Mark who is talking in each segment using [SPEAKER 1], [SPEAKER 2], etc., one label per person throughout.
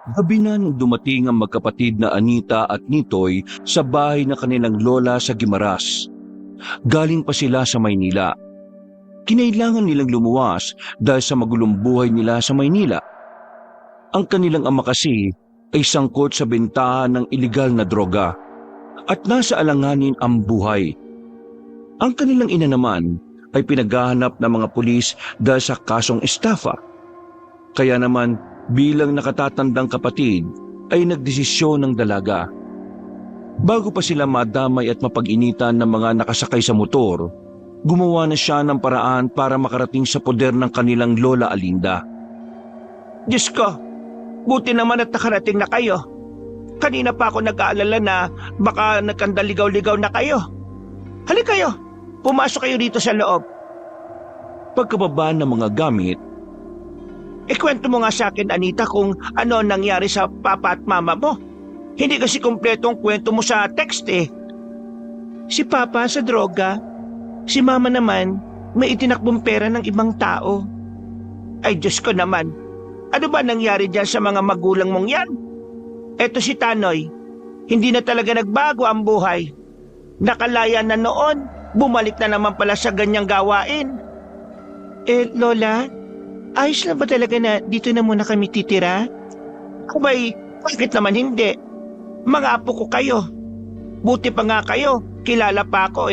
[SPEAKER 1] Gabi na nung dumating ang magkapatid na Anita at Nitoy sa bahay na kanilang lola sa Guimaras. Galing pa sila sa Maynila. Kinailangan nilang lumuwas dahil sa magulong buhay nila sa Maynila. Ang kanilang ama kasi ay sangkot sa bentahan ng iligal na droga at nasa alanganin ang buhay. Ang kanilang ina naman ay pinaghahanap ng mga pulis dahil sa kasong estafa. Kaya naman bilang nakatatandang kapatid ay nagdesisyon ng dalaga. Bago pa sila madamay at mapag-initan ng mga nakasakay sa motor, gumawa na siya ng paraan para makarating sa poder ng kanilang lola Alinda.
[SPEAKER 2] Diyos ko, buti naman at nakarating na kayo. Kanina pa ako nag-aalala na baka nagkandaligaw-ligaw na kayo. Halika kayo, pumasok kayo dito sa loob.
[SPEAKER 1] Pagkababa ng mga gamit,
[SPEAKER 2] Ikwento mo nga sa akin, Anita, kung ano ang nangyari sa papa at mama mo. Hindi kasi kumpleto ang kwento mo sa text eh. Si papa sa droga, si mama naman may itinakbong pera ng ibang tao. Ay Diyos ko naman, ano ba nangyari dyan sa mga magulang mong yan? Eto si Tanoy, hindi na talaga nagbago ang buhay. Nakalaya na noon, bumalik na naman pala sa ganyang gawain. Lola, ayos lang ba talaga na dito na muna kami titira? Abay, bakit naman hindi? Mga apo ko kayo. Buti pa nga kayo, kilala pa ako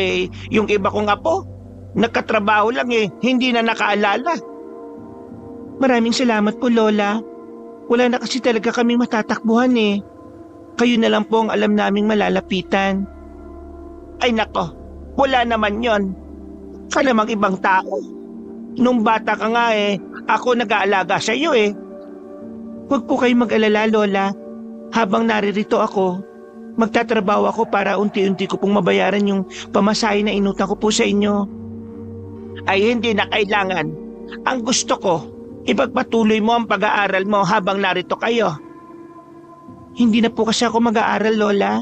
[SPEAKER 2] yung iba kong apo. Nagkatrabaho lang hindi na nakaalala. Maraming salamat po, Lola. Wala na kasi talaga kaming matatakbuhan Kayo na lang po ang alam naming malalapitan. Ay nako, wala naman yon. Ka namang ibang tao. Nung bata ka nga ako nag-aalaga sa iyo Huwag po kayong mag-alala, Lola. Habang naririto ako, magtatrabaho ako para unti-unti ko pong mabayaran yung pamasahe na inutang ko po sa inyo. Ay hindi na kailangan. Ang gusto ko, ipagpatuloy mo ang pag-aaral mo habang narito kayo. Hindi na po kasi ako mag-aaral, Lola.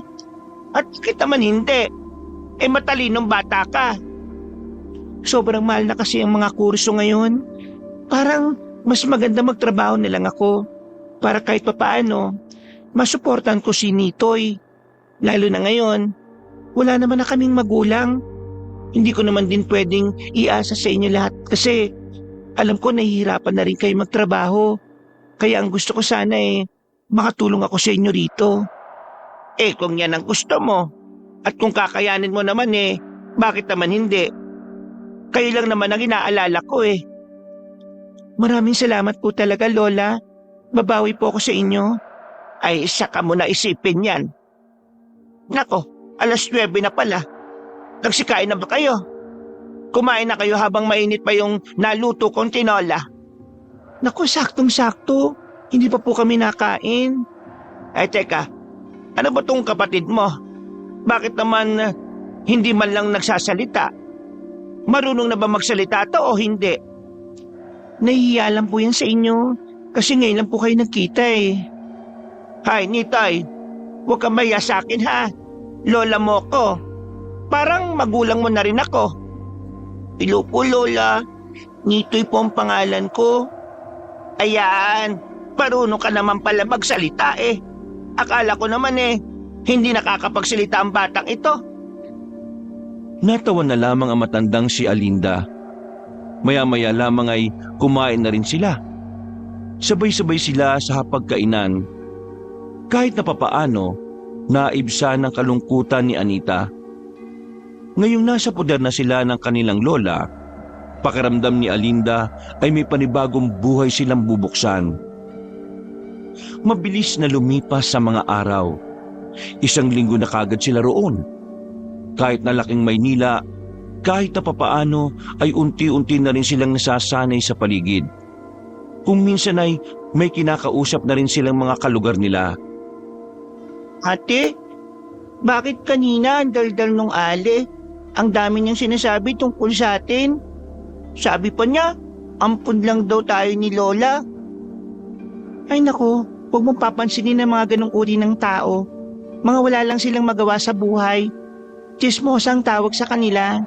[SPEAKER 2] At bakit naman hindi? Matalinong bata ka. Sobrang mahal na kasi ang mga kurso ngayon. Parang mas maganda magtrabaho na lang ako para kahit papaano masuportan ko si Nitoy. Lalo na ngayon, wala naman na kaming magulang. Hindi ko naman din pwedeng iasa sa inyo lahat kasi alam ko nahihirapan na rin kayo magtrabaho. Kaya ang gusto ko sana makatulong ako sa inyo rito. Kung yan ang gusto mo at kung kakayanin mo naman bakit naman hindi? Kayo lang naman ang inaalala ko Maraming salamat po talaga, Lola. Babawi po ako sa inyo. Ay, saka mo na isipin yan. Nako, 9:00 na pala. Nagsikain na ba kayo? Kumain na kayo habang mainit pa yung naluto kong tinola. Naku, saktong-sakto. Hindi pa po kami nakain. Ay, teka. Ano ba tong kapatid mo? Bakit naman hindi man lang nagsasalita? Marunong na ba magsalita to o hindi? Nahihiya lang po yan sa inyo. Kasi ngayon lang po kayo nagkita Hay, Nitay. Huwag kang mahiya sa akin ha. Lola mo ko. Parang magulang mo na rin ako. Hello po, Lola. Nitoy po ang pangalan ko. Ayan. Marunong ka naman pala magsalita Akala ko naman hindi nakakapagsalita ang batang ito.
[SPEAKER 1] natawa na lamang ang matandang si Alinda. Maya-maya lamang ay kumain na rin sila. Sabay-sabay sila sa hapagkainan. Kahit na papaano, naibsa ng kalungkutan ni Anita. Ngayong nasa poder na sila ng kanilang lola, pakiramdam ni Alinda ay may panibagong buhay silang bubuksan. Mabilis na lumipas sa mga araw. 1 linggo na kagad sila roon. Kahit na laking Maynila, kahit na papaano ay unti-unti na rin silang nasasanay sa paligid. Kung minsan ay may kinakausap na rin silang mga kalugar nila.
[SPEAKER 2] Ate, bakit kanina ang daldal nung Ale? Ang dami niyang sinasabi tungkol sa atin. Sabi pa niya, ampun lang daw tayo ni Lola. Ay naku, huwag mong papansinin ang mga ganong uri ng tao. Mga wala lang silang magawa sa buhay. Chismosa ang tawag sa kanila.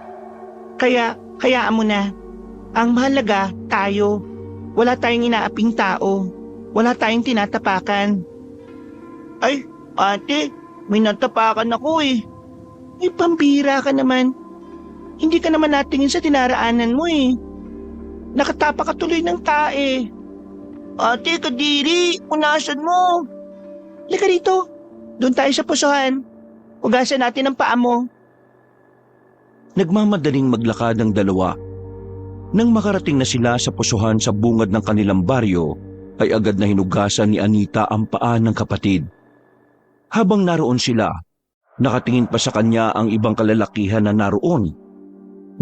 [SPEAKER 2] Kaya, hayaan mo na. Ang mahalaga, tayo. Wala tayong inaaping tao. Wala tayong tinatapakan. Ay, ate, may natapakan ako eh. May pambira ka naman. Hindi ka naman natingin sa tinaraanan mo eh. Nakatapa ka tuloy ng tae. Ate, kadiri, punasan mo. Halika dito. Doon tayo sa pusuhan. Hugasan natin ang paa mo.
[SPEAKER 1] Nagmamadaling maglakad ang dalawa. Nang makarating na sila sa pusuhan sa bungad ng kanilang baryo, ay agad na hinugasan ni Anita ang paa ng kapatid. Habang naroon sila, nakatingin pa sa kanya ang ibang kalalakihan na naroon.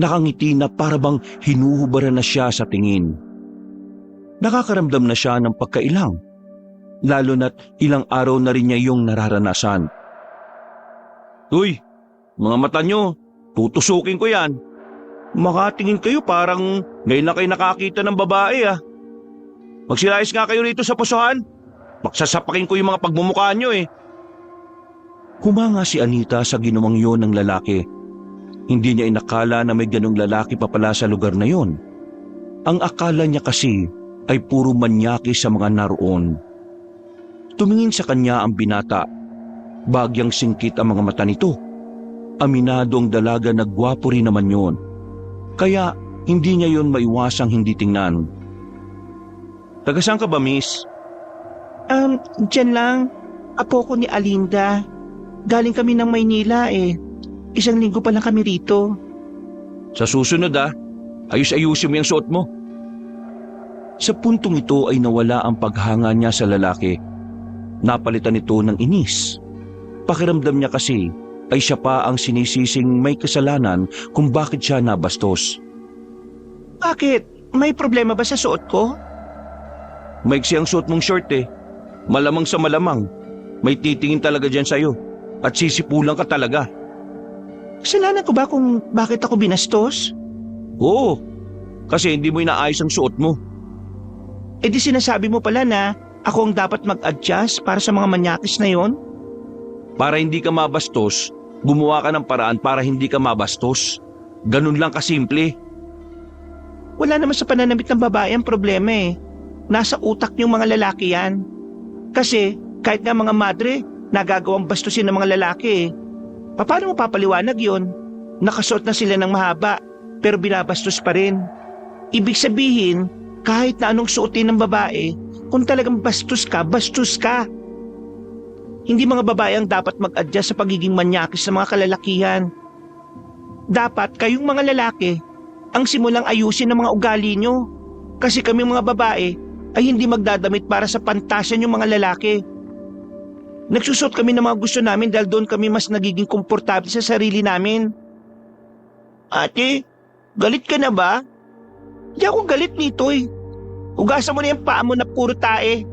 [SPEAKER 1] Nakangiti na parabang hinuhubaran na siya sa tingin. Nakakaramdam na siya ng pagkailang, lalo na't ilang araw na rin niya yung nararanasan. Uy, mga mata nyo, tutusukin ko yan. Makatingin kayo parang ngayon na kayo nakakita ng babae ah. Magsilayas nga kayo rito sa pusuhan. Magsasapakin ko yung mga pagmumukha nyo eh. Humanga si Anita sa ginawang yon ng lalaki. Hindi niya inakala na may ganong lalaki pa pala sa lugar na yon. Ang akala niya kasi ay puro manyaki sa mga naroon. Tumingin sa kanya ang binata. Bagyang singkit ang mga mata nito. Aminado ang dalaga na gwapo rin naman yon. Kaya hindi niya yon maiwasang hindi tingnan. Tagasaan ka ba, miss?
[SPEAKER 2] Diyan lang. Apo ko ni Alinda. Galing kami ng Maynila eh. 1 linggo pa lang kami rito.
[SPEAKER 1] Sa susunod ayus-ayusin mo yung suot mo. Sa puntong ito ay nawala ang paghanga niya sa lalaki. Napalitan ito ng inis. Pakiramdam niya kasi ay siya pa ang sinisising may kasalanan kung bakit siya nabastos.
[SPEAKER 2] Bakit? May problema ba sa suot ko?
[SPEAKER 1] Maiksi ang suot mong short eh. Malamang sa malamang. May titingin talaga dyan sa'yo. At sisipulan ka talaga.
[SPEAKER 2] Kasalanan ko ba kung bakit ako binastos?
[SPEAKER 1] Oo. Kasi hindi mo inaayos ang suot mo.
[SPEAKER 2] E di sinasabi mo pala na ako ang dapat mag-adjust para sa mga manyakis na yon?
[SPEAKER 1] Para hindi ka mabastos, gumawa ka ng paraan para hindi ka mabastos. Ganun lang kasimple.
[SPEAKER 2] Wala naman sa pananamit ng babae ang problema eh. Nasa utak niyong mga lalaki yan. Kasi kahit nga mga madre, nagagawang bastusin ng mga lalaki eh. Paano mo papaliwanag yon? Nakasuot na sila ng mahaba, pero binabastos pa rin. Ibig sabihin, kahit na anong suotin ng babae, kung talagang bastos ka. Hindi mga babae ang dapat mag-adjust sa pagiging manyakis sa mga kalalakihan. Dapat kayong mga lalaki ang simulang ayusin ng mga ugali nyo. Kasi kami mga babae ay hindi magdadamit para sa pantasya ng mga lalaki. Nagsusot kami ng mga gusto namin dahil doon kami mas nagiging komportable sa sarili namin. Ate, galit ka na ba? Di ako galit nito eh. Hugasan mo na yung paa mo na puro tae.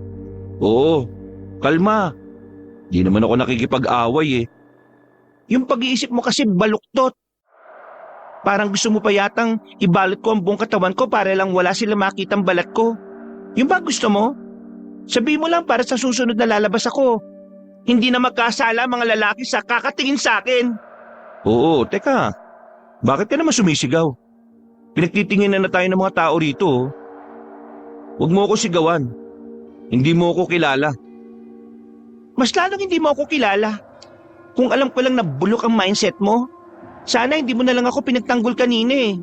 [SPEAKER 1] Oo, kalma. Di naman ako nakikipag-away eh.
[SPEAKER 2] Yung pag-iisip mo kasi baluktot. Parang gusto mo pa yatang ibalot ko ang buong katawan ko para lang wala sila makitang balat ko. Yung ba gusto mo? Sabi mo lang para sa susunod na lalabas ako. Hindi na magkasala mga lalaki sa kakatingin sa akin.
[SPEAKER 1] Oo, teka. Bakit ka naman sumisigaw? Pinagtitingin na tayo ng mga tao rito. Huwag mo ako sigawan. Hindi mo ako kilala.
[SPEAKER 2] Mas lalong hindi mo ako kilala. Kung alam ko lang na bulok ang mindset mo, sana hindi mo na lang ako pinagtanggol kanina eh.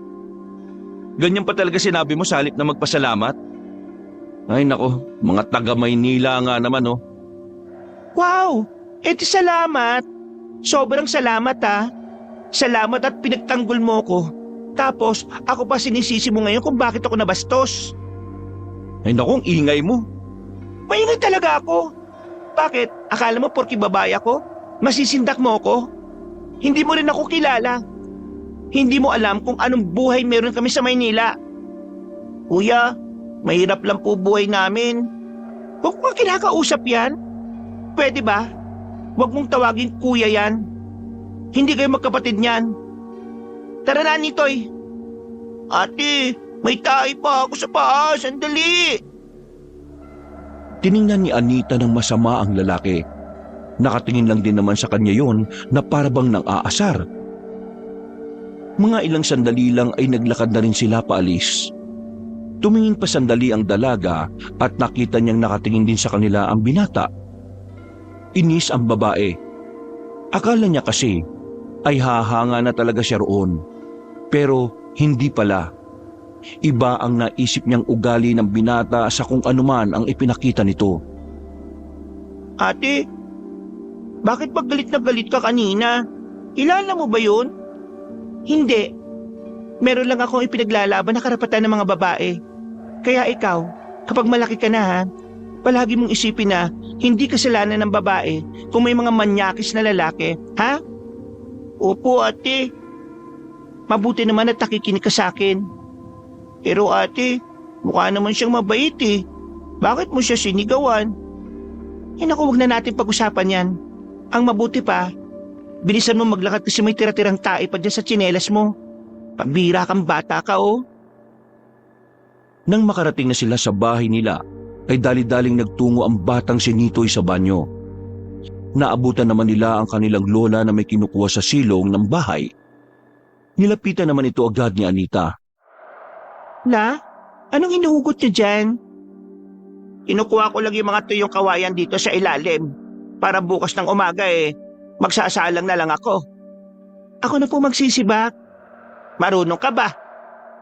[SPEAKER 1] Ganyan pa talaga sinabi mo sa halip na magpasalamat? Ay nako, mga taga Maynila nga naman oh.
[SPEAKER 2] Wow! Edi salamat! Sobrang salamat ah. Salamat at pinagtanggol mo ko. Tapos ako pa sinisisi mo ngayon kung bakit ako nabastos.
[SPEAKER 1] Ay naku, ang ingay mo.
[SPEAKER 2] Maingay talaga ako. Bakit? Akala mo porki babae ako? Masisindak mo ako? Hindi mo rin ako kilala. Hindi mo alam kung anong buhay meron kami sa Maynila. Kuya, mahirap lang po buhay namin. Huwag mo kinakausap yan. Pwede ba? Huwag mong tawagin kuya yan. Hindi kayo magkapatid niyan. Tara na, Nitoy. Ate, may tahi pa ako sa paa. Sandali.
[SPEAKER 1] Tiningnan ni Anita ng masama ang lalaki. Nakatingin lang din naman sa kanya yon na parabang nang aasar. Mga ilang sandali lang ay naglakad na rin sila paalis. Tumingin pa sandali ang dalaga at nakita niyang nakatingin din sa kanila ang binata. Inis ang babae. Akala niya kasi ay hahanga na talaga siya roon. Pero hindi pala. Iba ang naisip niyang ugali ng binata sa kung anuman ang ipinakita nito.
[SPEAKER 2] Ate, bakit ba galit na galit ka kanina? Kilala mo ba yun? Hindi. Meron lang akong ipinaglalaban na karapatan ng mga babae. Kaya ikaw, kapag malaki ka na ha, palagi mong isipin na hindi kasalanan ng babae kung may mga manyakis na lalaki, ha? Opo, ate. Mabuti naman at nakikinig ka sa akin. Pero ate, mukha naman siyang mabait eh. Bakit mo siya sinigawan? Naku, huwag na natin pag-usapan yan. Ang mabuti pa, bilisan mo maglakad kasi may tira-tirang tae pa dyan sa tsinelas mo. Pambira kang bata ka oh.
[SPEAKER 1] Nang makarating na sila sa bahay nila, ay dali-daling nagtungo ang batang si Nitoy sa banyo. Naabutan naman nila ang kanilang lola na may kinukuha sa silong ng bahay. Nilapitan naman ito agad ni Anita.
[SPEAKER 2] La, anong hinuhugot niyo dyan? Kinukuha ko lang yung mga tuyong kawayan dito sa ilalim. Para bukas ng umaga magsasalang na lang ako. Ako na po magsisibak. Marunong ka ba?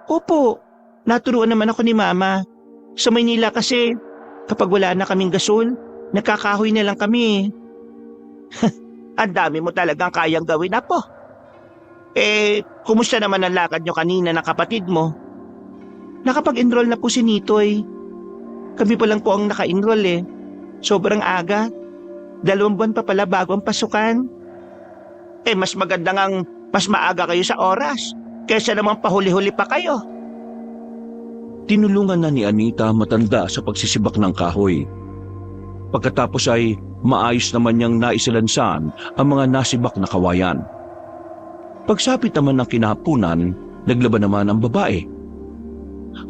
[SPEAKER 2] Opo, naturuan naman ako ni Mama. Sa Maynila kasi, kapag wala na kaming gasol, nakakahoy na lang kami. Ang dami mo talagang kayang gawin, Apo. Kumusta naman ang lakad nyo kanina ng kapatid mo? Nakapag-enroll na po si Nitoy. Kami pa lang po ang naka-enroll Sobrang aga. 2 buwan pa pala bago ang pasukan. Mas maganda ngang mas maaga kayo sa oras kaysa namang pahuli-huli pa kayo.
[SPEAKER 1] Tinulungan na ni Anita matanda sa pagsisibak ng kahoy. Pagkatapos ay maayos naman niyang naisalansan ang mga nasibak na kawayan. Pagsapit naman ng kinahapunan, naglaban naman ang babae.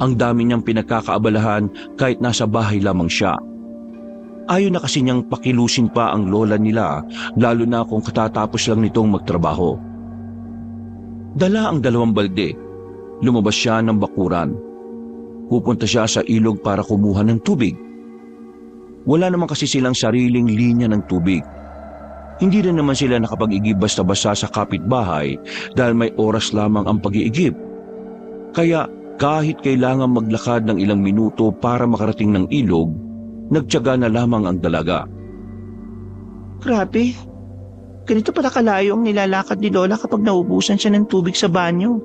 [SPEAKER 1] Ang dami niyang pinagkakaabalahan kahit nasa bahay lamang siya. Ayaw na kasi niyang pakilusin pa ang lola nila, lalo na kung katatapos lang nitong magtrabaho. Dala ang 2 balde. Lumabas siya ng bakuran. Pupunta siya sa ilog para kumuha ng tubig. Wala naman kasi silang sariling linya ng tubig. Hindi rin naman sila nakapag-igib basta-basta sa kapitbahay dahil may oras lamang ang pag-iigib. Kaya kahit kailangan maglakad ng ilang minuto para makarating ng ilog, nagtiyaga na lamang ang dalaga.
[SPEAKER 2] Grabe, ganito pala kalayo ang nilalakad ni Lola kapag naubusan siya ng tubig sa banyo.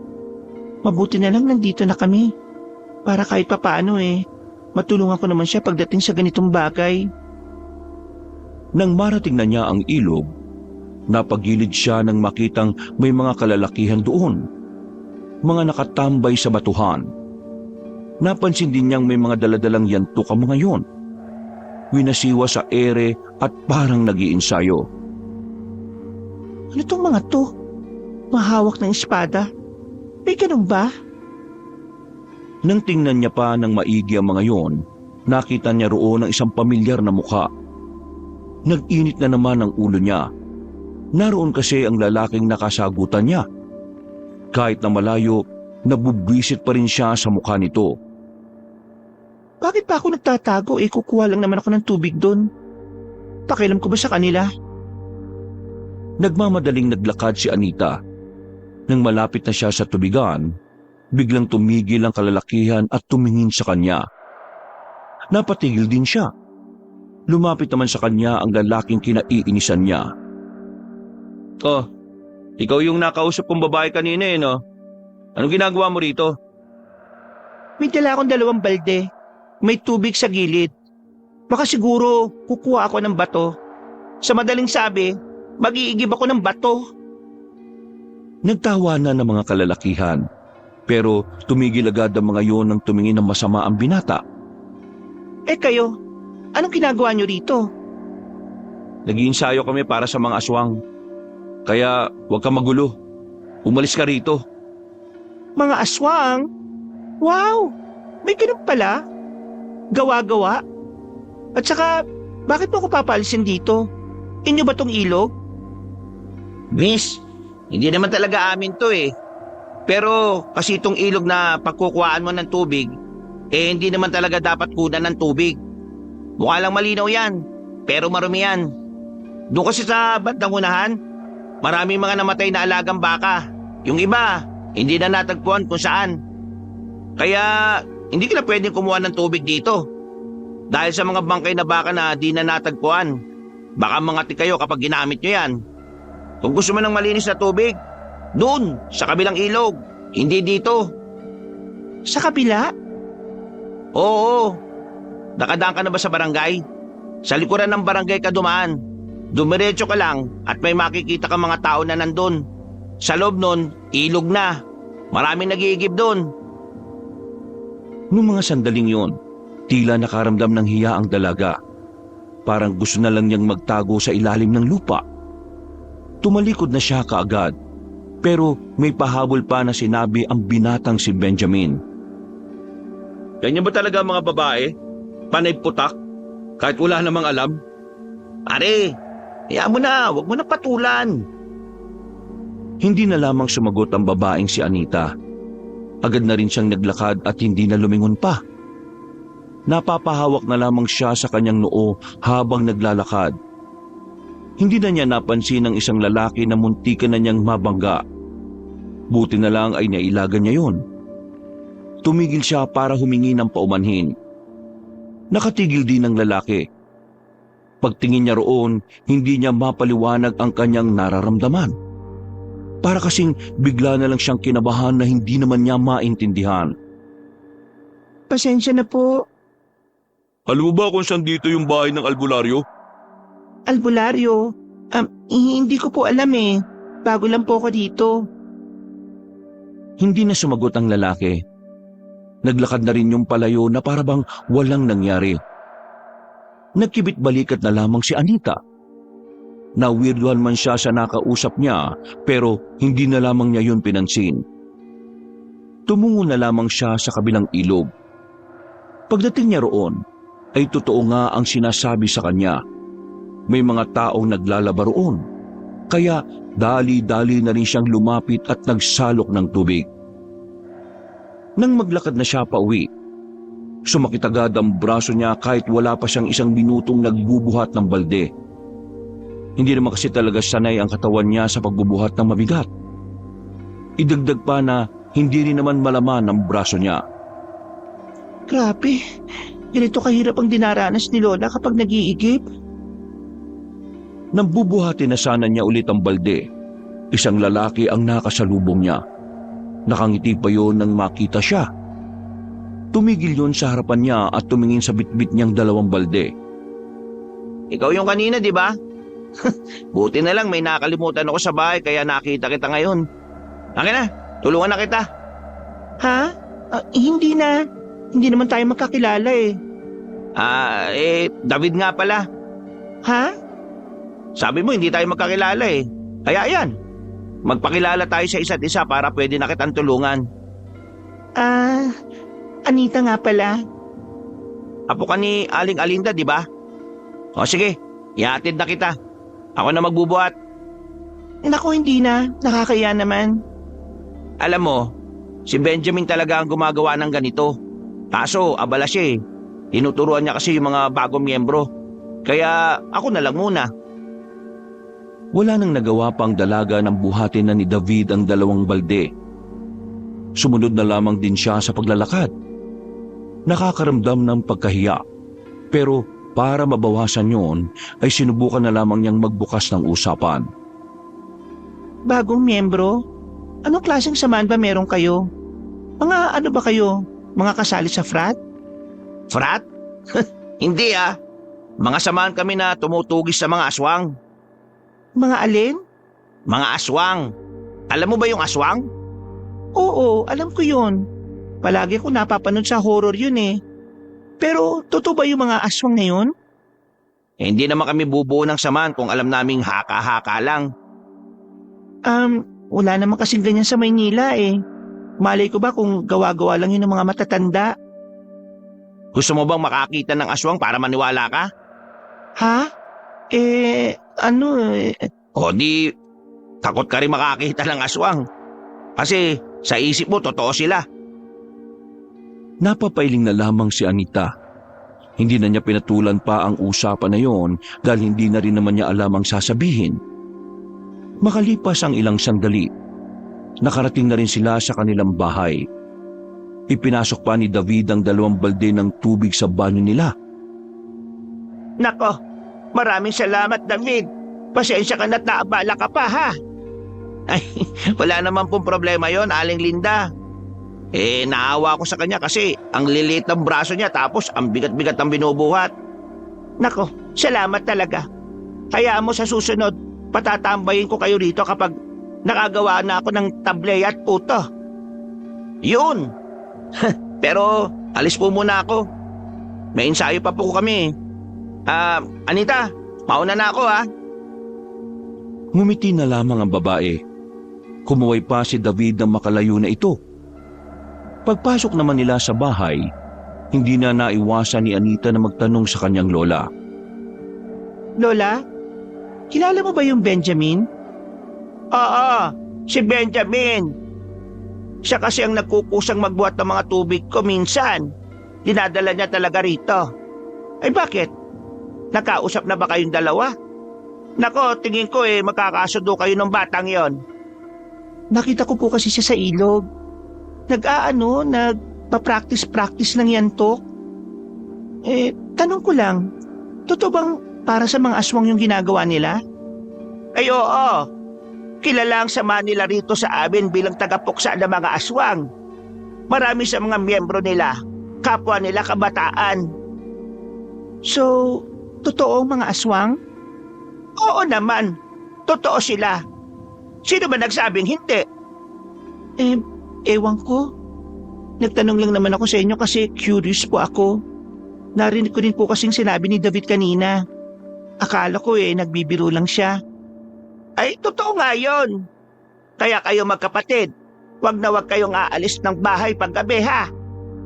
[SPEAKER 2] Mabuti na lang nandito na kami. Para kahit papaano matulungan ko naman siya pagdating sa ganitong bagay.
[SPEAKER 1] Nang marating na niya ang ilog, napagilid siya nang makitang may mga kalalakihan doon. Mga nakatambay sa batuhan. Napansin din niyang may mga daladalang yantok ang mga yon. Winasiwa sa ere at parang nag-iinsayo. Ano tong mga to? Mahawak ng espada? May ganun ba? Nang tingnan niya pa ng maigi ang mga yon, nakita niya roon ang isang pamilyar na mukha. Nag-init na naman ang ulo niya. Naroon kasi ang lalaking nakasagutan niya. Kahit na malayo, nabubwisit pa rin siya sa mukha nito. Bakit pa ako nagtatago? Kukuha lang naman ako ng tubig doon. Pakialam ko ba sa kanila? Nagmamadaling naglakad si Anita. Nang malapit na siya sa tubigan, biglang tumigil ang kalalakihan at tumingin sa kanya. Napatigil din siya. Lumapit naman sa kanya ang lalaking kinaiinisan niya. Oh, ikaw yung nakausap kong babae kanina no? Anong ginagawa mo rito? May dala akong 2 balde. May tubig sa gilid. Baka siguro kukuha ako ng bato. Sa madaling sabi, mag-iigib ako ng bato. Nagtawanan ng mga kalalakihan. Pero tumigil agad ang mga yon nang tumingin ng masama ang binata. Kayo, anong ginagawa niyo rito? Nag-iinsayo kami para sa mga aswang. Kaya huwag kang magulo. Umalis ka rito. Mga aswang? Wow! May ganun pala? Gawa-gawa? At saka, bakit mo ko papalisin dito? Inyo ba tong ilog? Miss, hindi naman talaga amin to Pero kasi itong ilog na pagkukuhaan mo ng tubig, hindi naman talaga dapat kunan ng tubig. Mukha lang malinaw yan, pero marumi yan.
[SPEAKER 2] Doon kasi sa bandang unahan, maraming mga namatay na alagang baka. Yung iba, hindi na natagpuan kung saan. Kaya hindi ka na pwedeng kumuha ng tubig dito. Dahil sa mga bangkay na baka na di na natagpuan. Baka mangati kayo kapag ginamit nyo yan. Kung gusto mo ng malinis na tubig, doon, sa kabilang ilog. Hindi dito. Sa kabila? Oo. Nakadaan ka na ba sa barangay? Sa likuran ng barangay ka dumaan. Dumiretso ka lang at may makikita ka mga tao na nandun. Sa loob nun, ilog na. Maraming nag-iigib doon.
[SPEAKER 1] Noong mga sandaling yon, tila nakaramdam ng hiya ang dalaga. Parang gusto na lang niyang magtago sa ilalim ng lupa. Tumalikod na siya kaagad, pero may pahabol pa na sinabi ang binatang si Benjamin.
[SPEAKER 2] Ganyan ba talaga ang mga babae? Panay putak? Kahit wala namang alam? Pare, hayaan mo na, huwag mo na patulan.
[SPEAKER 1] Hindi na lamang sumagot ang babaeng si Anita. Agad na rin siyang naglakad at hindi na lumingon pa. Napapahawak na lamang siya sa kanyang noo habang naglalakad. Hindi na niya napansin ang isang lalaki na muntikan na niyang mabangga. Buti na lang ay nailagan niya yun. Tumigil siya para humingi ng paumanhin. Nakatigil din ang lalaki. Pagtingin niya roon, hindi niya mapaliwanag ang kanyang nararamdaman. Para kasing bigla na lang siyang kinabahan na hindi naman niya maintindihan.
[SPEAKER 2] Pasensya na po.
[SPEAKER 1] Alam mo ba kung saan dito yung bahay ng albularyo?
[SPEAKER 2] Albularyo? Hindi ko po alam eh. Bago lang po ako dito.
[SPEAKER 1] Hindi na sumagot ang lalaki. Naglakad na rin yung palayo na parabang walang nangyari. Nagkibit balikat na lamang si Anita. Nawirduhan man siya sa nakausap niya pero hindi na lamang niya yun pinansin. Tumungo na lamang siya sa kabilang ilog. Pagdating niya roon, ay totoo nga ang sinasabi sa kanya. May mga taong naglalaba roon. Kaya dali-dali na rin siyang lumapit at nagsalok ng tubig. Nang maglakad na siya pauwi, sumakit agad ang braso niya kahit wala pa siyang isang minutong nagbubuhat ng balde. Hindi naman kasi talaga sanay ang katawan niya sa pagbubuhat ng mabigat. Idagdag pa na hindi rin naman malaman ang braso niya.
[SPEAKER 2] Grabe, ganito kahirap ang dinaranas ni Lola kapag nag-iigib.
[SPEAKER 1] Nang bubuhatin na sana niya ulit ang balde, isang lalaki ang nakasalubong niya. Nakangiti pa yon nang makita siya. Tumigil yon sa harapan niya at tumingin sa bitbit niyang dalawang balde.
[SPEAKER 2] Ikaw yung kanina, di ba? Buti na lang may nakalimutan ako sa bahay kaya nakita kita ngayon. Akin na, tulungan na kita. Ha? Hindi na. Hindi naman tayo magkakilala eh. David nga pala. Ha? Sabi mo hindi tayo magkakilala eh. Kaya yan, magpakilala tayo sa isa't isa para pwede na kitang tulungan. Anita nga pala. Apo ka ni Aling Alinda, di ba? O sige, ihatid na kita. Ako na magbubuhat. Naku, hindi na. Nakakaya naman. Alam mo, si Benjamin talaga ang gumagawa ng ganito. Kaso, abala siya eh. Tinuturuan niya kasi yung mga bagong miyembro. Kaya ako na lang muna.
[SPEAKER 1] Wala nang nagawa pang dalaga ng buhatin na ni David ang dalawang balde. Sumunod na lamang din siya sa paglalakad. Nakakaramdam ng pagkahiya. Pero para mabawasan yon, ay sinubukan na lamang niyang magbukas ng usapan.
[SPEAKER 2] Bagong miyembro? Anong klaseng samahan ba meron kayo? Mga ano ba kayo? Mga kasali sa frat? Frat? Hindi ah. Mga samahan kami na tumutugis sa mga aswang. Mga alin? Mga aswang. Alam mo ba yung aswang? Oo, alam ko yun. Palagi ko napapanood sa horror yun eh. Pero totoo ba yung mga aswang na yun? Hindi naman kami bubuo ng samahan kung alam naming haka-haka lang. Wala naman kasing ganyan sa Maynila eh. Malay ko ba kung gawa-gawa lang yun ng mga matatanda? Gusto mo bang makakita ng aswang para maniwala ka? Ha? O di, takot ka rin makakita ng aswang. Kasi sa isip mo, totoo sila.
[SPEAKER 1] Napapailing na lamang si Anita. Hindi na niya pinatulan pa ang usapan na yon dahil hindi na rin naman niya alam ang sasabihin. Makalipas ang ilang sandali, nakarating na rin sila sa kanilang bahay. Ipinasok pa ni David ang 2 balde ng tubig sa banyo nila.
[SPEAKER 2] Nako, maraming salamat David. Pasensya ka na't naabala ka pa ha. Ay, wala naman pong problema yon, Aling Linda. Naawa ko sa kanya kasi ang liliit ng braso niya tapos ang bigat-bigat ang binubuhat. Nako, salamat talaga. Hayaan mo sa susunod, patatambayin ko kayo rito kapag nakagawa na ako ng tablay at puto. Yun! Pero alis po muna ako. May ensayo pa po kami. Anita, mauna na ako ha.
[SPEAKER 1] Ngumiti na lamang ang babae. Kumuway pa si David ng makalayo na ito. Pagpasok naman nila sa bahay, hindi na naiwasan ni Anita na magtanong sa kanyang lola.
[SPEAKER 2] Lola, kilala mo ba yung Benjamin? Oo, si Benjamin. Siya kasi ang nagkukusang magbuhat ng mga tubig ko minsan. Dinadala niya talaga rito. Ay bakit? Nakausap na ba kayong dalawa? Nako, tingin ko magkakasundo kayo ng batang yon. Nakita ko po kasi siya sa ilog. Nagpa-practice lang yan to. Tanong ko lang, totoo bang para sa mga aswang yung ginagawa nila? Ay oo, kilala ang sama nila rito sa amin bilang tagapuksa ng mga aswang. Marami sa mga miyembro nila, kapwa nila kabataan. So, totoo ang mga aswang? Oo naman, totoo sila. Sino ba nagsabing hindi? Ewan ko. Nagtanong lang naman ako sa inyo kasi curious po ako. Narinig ko din po kasing sinabi ni David kanina. Akala ko nagbibiro lang siya. Ay, totoo nga yun. Kaya kayo magkapatid, wag na wag kayong aalis ng bahay paggabi ha.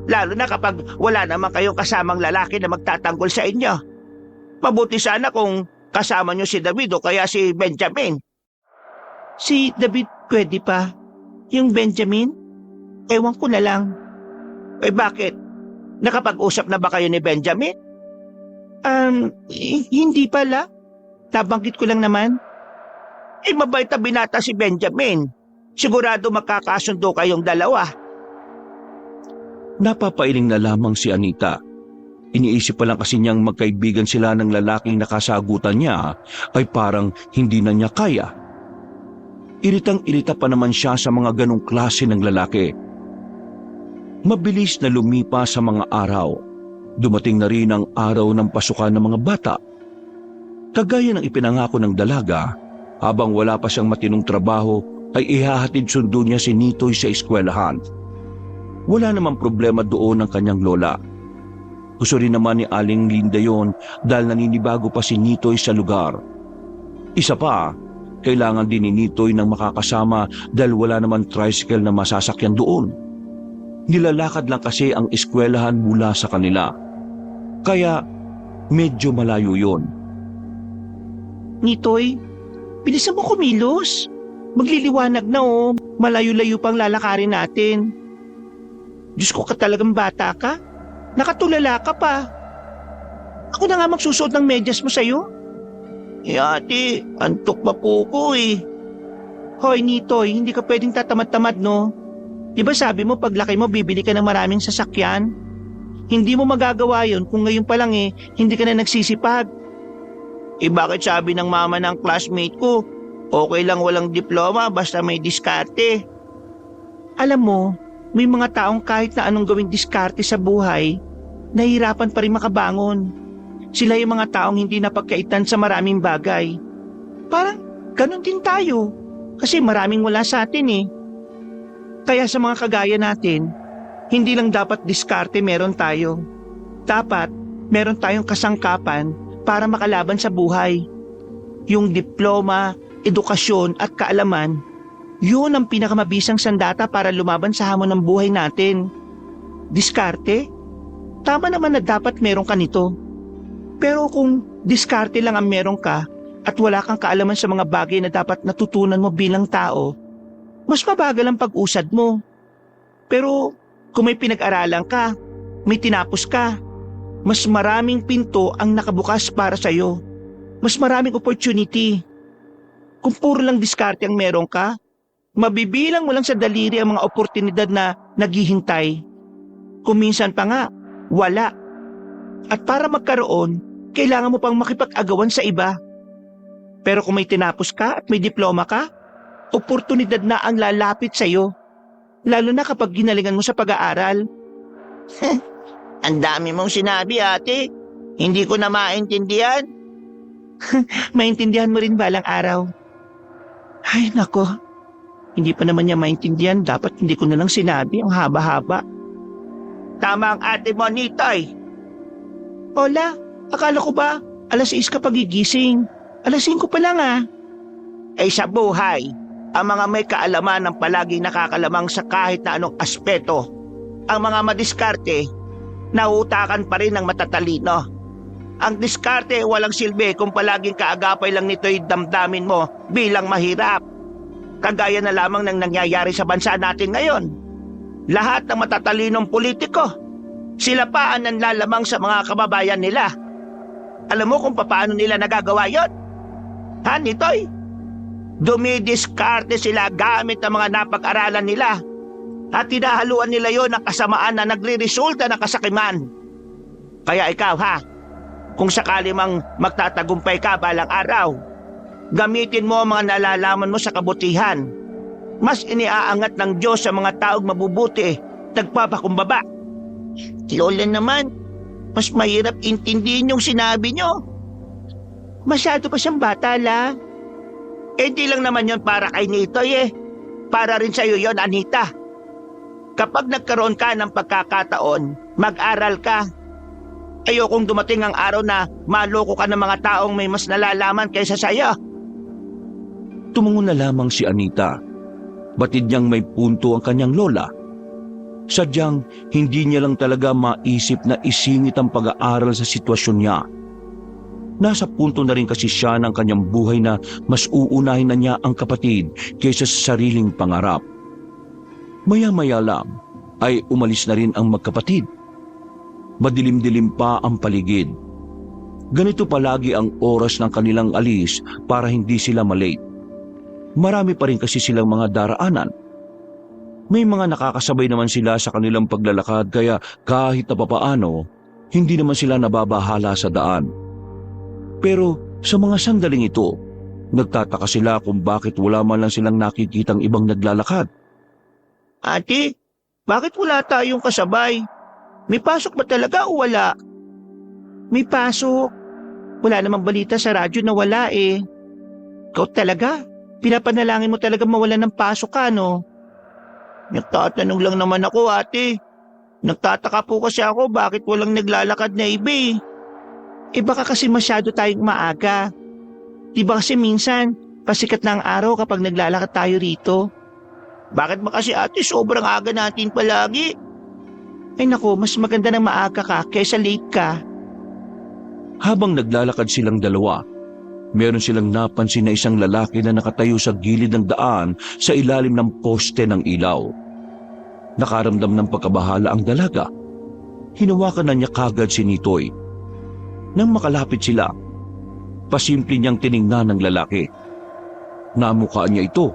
[SPEAKER 2] Lalo na kapag wala naman kayong kasamang lalaki na magtatanggol sa inyo. Mabuti sana kung kasama nyo si David o kaya si Benjamin. Si David pwede pa? Yung Benjamin? Ewan ko na lang. Bakit? Nakapag-usap na ba kayo ni Benjamin? Hindi pala. Nabanggit ko lang naman. Mabait na binata si Benjamin. Sigurado magkakasundo kayong dalawa.
[SPEAKER 1] Napapailing na lamang si Anita. Iniisip pa lang kasi niyang magkaibigan sila ng lalaking nakasagutan niya ay parang hindi na niya kaya. Iritang-irita pa naman siya sa mga ganong klase ng lalaki. Mabilis na lumipas sa mga araw. Dumating na rin ang araw ng pasukan ng mga bata. Kagaya ng ipinangako ng dalaga, habang wala pa siyang matinong trabaho, ay ihahatid sundo niya si Nitoy sa eskwelahan. Wala namang problema doon ang kanyang lola. Gusto rin naman ni Aling Linda yon dahil naninibago pa si Nitoy sa lugar. Isa pa, kailangan din ni Nitoy ng makakasama dahil wala naman tricycle na masasakyan doon. Nilalakad lang kasi ang eskwelahan mula sa kanila. Kaya medyo malayo yon.
[SPEAKER 2] Nitoy, bilisan mo kumilos. Magliliwanag na malayo-layo pang lalakarin natin. Diyos ko ka talagang bata ka. Nakatulala ka pa. Ako na nga magsusuot ng medyas mo sa'yo. Ate, antok pa po ko Hoy Nitoy, hindi ka pwedeng tatamad-tamad no? Di ba sabi mo paglaki mo bibili ka ng maraming sasakyan? Hindi mo magagawa yon kung ngayon pa lang hindi ka na nagsisipag. Bakit sabi ng mama ng classmate ko, okay lang walang diploma basta may diskarte? Alam mo, may mga taong kahit na anong gawing diskarte sa buhay, nahihirapan pa rin makabangon. Sila yung mga taong hindi napagkaitan sa maraming bagay. Parang ganun din tayo, kasi maraming wala sa atin Kaya sa mga kagaya natin, hindi lang dapat diskarte meron tayo. Dapat meron tayong kasangkapan para makalaban sa buhay. Yung diploma, edukasyon at kaalaman, yun ang pinakamabisang sandata para lumaban sa hamon ng buhay natin. Diskarte? Tama naman na dapat meron ka nito. Pero kung diskarte lang ang meron ka at wala kang kaalaman sa mga bagay na dapat natutunan mo bilang tao, mas mabagal ang pag-usad mo. Pero kung may pinag-aralan ka, may tinapos ka, mas maraming pinto ang nakabukas para sa'yo. Mas maraming opportunity. Kung puro lang diskarte ang meron ka, mabibilang mo lang sa daliri ang mga oportunidad na naghihintay. Kung minsan pa nga, wala. At para magkaroon, kailangan mo pang makipag-agawan sa iba. Pero kung may tinapos ka at may diploma ka, oportunidad na ang lalapit sa'yo. Lalo na kapag ginalingan mo sa pag-aaral.
[SPEAKER 3] Ang dami mong sinabi, ate. Hindi ko na maintindihan.
[SPEAKER 2] Maintindihan mo rin balang araw. Ay nako, hindi pa naman niya maintindihan. Dapat hindi ko na lang sinabi, ang haba-haba.
[SPEAKER 3] Tama ang ate mo, Nitoy.
[SPEAKER 2] Hola, akala ko ba alas 6 ka pagigising? Alas 5 pa lang ah.
[SPEAKER 3] Ay sa buhay, ang mga may kaalaman ang palaging nakakalamang sa kahit na anong aspeto. Ang mga madiskarte, nautakan pa rin ng matatalino. Ang diskarte walang silbi kung palaging kaagapay lang nito'y damdamin mo bilang mahirap. Kagaya na lamang ng nangyayari sa bansa natin ngayon. Lahat ng matatalinong politiko, sila pa ang nanlalamang sa mga kababayan nila. Alam mo kung paano nila nagagawa yon? Ha, Nitoy? Dumidiskarte sila gamit ang mga napag-aralan nila at tinahaluan nila yon ng kasamaan na nagre-resulta ng kasakiman. Kaya ikaw ha, kung sakali mang magtatagumpay ka balang araw, gamitin mo ang mga nalalaman mo sa kabutihan. Mas iniaangat ng Diyos sa mga taong mabubuti, nagpapakumbaba. Lola naman, mas mahirap intindihin yung sinabi nyo.
[SPEAKER 2] Masyado pa siyang bata la.
[SPEAKER 3] Hindi lang naman yon para kay Nitoy eh. Para rin sa'yo yon, Anita. Kapag nagkaroon ka ng pagkakataon, mag-aral ka. Ayokong dumating ang araw na maloko ka ng mga taong may mas nalalaman kaysa sa'yo.
[SPEAKER 1] Tumungo na lamang si Anita. Batid niyang may punto ang kanyang lola. Sadyang hindi niya lang talaga maisip na isingit ang pag-aaral sa sitwasyon niya. Nasa punto na rin kasi siya ng kanyang buhay na mas uunahin na niya ang kapatid kaysa sa sariling pangarap. Maya-maya lang ay umalis na rin ang magkapatid. Madilim-dilim pa ang paligid. Ganito palagi ang oras ng kanilang alis para hindi sila malate. Marami pa rin kasi silang mga daraanan. May mga nakakasabay naman sila sa kanilang paglalakad kaya kahit na papaano, hindi naman sila nababahala sa daan. Pero sa mga sandaling ito, nagtataka sila kung bakit wala man lang silang nakikitang ibang naglalakad.
[SPEAKER 3] Ate, bakit wala tayong kasabay? May pasok ba talaga o wala?
[SPEAKER 2] May pasok. Wala namang balita sa radyo na wala eh. Ikaw talaga? Pinapanalangin mo talaga mawala ng pasok ka, no?
[SPEAKER 3] Nagtatanong lang naman ako, ate. Nagtataka po kasi ako bakit walang naglalakad na iba eh.
[SPEAKER 2] Eh baka kasi masyado tayong maaga. Di ba kasi minsan, pasikat na ang araw kapag naglalakad tayo rito?
[SPEAKER 3] Bakit ba kasi ate sobrang aga natin palagi?
[SPEAKER 2] Ay nako, mas maganda na maaga ka kaysa late ka.
[SPEAKER 1] Habang naglalakad silang dalawa, meron silang napansin na isang lalaki na nakatayo sa gilid ng daan sa ilalim ng poste ng ilaw. Nakaramdam ng pagkabahala ang dalaga. Hinawakan na niya kagad si Nitoy. Nang makalapit sila, pasimple niyang tiningnan ng lalaki. Namukhaan niya ito.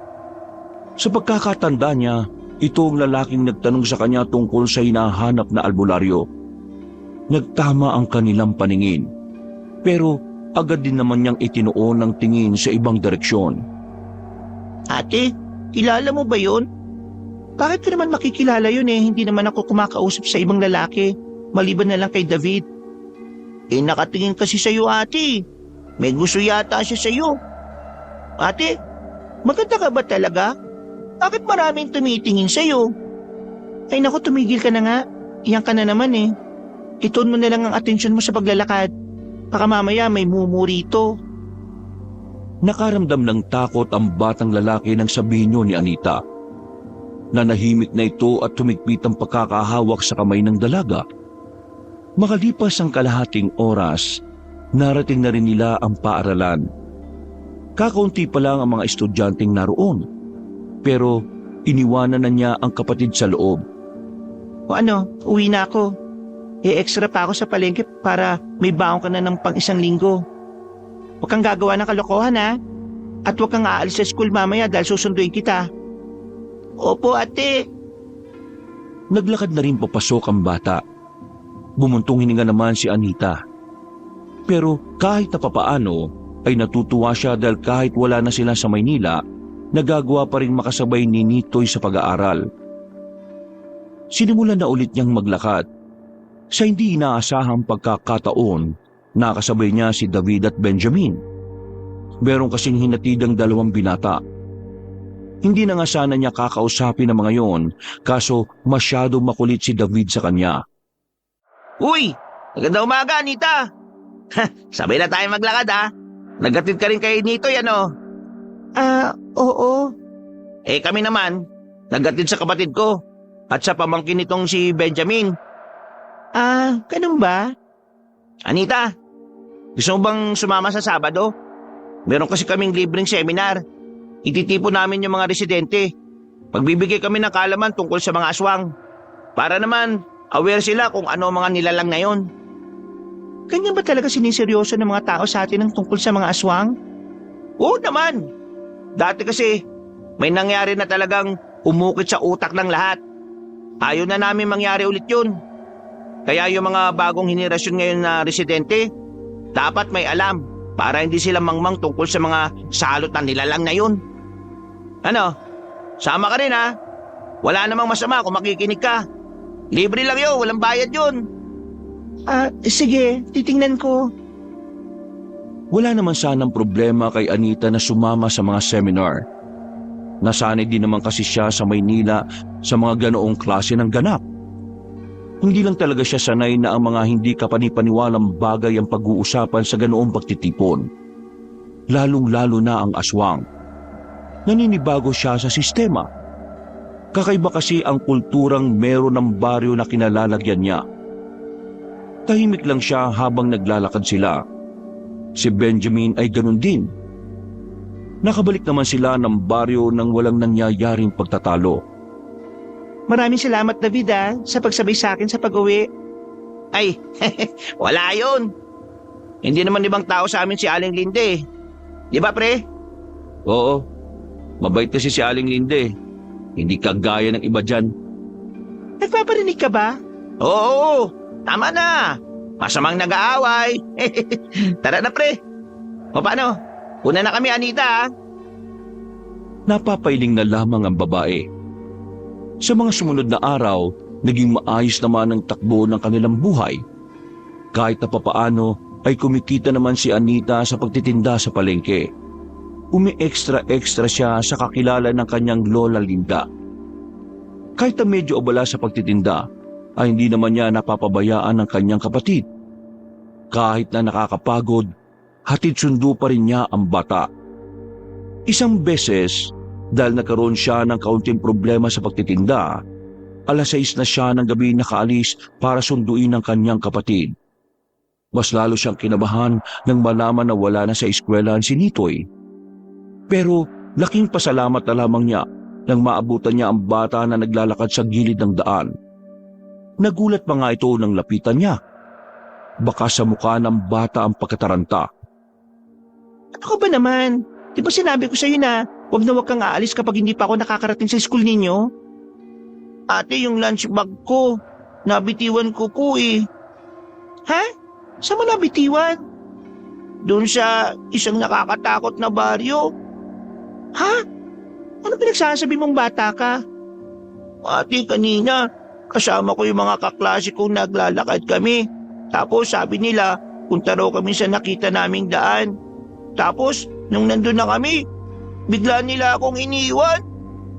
[SPEAKER 1] Sa pagkakatanda niya, ito ang lalaking nagtanong sa kanya tungkol sa hinahanap na albularyo. Nagtama ang kanilang paningin, pero agad din naman niyang itinuon ng tingin sa ibang direksyon.
[SPEAKER 3] Ate, kilala mo ba yun?
[SPEAKER 2] Bakit ko naman makikilala yun eh? Hindi naman ako kumakausap sa ibang lalaki, maliban na lang kay David.
[SPEAKER 3] Eh nakatingin kasi sa'yo, ate. May gusto yata siya sa'yo. Ate, maganda ka ba talaga? Bakit maraming tumitingin sa'yo?
[SPEAKER 2] Ay naku, tumigil ka na nga. Iyan ka na naman eh. Ituon mo na lang ang atensyon mo sa paglalakad. Baka mamaya may mumurito.
[SPEAKER 1] Nakaramdam ng takot ang batang lalaki nang sabihin niyo ni Anita. Nanahimik na ito at tumigpit ang pagkakahawak sa kamay ng dalaga. Makalipas ang kalahating oras, narating na rin nila ang paaralan. Kakaunti pa lang ang mga estudyanteng naroon, pero iniwanan na niya ang kapatid sa loob.
[SPEAKER 2] O ano, uwi na ako. extra pa ako sa palengke para may baon ka na ng pang isang linggo. Huwag kang gagawa ng kalokohan ha. At huwag kang aalis sa school mamaya dahil susunduin kita. Opo ate.
[SPEAKER 1] Naglakad na rin papasok ang bata. Bumuntong hininga naman si Anita. Pero kahit na papaano ay natutuwa siya dahil kahit wala na sila sa Maynila, nagagawa pa rin makasabay ni Nitoy sa pag-aaral. Sinimulan na ulit niyang maglakad. Sa hindi inaasahang pagkakataon, nakasabay niya si David at Benjamin. Meron kasing hinatid ang dalawang binata. Hindi na nga sana niya kakausapin ang mga yon, kaso masyadong makulit si David sa kanya.
[SPEAKER 3] Uy! Magandang umaga, Anita! Sabay na tayo maglakad ha. Naghatid ka rin kay Nitoy ano?
[SPEAKER 2] Oo.
[SPEAKER 3] Eh kami naman, naghatid sa kapatid ko at sa pamangkin nitong si Benjamin.
[SPEAKER 2] Ganun ba?
[SPEAKER 3] Anita, gusto mo bang sumama sa Sabado? Meron kasi kaming libreng seminar. Ititipon namin yung mga residente. Pagbibigay kami ng kaalaman tungkol sa mga aswang. Para naman, aware sila kung ano mga nilalang na yon.
[SPEAKER 2] Ganyan ba talaga siniseryoso ng mga tao sa atin ang tungkol sa mga aswang?
[SPEAKER 3] Oo naman. Dati kasi, may nangyari na talagang umukit sa utak ng lahat. Ayaw na namin mangyari ulit yun. Kaya yung mga bagong henerasyon ngayon na residente, dapat may alam para hindi sila mangmang tungkol sa mga salot na nilalang na yun. Ano? Sama ka rin ha? Wala namang masama kung makikinig ka. Libre lang yun, walang bayad yun.
[SPEAKER 2] Sige, titingnan ko.
[SPEAKER 1] Wala naman sanang problema kay Anita na sumama sa mga seminar. Nasanay din naman kasi siya sa Maynila sa mga ganoong klase ng ganap. Hindi lang talaga siya sanay na ang mga hindi kapanipaniwalang bagay ang pag-uusapan sa ganoong pagtitipon. Lalong-lalo na ang aswang. Naninibago siya sa sistema. Kakaiba kasi ang kulturang meron ng baryo na kinalalagyan niya. Tahimik lang siya habang naglalakad sila. Si Benjamin ay ganun din. Nakabalik naman sila ng baryo nang walang nangyayaring pagtatalo.
[SPEAKER 2] Maraming salamat David sa pagsabay sa akin sa pag-uwi.
[SPEAKER 3] Ay, wala yun. Hindi naman ibang tao sa amin si Aling Linde. Di ba pre?
[SPEAKER 1] Oo, mabait kasi si Aling Linde. Hindi kagaya ng iba dyan.
[SPEAKER 2] Nagpaparinig ka ba?
[SPEAKER 3] Oo, tama na. Masamang nag-aaway. Tara na pre. O paano? Una na kami Anita.
[SPEAKER 1] Napapailing na lamang ang babae. Sa mga sumunod na araw, naging maayos naman ang takbo ng kanilang buhay. Kahit na papaano ay kumikita naman si Anita sa pagtitinda sa palengke. Umi-extra siya sa kakilala ng kanyang Lola Linda. Kahit na medyo abala sa pagtitinda, ay hindi naman niya napapabayaan ng kanyang kapatid. Kahit na nakakapagod, hatid sundo pa rin niya ang bata. Isang beses, dahil nagkaroon siya ng kaunting problema sa pagtitinda, 6:00 na siya ng gabi nakaalis para sunduin ang kanyang kapatid. Mas lalo siyang kinabahan nang malaman na wala na sa eskwelahan si Nitoy. Pero laking pasalamat na lamang niya nang maabutan niya ang bata na naglalakad sa gilid ng daan. Nagulat pa nga ito nang lapitan niya. Baka sa mukha ng bata ang pagkataranta.
[SPEAKER 2] Ano ka ba naman? Di ba sinabi ko sa'yo na huwag kang aalis kapag hindi pa ako nakakarating sa school ninyo?
[SPEAKER 3] Ate, yung lunch bag ko, nabitiwan ko eh.
[SPEAKER 2] Ha? Saan mo nabitiwan?
[SPEAKER 3] Doon sa isang nakakatakot na baryo.
[SPEAKER 2] Ha? Ano pinagsasabi mong bata ka?
[SPEAKER 3] Ate, kanina, kasama ko yung mga kaklase kong naglalakad kami. Tapos sabi nila, punta raw kami sa nakita naming daan. Tapos, nung nandun na kami, bigla nila akong iniwan.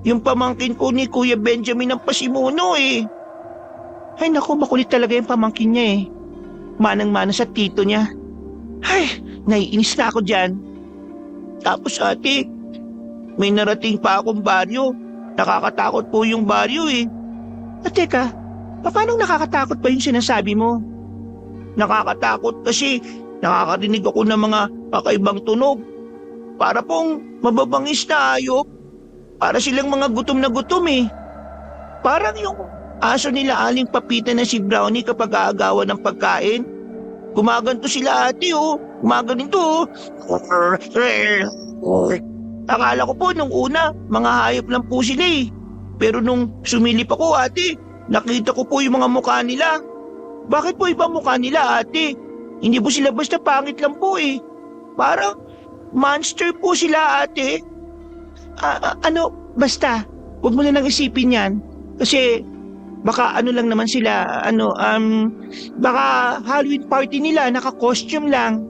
[SPEAKER 3] Yung pamangkin ko ni Kuya Benjamin ang pasimuno eh.
[SPEAKER 2] Ay naku, makulit talaga yung pamangkin niya eh. Manang-mana sa tito niya. Ay, naiinis na ako dyan.
[SPEAKER 3] Tapos ate, may narating pa akong baryo. Nakakatakot po yung baryo eh.
[SPEAKER 2] At teka, paano nakakatakot ba yung sinasabi mo?
[SPEAKER 3] Nakakatakot kasi nakakarinig ako ng mga kakaibang tunog. Para pong mababangis na hayop. Para silang mga gutom na gutom eh. Parang yung Aso nila Aling Papita na si Brownie kapag aagawan ng pagkain. Gumaganto sila ate oh. Gumaganito oh. Akala ko po nung una, mga hayop lang po sila eh. Pero nung sumilip ako ate, nakita ko po yung mga mukha nila. Bakit po ibang mukha nila ate? Hindi po sila basta pangit lang po eh. Parang monster po sila ate. Basta, huwag mo na lang isipin yan. Kasi baka ano lang naman sila, baka Halloween party nila, naka-costume lang.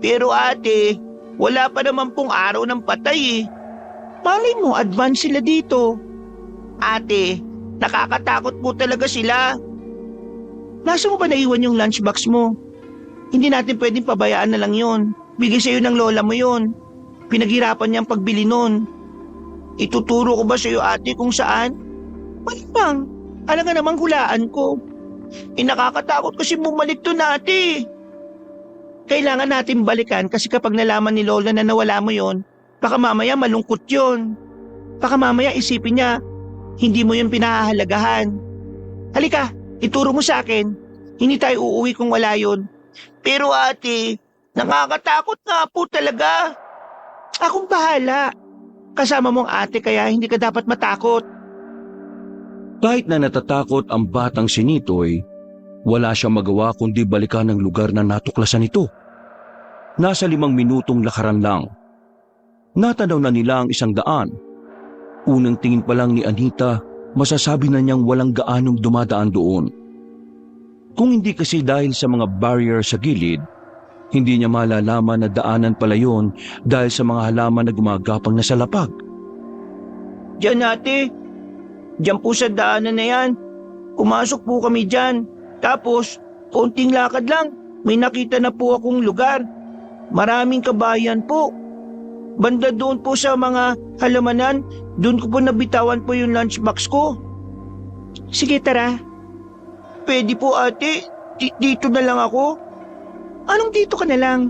[SPEAKER 3] Pero ate, wala pa naman pong araw ng patay eh. Malay mo, advance sila dito. Ate, nakakatakot po talaga sila. Nasa mo ba naiwan yung lunchbox mo? Hindi natin pwedeng pabayaan na lang yon. Bigay sa'yo ng lola mo yon. Pinaghirapan niyang pagbili nun. Ituturo ko ba sa'yo ate kung saan? Malimang, alam nga namang hulaan ko. Nakakatakot kasi bumalik to ate. Kailangan natin balikan kasi kapag nalaman ni lola na nawala mo yon, baka mamaya malungkot yon. Baka mamaya isipin niya, hindi mo yung pinahahalagahan. Halika, ituro mo sa akin. Hindi tayo uuwi kung wala yon. Pero ate, nakakatakot nga po talaga. Akong bahala. Kasama mong ate kaya hindi ka dapat matakot.
[SPEAKER 1] Kahit na natatakot ang batang si Nitoy, wala siyang magawa kundi balikan ang lugar na natuklasan ito. Nasa 5 minutong lakaran lang. Natanaw na nila ang isang daan. Unang tingin pa lang ni Anita, masasabi na niyang walang gaanong dumadaan doon. Kung hindi kasi dahil sa mga barrier sa gilid, hindi niya malalaman na daanan pala yun dahil sa mga halaman na gumagapang na sa lapag.
[SPEAKER 3] Diyan ate, diyan po sa daanan na yan. Pumasok po kami diyan. Tapos, konting lakad lang, may nakita na po akong lugar. Maraming kabayan po. Banda doon po sa mga halamanan, doon ko po nabitawan po yung lunchbox ko.
[SPEAKER 2] Sige, tara.
[SPEAKER 3] Pwede po ate, dito na lang ako.
[SPEAKER 2] Anong dito ka na lang?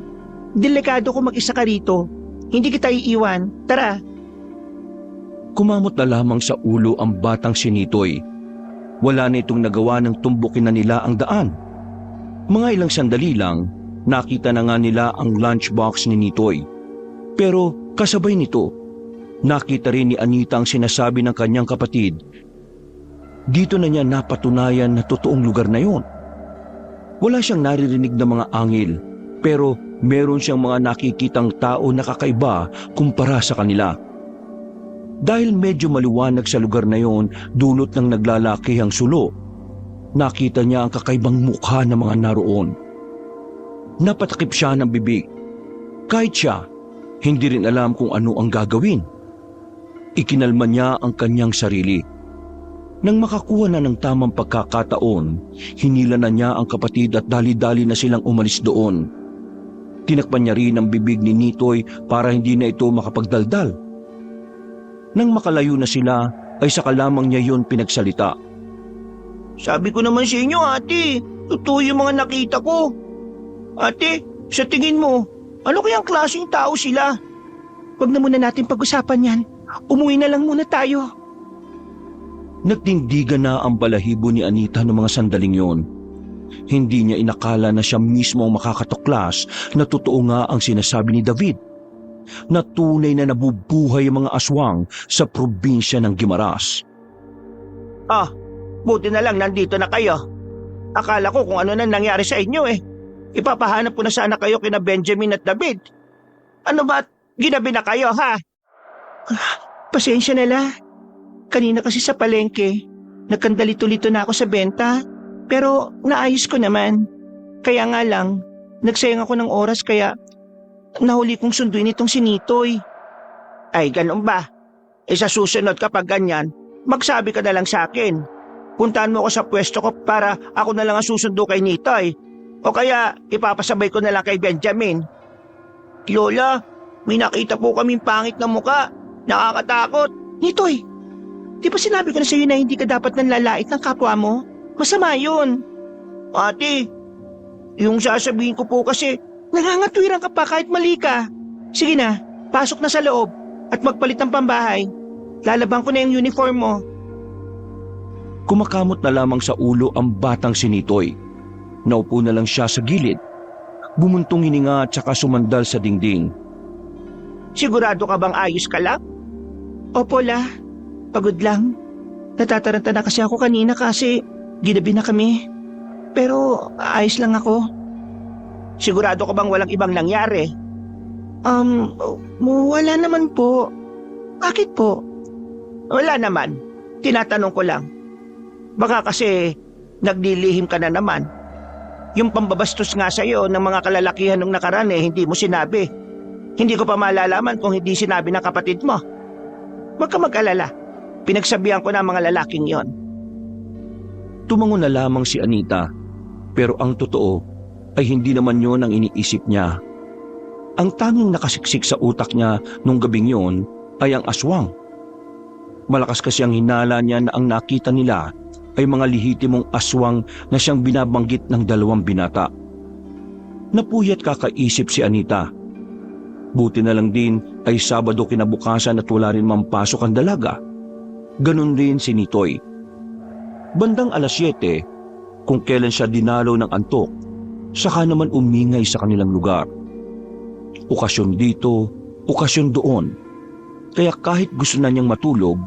[SPEAKER 2] Delikado ko mag-isa ka rito. Hindi kita iiwan. Tara.
[SPEAKER 1] Kumamot na lamang sa ulo ang batang si Nitoy. Wala na itong nagawa ng tumbukin na nila ang daan. Mga ilang sandali lang, nakita na nga nila ang lunchbox ni Nitoy. Pero kasabay nito, nakita rin ni Anita ang sinasabi ng kanyang kapatid. Dito na niya napatunayan na totoong lugar na yon. Wala siyang naririnig na mga angel, pero meron siyang mga nakikitang tao na kakaiba kumpara sa kanila. Dahil medyo maliwanag sa lugar na yon, dulot ng naglalakihang sulo, nakita niya ang kakaibang mukha ng mga naroon. Napatakip siya ng bibig. Kahit siya, hindi rin alam kung ano ang gagawin. Ikinalma niya ang kanyang sarili. Nang makakuha na ng tamang pagkakataon, hinila na niya ang kapatid at dali-dali na silang umalis doon. Tinakpan niya rin ang bibig ni Nitoy para hindi na ito makapagdaldal. Nang makalayo na sila, ay saka lamang niya yon pinagsalita.
[SPEAKER 3] Sabi ko naman sa inyo ate, totoo yung mga nakita ko. Ate, sa tingin mo, ano kayang klaseng tao sila?
[SPEAKER 2] Huwag na muna natin pag-usapan yan. Umuwi na lang muna tayo.
[SPEAKER 1] Nagtindigan na ang balahibo ni Anita noong mga sandaling yon. Hindi niya inakala na siya mismo ang makakatuklas na totoo nga ang sinasabi ni David. Na tunay na nabubuhay ang mga aswang sa probinsya ng Guimaras.
[SPEAKER 3] Buti na lang nandito na kayo. Akala ko kung ano na nangyari sa inyo eh. Ipapahanap ko na sana kayo kina Benjamin at David. Ano ba? Ginabi na kayo ha?
[SPEAKER 2] Pasensya na la. Kanina kasi sa palengke, nagkandalito-lito na ako sa benta, pero naayos ko naman. Kaya nga lang, nagsayang ako ng oras kaya nahuli kong sunduin itong si Nitoy.
[SPEAKER 3] Ay, ganun ba? Sa susunod kapag ganyan, magsabi ka na lang sa akin. Puntahan mo ako sa pwesto ko para ako na lang ang susundo kay Nitoy. O kaya ipapasabay ko na lang kay Benjamin. Lola, may nakita po kaming pangit na muka. Nakakatakot.
[SPEAKER 2] Nitoy, di ba sinabi ko na sa'yo na hindi ka dapat nanlalait ng kapwa mo? Masama yun.
[SPEAKER 3] Ate, yung sasabihin ko po kasi,
[SPEAKER 2] nangangatwiran ka pa kahit mali ka. Sige na, pasok na sa loob at magpalit ng pambahay. Lalaban ko na yung uniform mo.
[SPEAKER 1] Kumakamot na lamang sa ulo ang batang si Nitoy. Naupo na lang siya sa gilid. Bumuntong hininga at saka sumandal sa dingding.
[SPEAKER 3] Sigurado ka bang ayos ka lang?
[SPEAKER 2] Opo, La. Pagod lang. Natataranta na kasi ako kanina kasi ginabi na kami. Pero ayos lang ako.
[SPEAKER 3] Sigurado ka bang walang ibang nangyari?
[SPEAKER 2] Wala naman po. Bakit po?
[SPEAKER 3] Wala naman. Tinatanong ko lang. Baka kasi nagdilihim ka na naman. Yung pambabastos nga sa'yo ng mga kalalakihan nung nakaraan hindi mo sinabi. Hindi ko pa malalaman kung hindi sinabi ng kapatid mo. Huwag ka mag-alala. Pinagsabihan ko na ang mga lalaking yon.
[SPEAKER 1] Tumango na lamang si Anita, pero ang totoo ay hindi naman yon ang iniisip niya. Ang tanging nakasiksik sa utak niya nung gabing yon ay ang aswang. Malakas kasi ang hinala niya na ang nakita nila ay mga lihitimong aswang na siyang binabanggit ng 2 binata. Napuyat kakaisip si Anita. Buti na lang din ay Sabado kinabukasan at wala rin mampasok ang dalaga. Ganon din si Nitoy. Bandang 7:00, kung kailan siya dinalaw ng antok, saka naman umingay sa kanilang lugar. Okasyon dito, okasyon doon. Kaya kahit gusto na niyang matulog,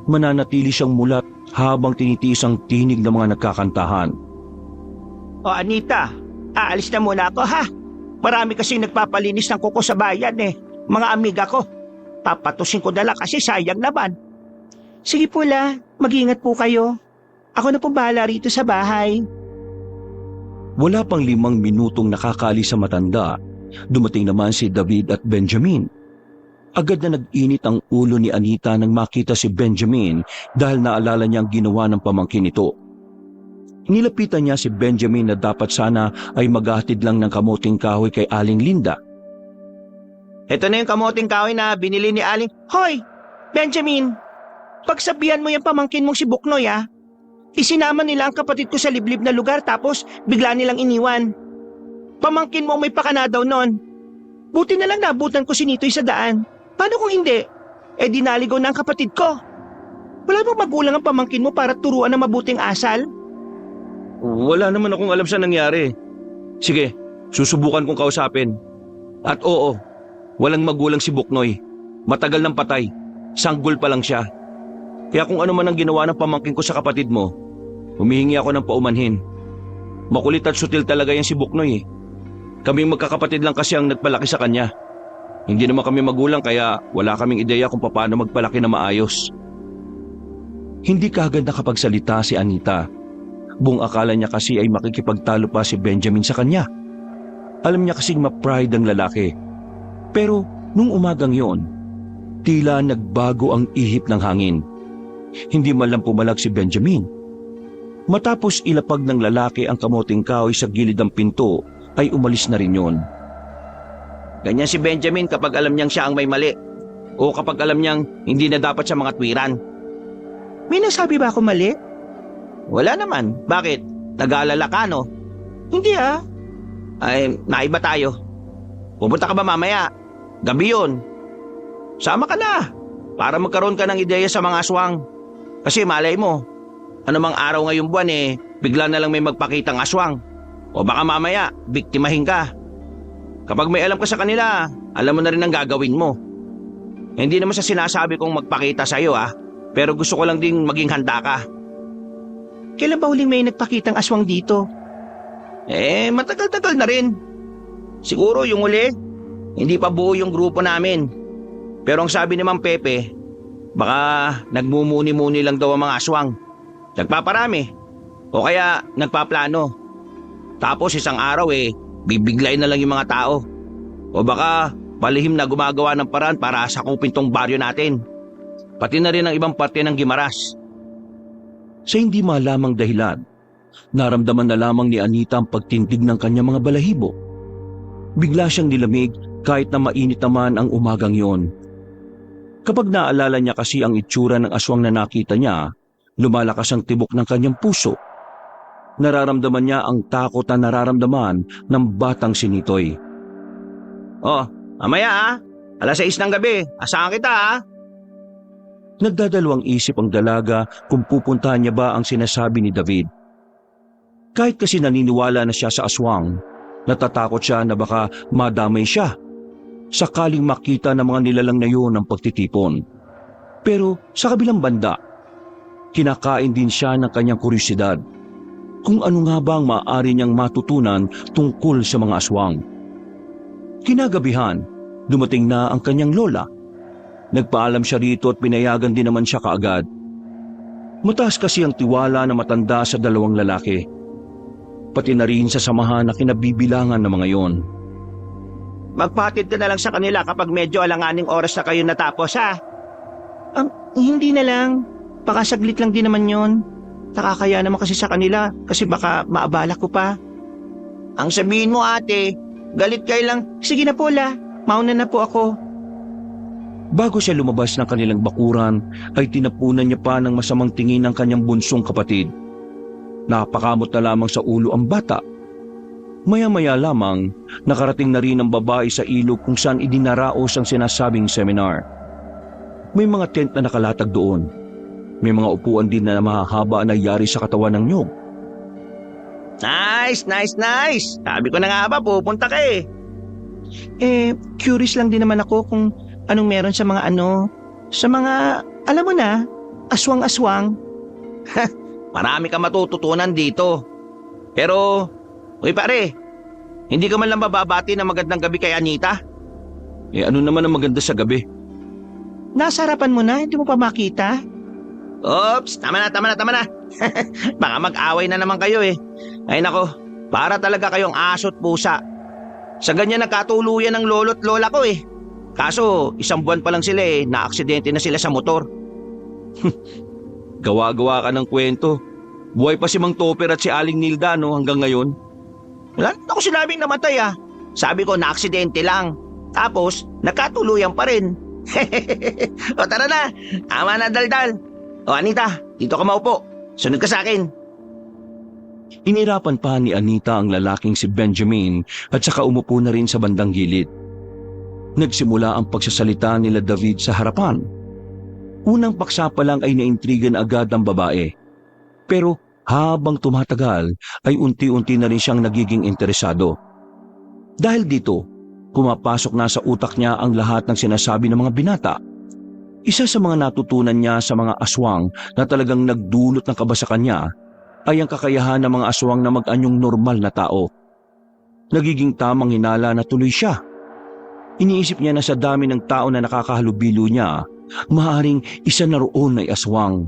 [SPEAKER 1] mananatili siyang mulat habang tinitiis ang tinig ng mga nagkakantahan.
[SPEAKER 3] O Anita, aalis na muna ako ha. Marami kasi nagpapalinis ng kuko sa bayan mga amiga ko. Papatusin ko na lang kasi sayang naman.
[SPEAKER 2] Sige po, La. Mag-ingat po kayo. Ako na po bahala rito sa bahay.
[SPEAKER 1] Wala pang 5 minutong nakakaalis sa matanda, dumating naman si David at Benjamin. Agad na nag-init ang ulo ni Anita nang makita si Benjamin dahil naalala niya ang ginawa ng pamangkin nito. Nilapitan niya si Benjamin na dapat sana ay maghahatid lang ng kamuting kahoy kay Aling Linda.
[SPEAKER 3] Ito na yung kamuting kahoy na binili ni Aling.
[SPEAKER 2] Hoy! Benjamin! Pagsabihan mo yung pamangkin mong si Buknoy Isinama nila ang kapatid ko sa liblib na lugar tapos bigla nilang iniwan. Pamangkin mo may pakana daw nun. Buti na lang nabutan ko si Nitoy sa daan. Paano kung hindi? Dinaligaw na ang kapatid ko. Wala bang magulang ang pamangkin mo para turuan ng mabuting asal?
[SPEAKER 1] Wala naman akong alam sa nangyari. Sige, susubukan kong kausapin. At oo, walang magulang si Buknoy. Matagal nang patay. Sanggol pa lang siya. Kaya kung ano man ang ginawa ng pamangkin ko sa kapatid mo, humihingi ako ng paumanhin. Makulit at sutil talaga yan si Buknoy Kaming magkakapatid lang kasi ang nagpalaki sa kanya. Hindi naman kami magulang kaya wala kaming ideya kung paano magpalaki na maayos. Hindi kaagad nakapagsalita si Anita. Buong akala niya kasi ay makikipagtalo pa si Benjamin sa kanya. Alam niya kasing ma-pride ang lalaki. Pero nung umagang yon, tila nagbago ang ihip ng hangin. Hindi man lang pumalag si Benjamin. Matapos ilapag ng lalaki ang kamuting kahoy sa gilid ng pinto, ay umalis na rin yon.
[SPEAKER 3] Ganyan si Benjamin kapag alam niyang siya ang may mali. O kapag alam niyang hindi na dapat siya mga tuwiran.
[SPEAKER 2] May nasabi ba ako mali?
[SPEAKER 3] Wala naman. Bakit? Nag-aalala ka, no?
[SPEAKER 2] Hindi
[SPEAKER 3] Ay, naiba tayo. Pupunta ka ba mamaya? Gabi yun. Sama ka na. Para magkaroon ka ng ideya sa mga aswang. Kasi malay mo, anumang araw ngayong buwan bigla na lang may magpakitang aswang. O baka mamaya, biktimahin ka. Kapag may alam ka sa kanila, alam mo na rin ang gagawin mo. Hindi naman sa sinasabi kong magpakita sa'yo pero gusto ko lang ding maging handa ka.
[SPEAKER 2] Kailan ba huling may nagpakitang aswang dito?
[SPEAKER 3] Matagal-tagal na rin. Siguro yung uli, hindi pa buo yung grupo namin. Pero ang sabi ni Mang Pepe, baka nagmumuni-muni lang daw ang mga aswang. Nagpaparami. O kaya nagpaplano. Tapos isang araw bibiglay na lang yung mga tao. O baka palihim na gumagawa ng paraan para sakupin tong baryo natin. Pati na rin ang ibang parte ng Guimaras.
[SPEAKER 1] Sa hindi malamang dahilan, naramdaman na lamang ni Anita ang pagtindig ng kanyang mga balahibo. Bigla siyang nilamig kahit na mainit naman ang umagang yon. Kapag naalala niya kasi ang itsura ng aswang na nakita niya, lumalakas ang tibok ng kanyang puso. Nararamdaman niya ang takot na nararamdaman ng batang si Nitoy.
[SPEAKER 3] Mamaya 6:00 ng gabi, asahan kita
[SPEAKER 1] Nagdadalawang isip ang dalaga kung pupuntahan niya ba ang sinasabi ni David. Kahit kasi naniniwala na siya sa aswang, natatakot siya na baka madamay siya sakaling makita ng mga nilalang na yun ang pagtitipon. Pero sa kabilang banda, kinakain din siya ng kanyang kuryosidad kung ano nga ba ang maaari niyang matutunan tungkol sa mga aswang. Kinagabihan, dumating na ang kanyang lola. Nagpaalam siya rito at pinayagan din naman siya kaagad. Mataas kasi ang tiwala na matanda sa dalawang lalaki. Pati na rin sa samahan na kinabibilangan ng mga yon.
[SPEAKER 3] Magpatid ka na lang sa kanila kapag medyo alanganing oras na kayo natapos, ha?
[SPEAKER 2] Hindi na lang. Baka saglit lang din naman yon. Nakakaya naman kasi sa kanila kasi baka maabala ko pa.
[SPEAKER 3] Ang sabihin mo, ate, galit kayo lang.
[SPEAKER 2] Sige na po, La. Mauna na po ako.
[SPEAKER 1] Bago siya lumabas ng kanilang bakuran, ay tinapunan niya pa ng masamang tingin ng kanyang bunsong kapatid. Napakamot na lamang sa ulo ang bata. Maya-maya lamang, nakarating na rin ang babae sa ilog kung saan idinaraos ang sinasabing seminar. May mga tent na nakalatag doon. May mga upuan din na mahahaba na yari sa katawan ng nyog.
[SPEAKER 3] Nice! Sabi ko na nga ba, pupunta ka eh.
[SPEAKER 2] Curious lang din naman ako kung anong meron sa mga alam mo na, aswang-aswang.
[SPEAKER 3] Marami ka matututunan dito. Pero, uy pare, hindi ka man lang bababati na magandang gabi kay Anita?
[SPEAKER 1] Ano naman ang maganda sa gabi?
[SPEAKER 2] Nasa harapan mo na, hindi mo pa makita?
[SPEAKER 3] Oops, tama na. Baka mag-away na naman kayo eh. Ay nako, para talaga kayong aso't pusa. Sa ganyan nagkatuluyan ng lolo't lola ko eh. Kaso, 1 buwan pa lang sila eh, na-aksidente na sila sa motor.
[SPEAKER 1] Gawa-gawa ka ng kwento. Buhay pa si Mang Topper at si Aling Nilda hanggang ngayon.
[SPEAKER 3] Wala na ako sinabing namatay ah. Sabi ko na-aksidente lang. Tapos, nagkatuluyan pa rin. O tara na, tama na daldal. O Anita, dito ka maupo. Sunod ka sa akin.
[SPEAKER 1] Inirapan pa ni Anita ang lalaking si Benjamin at saka umupo na rin sa bandang gilid. Nagsimula ang pagsasalita nila David sa harapan. Unang paksa pa lang ay naintrigan agad ang babae. Pero habang tumatagal ay unti-unti na rin siyang nagiging interesado. Dahil dito, pumapasok na sa utak niya ang lahat ng sinasabi ng mga binata. Isa sa mga natutunan niya sa mga aswang na talagang nagdulot ng kaba sa kanya ay ang kakayahan ng mga aswang na mag-anyong normal na tao. Nagiging tamang hinala na tuloy siya. Iniisip niya na sa dami ng tao na nakakahalubilo niya, maaaring isa na roon ay aswang.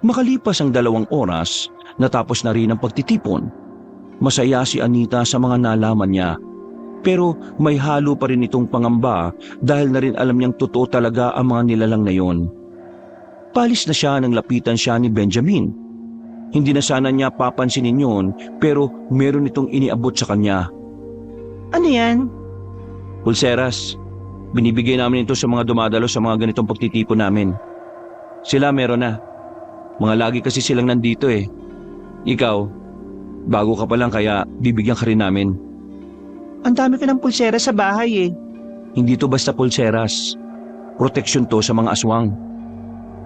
[SPEAKER 1] Makalipas ang 2 oras, natapos na rin ang pagtitipon. Masaya si Anita sa mga nalaman niya. Pero may halo pa rin itong pangamba dahil na rin alam niyang totoo talaga ang mga nilalang na yon. Palis na siya nang lapitan siya ni Benjamin. Hindi na sana niya papansinin yon pero meron itong iniabot sa kanya.
[SPEAKER 2] Ano yan?
[SPEAKER 1] Pulseras. Binibigay namin ito sa mga dumadalo sa mga ganitong pagtitipon namin. Sila meron na. Mga lagi kasi silang nandito eh. Ikaw, bago ka pa lang kaya bibigyan ka rin namin.
[SPEAKER 2] Ang dami ko ng pulsera sa bahay eh.
[SPEAKER 1] Hindi to basta pulseras. Proteksyon to sa mga aswang.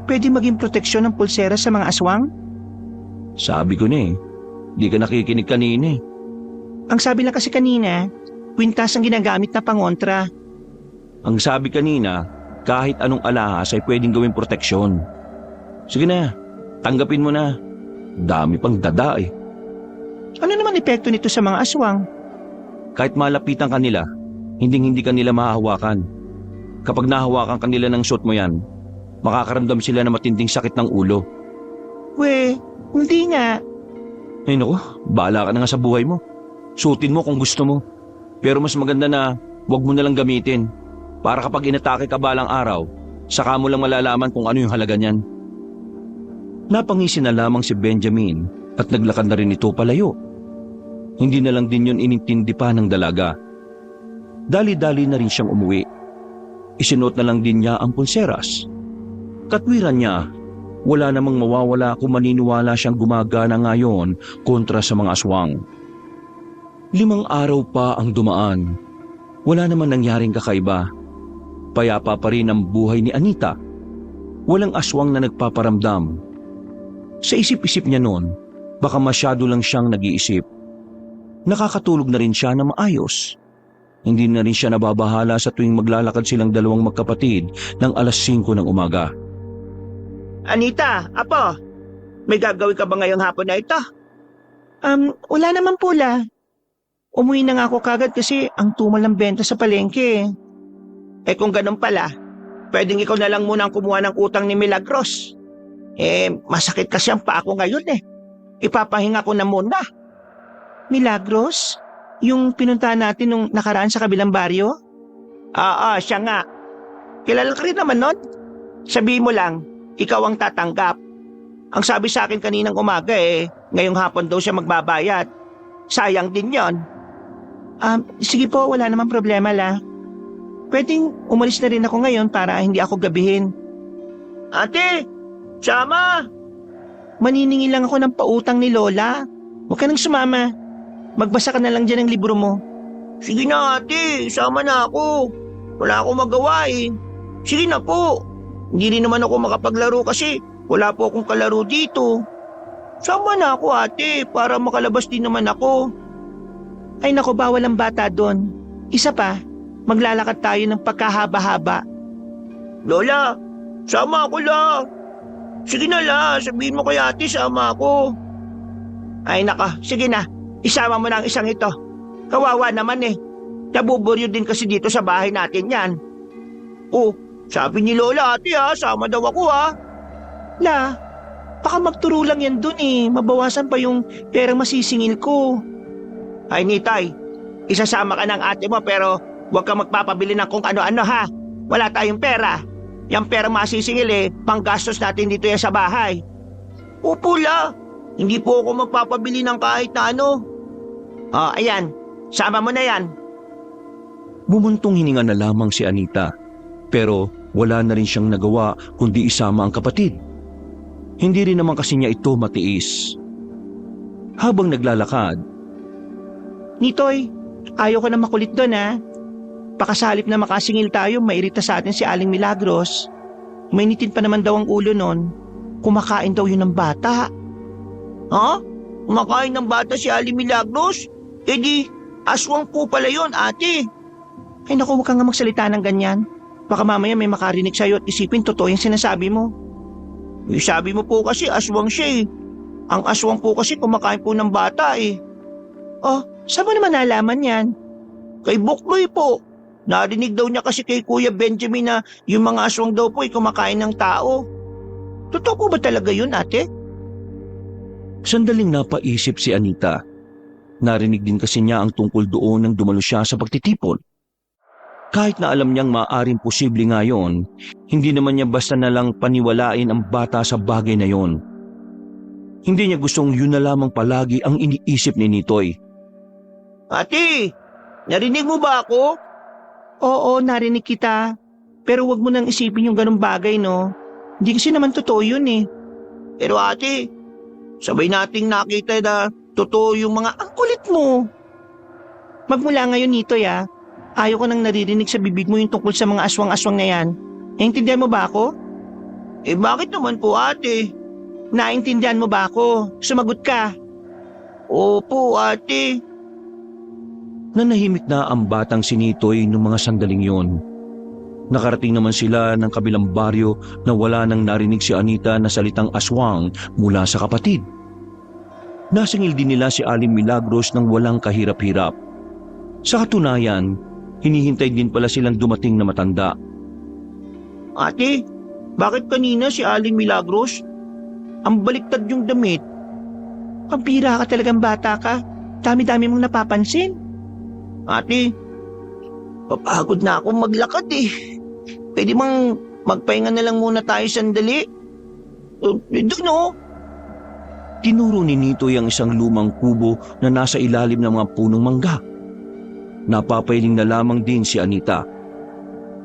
[SPEAKER 2] Pwede maging proteksyon ng pulsera sa mga aswang?
[SPEAKER 1] Sabi ko na eh. Di ka nakikinig kanina eh.
[SPEAKER 2] Ang sabi lang kasi kanina, kwintas ang ginagamit na pangontra.
[SPEAKER 1] Ang sabi kanina, kahit anong alahas ay pwedeng gawing proteksyon. Sige na, tanggapin mo na. Dami pang dada eh.
[SPEAKER 2] Ano naman epekto nito sa mga aswang?
[SPEAKER 1] Kahit malapitan kanila, hindi kanila mahahawakan. Kapag nahawakan kanila ng suot mo yan, makakaramdam sila ng matinding sakit ng ulo.
[SPEAKER 2] We, hindi nga.
[SPEAKER 1] Ay naku, bahala ka na nga sa buhay mo. Suotin mo kung gusto mo. Pero mas maganda na huwag mo nalang gamitin. Para kapag inatake ka balang araw, saka mo lang malalaman kung ano yung halaga niyan. Napangisi na lamang si Benjamin at naglakad na rin ito palayo. Hindi na lang din yun inintindi pa ng dalaga. Dali-dali na rin siyang umuwi. Isinuot na lang din niya ang pulseras. Katwiran niya, wala namang mawawala kung maniniwala siyang gumagana ngayon kontra sa mga aswang. 5 araw pa ang dumaan. Wala naman nangyaring kakaiba. Payapa pa rin ang buhay ni Anita. walang aswang na nagpaparamdam. Sa isip-isip niya noon, baka masyado lang siyang nag-iisip. Nakakatulog na rin siya na maayos. Hindi na rin siya nababahala sa tuwing maglalakad silang dalawang magkapatid ng alas 5 ng umaga.
[SPEAKER 3] Anita, apo, may gagawin ka ba ngayong hapon na ito?
[SPEAKER 2] Wala naman po la. Umuwi na nga ako kagad kasi ang tumal ng benta sa palengke.
[SPEAKER 3] Eh kung ganun pala, pwedeng ikaw na lang munang kumuha ng utang ni Milagros. Masakit kasi ang paa ko ngayon eh. Ipapahinga ko na muna.
[SPEAKER 2] Milagros? Yung pinuntahan natin nung nakaraan sa kabilang baryo?
[SPEAKER 3] Oo, siya nga. Kilala ka rin naman nun. Sabihin mo lang, ikaw ang tatanggap. Ang sabi sa akin kaninang umaga ngayong hapon daw siya magbabayad. Sayang din yon.
[SPEAKER 2] Sige po, wala namang problema la. Pwedeng umalis na rin ako ngayon para hindi ako gabihin.
[SPEAKER 3] Ate, sama!
[SPEAKER 2] Maniningil lang ako ng pautang ni Lola. Huwag ka nang sumama. Magbasa ka na lang dyan ng libro mo.
[SPEAKER 3] Sige na ate, sama na ako. Wala akong magawa eh. Sige na po. Hindi rin naman ako makapaglaro kasi wala po akong kalaro dito. Sama na ako ate para makalabas din naman ako.
[SPEAKER 2] Ay nako, bawal ang bata doon. Isa pa, maglalakad tayo ng pagkahaba-haba.
[SPEAKER 3] Lola, sama ako la. Sige na la, sabihin mo kay ate sama ako. Ay naka, sige na. Isama mo na ang isang ito. Kawawa naman eh. Nabuburyo din kasi dito sa bahay natin yan. Oh, sabi ni Lola ate sama daw ako
[SPEAKER 2] La, baka magturo lang yan dun eh. Mabawasan pa yung perang masisingil ko.
[SPEAKER 3] Ay Nitay, isasama ka ng ate mo pero huwag kang magpapabili ng kung ano-ano ha. Wala tayong pera. Yung pera masisingil panggastos natin dito yan sa bahay. Opo la, hindi po ako magpapabili ng kahit na ano. Ayan, sama mo na yan.
[SPEAKER 1] Bumuntong hininga na lamang si Anita, pero wala na rin siyang nagawa kundi isama ang kapatid. Hindi rin naman kasi niya ito matiis. Habang naglalakad,
[SPEAKER 2] Nitoy, ayaw ko na makulit doon ha. Pakasalip na makasingil tayo, mairita sa atin si Aling Milagros. Mainitin pa naman daw ang ulo nun. Kumakain daw yun ng bata.
[SPEAKER 3] Ha? Kumakain ng bata si Aling Milagros? Di, aswang po pala yun, ate.
[SPEAKER 2] Ay naku, huwag kang nga magsalita ng ganyan. Baka mamaya may makarinig sa'yo at isipin totoo yung sinasabi mo.
[SPEAKER 3] Sabi mo po kasi aswang siya eh. Ang aswang po kasi kumakain po ng bata eh.
[SPEAKER 2] Oh, saan mo naman nalaman yan?
[SPEAKER 3] Kay Bukloy po. Narinig daw niya kasi kay Kuya Benjamin na yung mga aswang daw po ay kumakain ng tao. Totoo po ba talaga yun, ate?
[SPEAKER 1] sandaling napaisip si Anita. Narinig din kasi niya ang tungkol doon nang dumalo siya sa pagtitipon. Kahit na alam niyang maaaring posible nga yon, hindi naman niya basta na lang paniwalain ang bata sa bagay na yon. Hindi niya gustong yun na lamang palagi ang iniisip ni Nitoy.
[SPEAKER 3] Ate, narinig mo ba ako?
[SPEAKER 2] Oo, narinig kita. Pero wag mo nang isipin yung ganung bagay, no? Hindi kasi naman totoo yun eh.
[SPEAKER 3] Pero ate, sabay nating nakita na totoo yung mga
[SPEAKER 2] Ang kulit mo! Magmula ngayon, Nitoy ayaw ko nang naririnig sa bibig mo yung tungkol sa mga aswang-aswang na yan. Naintindihan mo ba ako?
[SPEAKER 3] bakit naman po ate?
[SPEAKER 2] Naintindihan mo ba ako? Sumagot ka.
[SPEAKER 3] Opo ate.
[SPEAKER 1] Nanahimik na ang batang si Nitoy noong mga sandaling yon. Nakarating naman sila ng kabilang baryo na wala nang narinig si Anita na salitang aswang mula sa kapatid. Nasingil din nila si Aling Milagros ng walang kahirap-hirap. Sa katunayan, hinihintay din pala silang dumating na matanda.
[SPEAKER 3] Ate, bakit kanina si Aling Milagros? Ang baliktad yung damit.
[SPEAKER 2] Pampira ka talagang bata ka. Dami-dami mong napapansin.
[SPEAKER 3] Ate, papagod na akong maglakad eh. Pwede bang magpahinga na lang muna tayo sandali? Doon oh.
[SPEAKER 1] Tinuro ni Nitoy ang isang lumang kubo na nasa ilalim ng mga punong mangga. Napapailing na lamang din si Anita.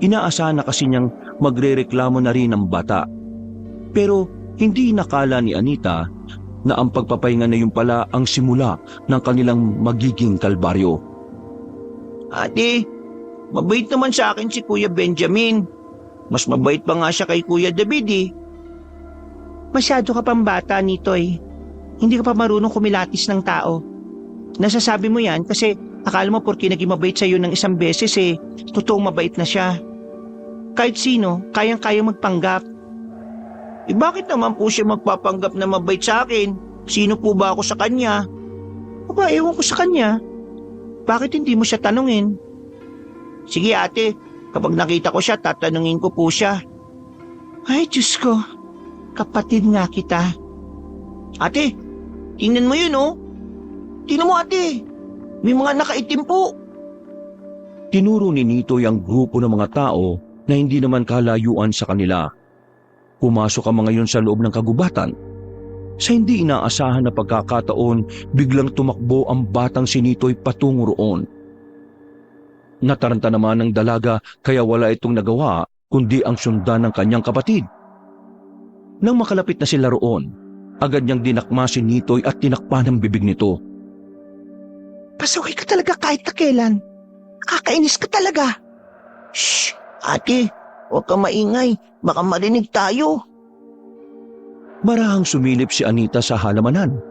[SPEAKER 1] Inaasahan na kasi niyang magrereklamo na rin ang bata. Pero hindi nakala ni Anita na ang pagpapahinga na yun pala ang simula ng kanilang magiging kalbaryo.
[SPEAKER 3] Ate, mabait naman sa akin si Kuya Benjamin.
[SPEAKER 2] Mas mabait pa nga siya kay Kuya David eh. Masyado ka pang bata, Nitoy. Hindi ka pa marunong kumilatis ng tao. Nasasabi mo yan kasi akala mo porke naging mabait sa'yo ng isang beses eh, totoong mabait na siya. Kahit sino, kayang-kayang magpanggap. Eh bakit naman po siya magpapanggap na mabait sa akin? Sino po ba ako sa kanya? Aba, ewan ko sa kanya. Bakit hindi mo siya tanungin? Sige ate, kapag nakita ko siya, tatanungin ko po siya. Ay, Diyos ko. Kapatid nga kita. Ate, tingnan mo yun oh. Tingnan mo ate. May mga nakaitim po.
[SPEAKER 1] Tinuro ni Nitoy ang grupo ng mga tao na hindi naman kalayuan sa kanila. Pumasok ang mga yun sa loob ng kagubatan. Sa hindi inaasahan na pagkakataon, biglang tumakbo ang batang si Nitoy patungo roon. Nataranta naman ng dalaga kaya wala itong nagawa kundi ang sundan ng kanyang kapatid. Nang makalapit na sila roon, agad niyang dinakma si Nitoy at tinakpan ang bibig nito.
[SPEAKER 2] Pasaway ka talaga kahit na kailan. Nakakainis ka talaga. Shh! Ate, huwag ka maingay. Baka marinig tayo.
[SPEAKER 1] Marahang sumilip si Anita sa halamanan.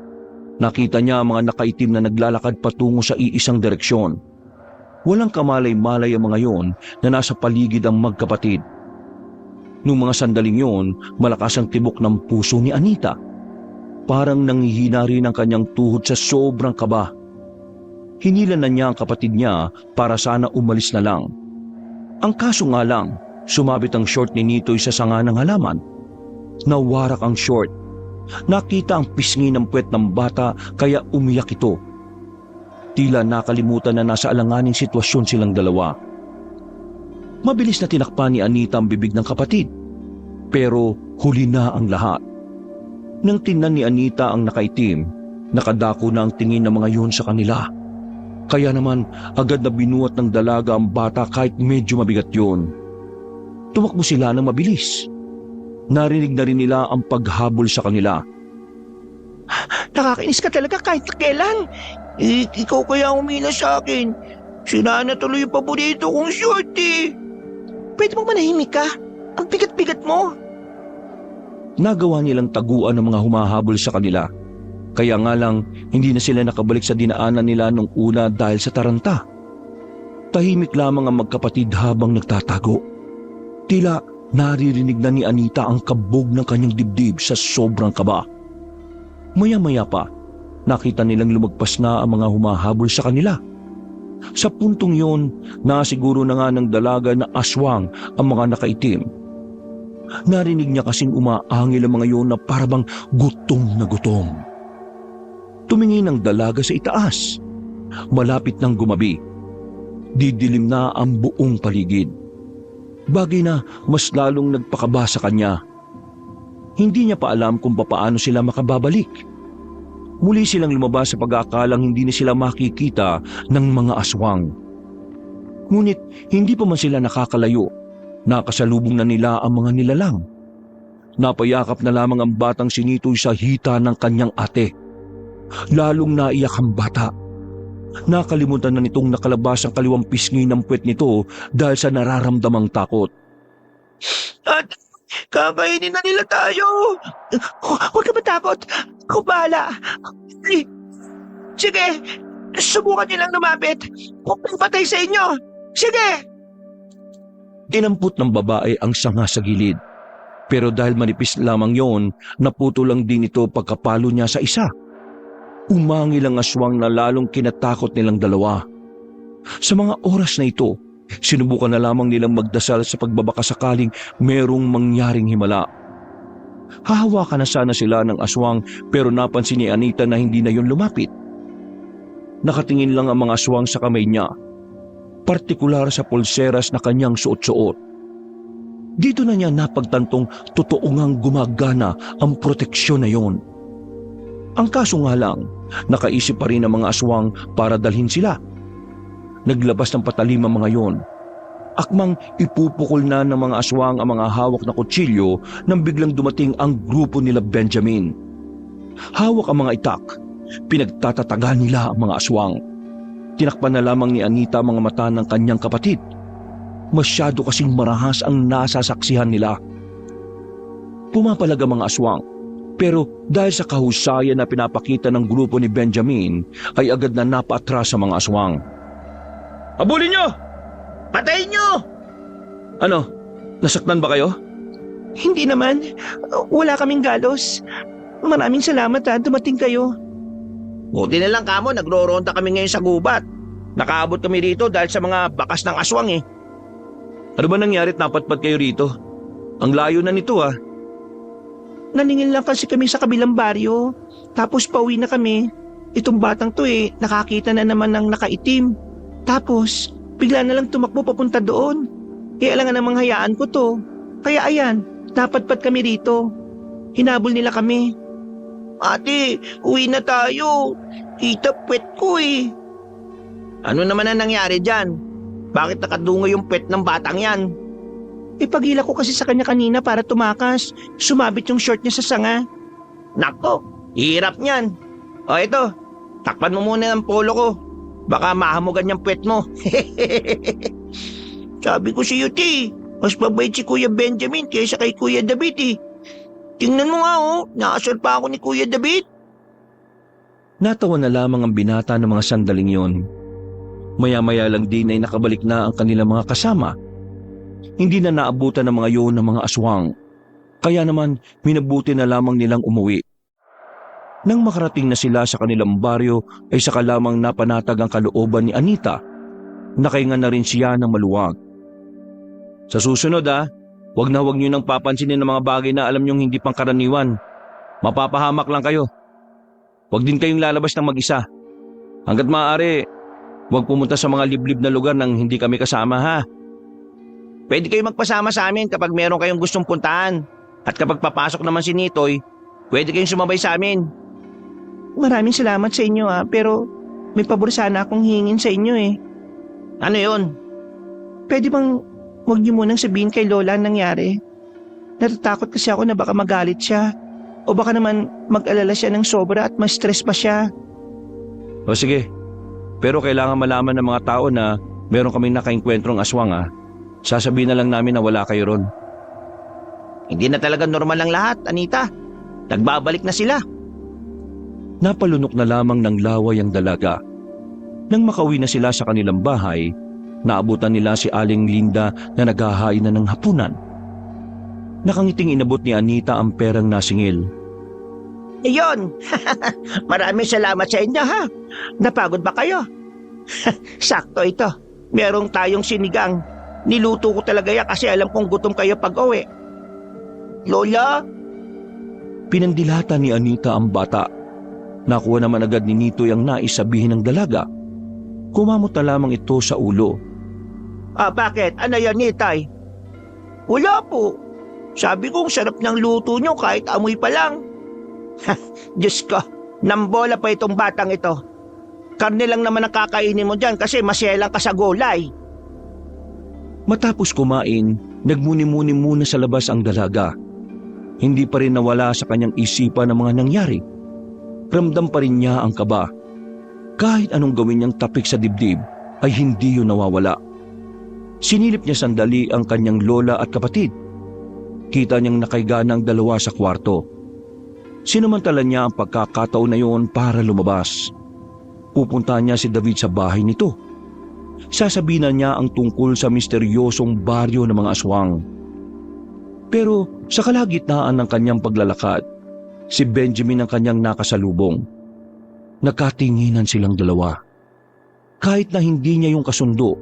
[SPEAKER 1] Nakita niya ang mga nakaitim na naglalakad patungo sa iisang direksyon. Walang kamalay-malay ang mga yon na nasa paligid ang magkapatid. Noong mga sandaling yon, malakas ang tibok ng puso ni Anita. Parang nanghihina rin ang kanyang tuhod sa sobrang kaba. Hinilan na niya ang kapatid niya para sana umalis na lang. Ang kaso nga lang, sumabit ang short ni Nitoy sa sanga ng halaman. Nawarak ang short. Nakita ang pisngi ng puwet ng bata kaya umiyak ito. Tila nakalimutan na nasa alanganing sitwasyon silang dalawa. Mabilis na tinakpan ni Anita ang bibig ng kapatid. Pero huli na ang lahat. Nang tingnan ni Anita ang nakaitim, nakadako na ang tingin ng mga yun sa kanila. Kaya naman agad na binuhat ng dalaga ang bata kahit medyo mabigat yun. Tumakbo sila ng mabilis. Narinig na rin nila ang paghabol sa kanila.
[SPEAKER 2] Nakakainis ka talaga kahit na kailan. Ikaw kaya umila sa akin. Sira na tuloy yung paborito kong short eh. Pwede mo manahimik ka? Ang bigat-bigat mo.
[SPEAKER 1] Nagawa nilang taguan ng mga humahabol sa kanila. Kaya nga lang, hindi na sila nakabalik sa dinaanan nila nung una dahil sa taranta. Tahimik lamang ang magkapatid habang nagtatago. Tila naririnig na ni Anita ang kabog ng kanyang dibdib sa sobrang kaba. Maya-maya pa, nakita nilang lumagpas na ang mga humahabol sa kanila. Sa puntong yon, nasiguro na nga ng dalaga na aswang ang mga nakaitim. Narinig niya kasing umaangil ang mga yon na parabang gutom na gutom. Tumingin ang dalaga sa itaas. Malapit nang gumabi. Didilim na ang buong paligid. Bagay na mas lalong nagpakaba sa kanya. Hindi niya pa alam kung papaano sila makababalik. Muli silang lumabas sa pag-aakalang hindi na sila makikita ng mga aswang. Ngunit hindi pa man sila nakakalayo. Nakasalubong na nila ang mga nilalang. Napayakap na lamang ang batang si Nitoy sa hita ng kanyang ate. Lalong naiyak ang bata. Nakalimutan na nitong nakalabas ang kaliwang pisngi ng puwet nito dahil sa nararamdamang takot.
[SPEAKER 2] At kakainin na nila tayo. Huwag ka matakot. Ako bahala. Sige, subukan nilang lumapit. Huwag patay sa inyo. Sige!
[SPEAKER 1] Dinampot ng babae ang sanga sa gilid. Pero dahil manipis lamang yon, naputo lang din ito pagkapalo niya sa isa. Umangil ang aswang na lalong kinatakot nilang dalawa. Sa mga oras na ito, sinubukan na lamang nilang magdasal sa pagbabaka sakaling merong mangyaring himala. Hahawakan na sana sila ng aswang pero napansin ni Anita na hindi na yun lumapit. Nakatingin lang ang mga aswang sa kamay niya, partikular sa pulseras na kanyang suot-suot. Dito na niya napagtantong totoo ngang gumagana ang proteksyon na yon. Ang kaso nga lang, nakaisip pa rin ang mga aswang para dalhin sila. Naglabas ng patalim ang mga yon. Akmang ipupukol na ng mga aswang ang mga hawak na kutsilyo nang biglang dumating ang grupo nila Benjamin. Hawak ang mga itak, pinagtatatagan nila ang mga aswang. Tinakpan na lamang ni Anita ang mga mata ng kanyang kapatid. Masyado kasing marahas ang nasasaksihan nila. Pumapalag ang mga aswang, pero dahil sa kahusayan na pinapakita ng grupo ni Benjamin ay agad na napaatras sa mga aswang. Habulin nyo!
[SPEAKER 3] Patayin nyo!
[SPEAKER 1] Ano? Nasaktan ba kayo?
[SPEAKER 2] Hindi naman. Wala kaming galos. Maraming salamat dumating kayo.
[SPEAKER 3] Buti na lang kamo, nagro-ronda kami ngayon sa gubat. Nakaabot kami rito dahil sa mga bakas ng aswang eh.
[SPEAKER 1] Ano ba nangyarit napatpat kayo rito? Ang layo na nito ah.
[SPEAKER 2] Naningil lang kasi kami sa kabilang baryo. Tapos pauwi na kami. Itong batang to nakakita na naman ng nakaitim. Tapos, bigla na lang tumakbo papunta doon. Alangan namang hayaan ko to. Kaya ayan, napatpat kami rito. Hinabol nila kami.
[SPEAKER 3] Ate, uwi na tayo. Kita puwet ko eh. Ano naman ang nangyari dyan? Bakit nakadungo yung puwet ng batang yan?
[SPEAKER 2] Ipagila ko kasi sa kanya kanina para tumakas. Sumabit yung short niya sa sanga.
[SPEAKER 3] Nako, hirap niyan. O ito, takpan mo muna ng polo ko. Baka mahamugan yung puwet mo. Sabi ko si Yuti, mas mabait si Kuya Benjamin kaysa kay Kuya David eh. Tingnan mo nga nakasal pa ako ni Kuya David.
[SPEAKER 1] Natawa na lamang ang binata ng mga sandaling yon. Maya-maya lang din ay nakabalik na ang kanilang mga kasama. Hindi na naabutan ng mga yon ng mga aswang. Kaya naman minabuti na lamang nilang umuwi. Nang makarating na sila sa kanilang baryo ay saka lamang napanatag ang kalooban ni Anita. Nakahinga na rin siya ng maluwag. Sa susunod wag niyo nang papansinin ng mga bagay na alam niyong hindi pangkaraniwan. Mapapahamak lang kayo. Wag din kayong lalabas ng mag-isa. Hanggat maaari, wag pumunta sa mga liblib na lugar nang hindi kami kasama ha.
[SPEAKER 3] Pwede kayo magpasama sa amin kapag meron kayong gustong puntahan. At kapag papasok naman si Nitoy, pwede kayong sumabay sa amin.
[SPEAKER 2] Maraming salamat sa inyo pero may pabor sana akong hingin sa inyo eh.
[SPEAKER 3] Ano yun?
[SPEAKER 2] Pwede bang huwag niyo munang sabihin kay Lola ang nangyari? Natatakot kasi ako na baka magalit siya. O baka naman mag-alala siya ng sobra at ma-stress pa siya.
[SPEAKER 1] O sige, pero kailangan malaman ng mga tao na meron kaming nakaengkwentrong aswang Sasabihin na lang namin na wala kayo ron.
[SPEAKER 3] Hindi na talaga normal ang lahat, Anita. Nagbabalik na sila.
[SPEAKER 1] Napalunok na lamang ng laway ang dalaga. Nang makauwi na sila sa kanilang bahay, naabutan nila si Aling Linda na naghahain na ng hapunan. Nakangiting inabot ni Anita ang perang nasingil.
[SPEAKER 3] Iyon! Maraming salamat sa inyo ha. Napagod ba kayo? Sakto ito. Merong tayong sinigang. Niluto ko talaga yan kasi alam kong gutom kayo pag-uwi. Lola?
[SPEAKER 1] Pinandilata ni Anita ang bata. Nakuha naman agad ni Nitoy ang nais sabihin ng dalaga. Kumamot na lamang ito sa ulo.
[SPEAKER 3] Bakit? Ano yan, Nitay? Wala po. Sabi kong sarap ng luto nyo kahit amoy pa lang. Diyos ko, nambola pa itong batang ito. Karne lang naman ang kakainin mo dyan kasi masyelang ka sa gulay.
[SPEAKER 1] Matapos kumain, nagmuni-muni muna sa labas ang dalaga. Hindi pa rin nawala sa kanyang isipan ang mga nangyari. Ramdam pa rin niya ang kaba. Kahit anong gawin niyang tapik sa dibdib, ay hindi yun nawawala. Sinilip niya sandali ang kanyang lola at kapatid. Kita niyang nakaiga ng dalawa sa kwarto. Sinamantala niya ang pagkakataon na yun para lumabas. Pupunta niya si David sa bahay nito. Sasabihin niya ang tungkol sa misteryosong baryo ng mga aswang. Pero sa kalagitnaan ng kanyang paglalakad, si Benjamin ang kanyang nakasalubong. Nagkatinginan silang dalawa. Kahit na hindi niya yung kasundo,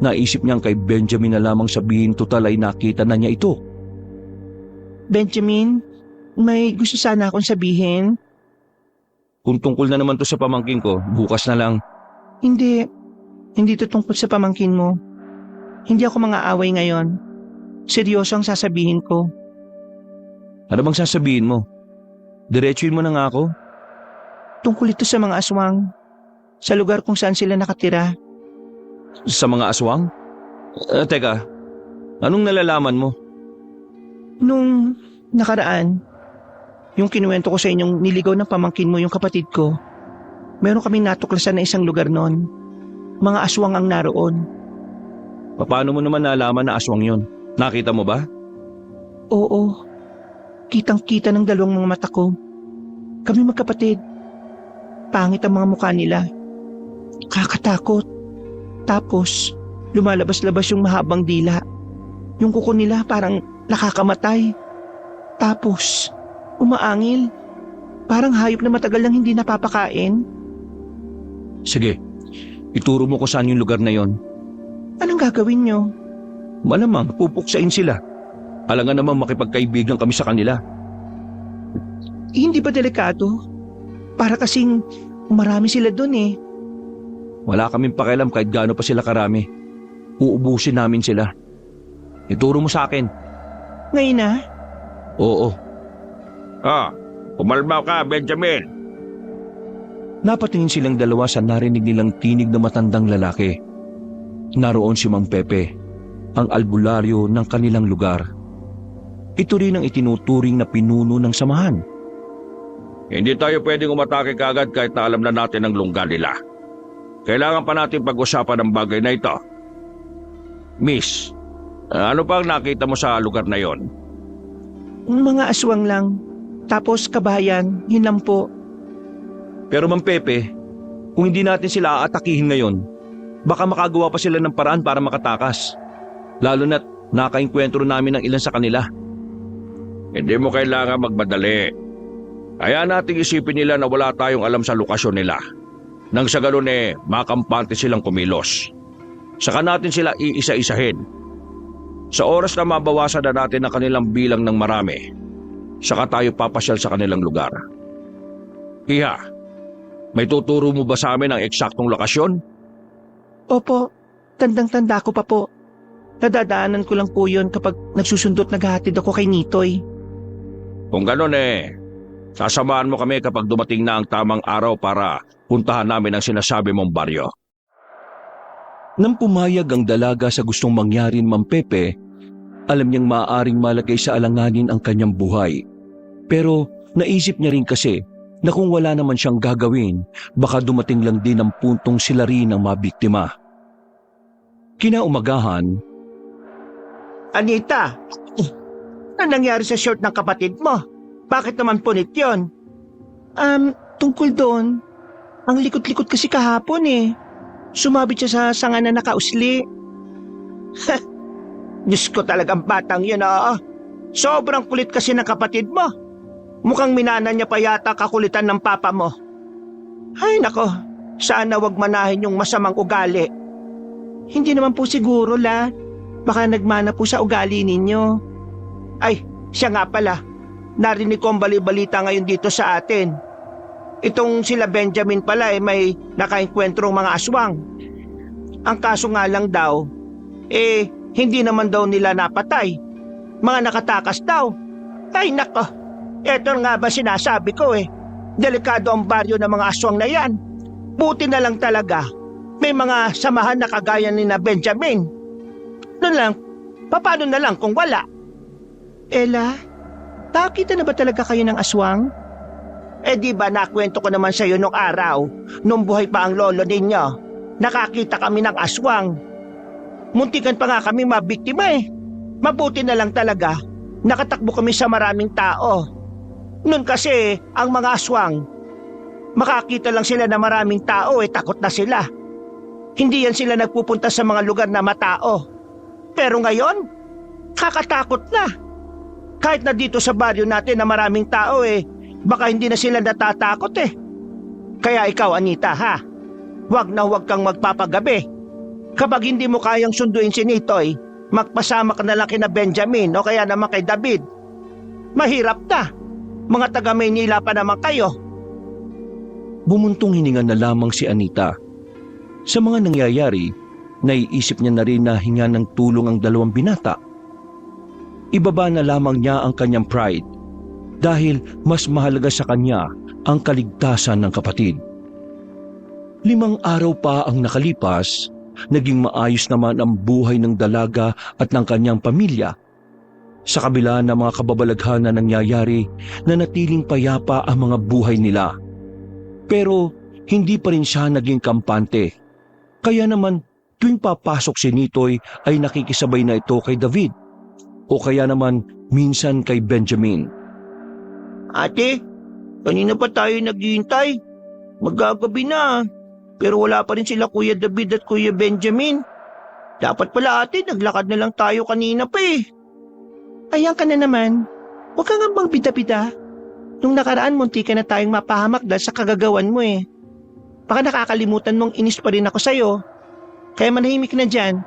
[SPEAKER 1] naisip niyang kay Benjamin na lamang sabihin total ay nakita na niya ito.
[SPEAKER 2] Benjamin, may gusto sana akong sabihin.
[SPEAKER 1] Kung tungkol na naman to sa pamangkin ko, bukas na lang.
[SPEAKER 2] Hindi to tungkol sa pamangkin mo. Hindi ako mang-aaway ngayon. Seryoso ang sasabihin ko.
[SPEAKER 1] Ano bang sasabihin mo? Diretsuin mo na nga ako.
[SPEAKER 2] Tungkol ito sa mga aswang. Sa lugar kung saan sila nakatira.
[SPEAKER 1] Sa mga aswang? Teka, anong nalalaman mo?
[SPEAKER 2] Nung nakaraan, yung kinuwento ko sa inyong niligaw ng pamangkin mo yung kapatid ko, meron kaming natuklasan na isang lugar noon. Mga aswang ang naroon.
[SPEAKER 1] Paano mo naman nalaman na aswang yon? Nakita mo ba?
[SPEAKER 2] Oo, kitang-kita ng dalawang mga mata ko. Kami magkapatid. Pangit ang mga mukha nila. Kakatakot. Tapos, lumalabas-labas yung mahabang dila. Yung kuko nila parang nakakamatay. Tapos, umaangil. Parang hayop na matagal nang hindi napapakain.
[SPEAKER 1] Sige, ituro mo ko saan yung lugar na yon.
[SPEAKER 2] Anong gagawin nyo?
[SPEAKER 1] Malamang pupuksain sila. Alangan namang makipagkaibigan kami sa kanila.
[SPEAKER 2] Hindi ba delikado? Para kasing marami sila dun eh.
[SPEAKER 1] Wala kaming pakialam kahit gaano pa sila karami. Uubusin namin sila. Ituro mo sa akin.
[SPEAKER 2] Ngayon na?
[SPEAKER 1] Oo.
[SPEAKER 3] Umalma ka, Benjamin.
[SPEAKER 1] Napatingin silang dalawa sa narinig nilang tinig na matandang lalaki. Naroon si Mang Pepe, ang albularyo ng kanilang lugar. Ito rin ang itinuturing na pinuno ng samahan.
[SPEAKER 3] Hindi tayo pwedeng umatake kagad kahit na alam na natin ang lungga nila. Kailangan pa natin pag-usapan ang bagay na ito. Miss, ano pa ang nakita mo sa lugar na yon?
[SPEAKER 2] Mga aswang lang. Tapos kabayan, yun lang po.
[SPEAKER 1] Pero Mang Pepe, kung hindi natin sila aatakihin ngayon, baka makagawa pa sila ng paraan para makatakas. Lalo na't nakainkwentro namin ng ilan sa kanila.
[SPEAKER 3] Hindi mo kailangan magmadali. Kaya nating isipin nila na wala tayong alam sa lokasyon nila. Nang sa ganun makampante silang kumilos. Saka natin sila iisa-isahin. Sa oras na mabawasan na natin ang kanilang bilang ng marami, saka tayo papasyal sa kanilang lugar. Iha, may tuturo mo ba sa amin ang eksaktong lokasyon?
[SPEAKER 2] Opo, tandang-tanda ko pa po. Nadadaanan ko lang po yun kapag nagsusundot naghahatid ako kay Nitoy.
[SPEAKER 3] Kung ganun sasamahan mo kami kapag dumating na ang tamang araw para puntahan namin ang sinasabi mong baryo.
[SPEAKER 1] Nang pumayag ang dalaga sa gustong mangyari ni Mang Pepe, alam niyang maaaring malagay sa alanganin ang kanyang buhay. Pero naisip niya rin kasi na kung wala naman siyang gagawin, baka dumating lang din ang puntong sila rin ang mabiktima. Kinaumagahan,
[SPEAKER 2] Anita, ano nangyari sa short ng kapatid mo? Bakit naman punit yun? Tungkol doon. Ang likot-likot kasi kahapon eh. Sumabit siya sa sanga na nakausli. Diyos ko talagang batang yun Sobrang kulit kasi ng kapatid mo. Mukhang minana niya pa yata kakulitan ng papa mo. Ay nako, sana wag manahin yung masamang ugali. Hindi naman po siguro baka nagmana po sa ugali ninyo. Ay, siya nga pala. Narinig ko ang bali-balita ngayon dito sa atin. Itong sila Benjamin pala may nakaengkwentrong mga aswang. Ang kaso nga lang daw, hindi naman daw nila napatay. Mga nakatakas daw. Ay nako, eto nga ba sinasabi ko Delikado ang baryo ng mga aswang na yan. Buti na lang talaga, may mga samahan na kagaya ni na Benjamin. Noon lang, paano na lang kung wala? Ella, nakakita na ba talaga kayo ng aswang? Di ba nakwento ko naman sa iyo nung araw, nung buhay pa ang lolo ninyo. Nakakita kami ng aswang. Muntikan pa nga kami mabiktima Mabuti na lang talaga, nakatakbo kami sa maraming tao. Noon kasi, ang mga aswang, makakita lang sila na maraming tao takot na sila. Hindi yan sila nagpupunta sa mga lugar na matao. Pero ngayon, kakatakot na. Kahit na dito sa baryo natin na maraming tao baka hindi na sila natatakot Kaya ikaw Anita wag na wag kang magpapagabi. Kapag hindi mo kayang sunduin si Nitoy, magpasama ka na lang kina Benjamin o kaya naman kay David. Mahirap na. Mga taga Maynila pa naman kayo.
[SPEAKER 1] bumuntong hininga na lamang si Anita. Sa mga nangyayari, naiisip niya na rin na hinga ng tulong ang dalawang binata. Ibaba na lamang niya ang kanyang pride dahil mas mahalaga sa kanya ang kaligtasan ng kapatid. 5 araw pa ang nakalipas, naging maayos naman ang buhay ng dalaga at ng kanyang pamilya. Sa kabila ng mga kababalaghan na nangyayari, nanatiling payapa ang mga buhay nila. Pero hindi pa rin siya naging kampante. Kaya naman Tuwing papasok si Nitoy ay nakikisabay na ito kay David o kaya naman minsan kay Benjamin.
[SPEAKER 2] Ate, kanina pa tayo naghihintay. Magagabi na. Pero wala pa rin sila Kuya David at Kuya Benjamin. Dapat pala ate, naglakad na lang tayo kanina pa eh. Ayan ka na naman. Huwag ka nga bang bida-bida. Nung nakaraan, munti ka na tayong mapahamak dahil sa kagagawan mo eh. Baka nakakalimutan mong inis pa rin ako sa'yo. Kaya manahimik na dyan.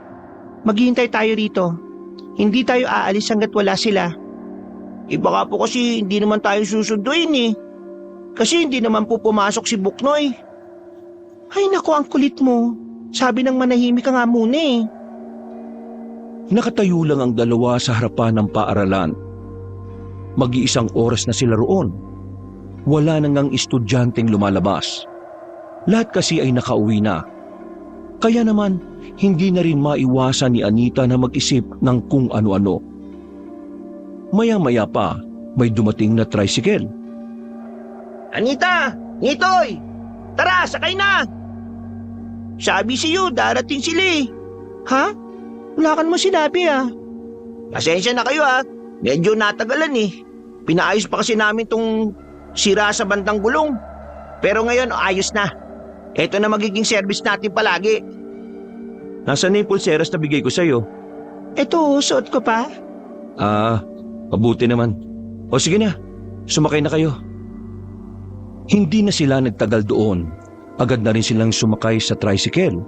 [SPEAKER 2] Maghihintay tayo rito. Hindi tayo aalis hanggat wala sila. Baka po kasi hindi naman tayo susunduin eh. Kasi hindi naman po pumasok si Buknoy. Ay naku, ang kulit mo. Sabi ng manahimik ka nga muna eh.
[SPEAKER 1] Nakatayo lang ang dalawa sa harapan ng paaralan. Mag-iisang oras na sila roon. Wala nang ang estudyanteng lumalabas. Lahat kasi ay nakauwi na. Kaya naman, hindi na rin maiwasan ni Anita na mag-isip ng kung ano-ano. Maya-maya pa, may dumating na tricycle.
[SPEAKER 2] Anita! Nitoy! Tara, sakay na! Sabi sa'yo, darating sila eh. Ha? Wala ka naman sinabi ah. Pasensya na kayo ah. Medyo natagalan eh. Pinaayos pa kasi namin tong sira sa bandang gulong. Pero ngayon, ayos na. Ito na magiging service natin palagi.
[SPEAKER 1] Nasaan na yung pulseras na bigay ko sa'yo?
[SPEAKER 2] Ito, suot ko pa.
[SPEAKER 1] Mabuti naman. O sige na, sumakay na kayo. Hindi na sila nagtagal doon. Agad na rin silang sumakay sa tricycle.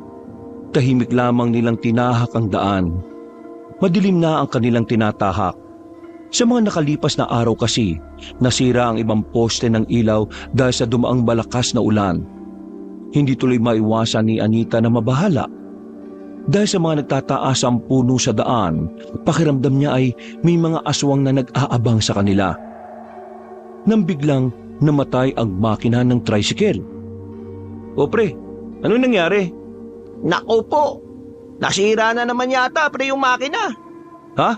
[SPEAKER 1] Tahimik lamang nilang tinahak ang daan. Madilim na ang kanilang tinatahak. Sa mga nakalipas na araw kasi, nasira ang ibang poste ng ilaw dahil sa dumaang malakas na ulan. Hindi tuloy maiwasan ni Anita na mabahala. Dahil sa mga nagtataas ang puno sa daan, pakiramdam niya ay may mga aswang na nag-aabang sa kanila. Nang biglang namatay ang makina ng tricycle. O pre, ano nangyari?
[SPEAKER 2] Naku po, nasira na naman yata pre yung makina.
[SPEAKER 1] Ha?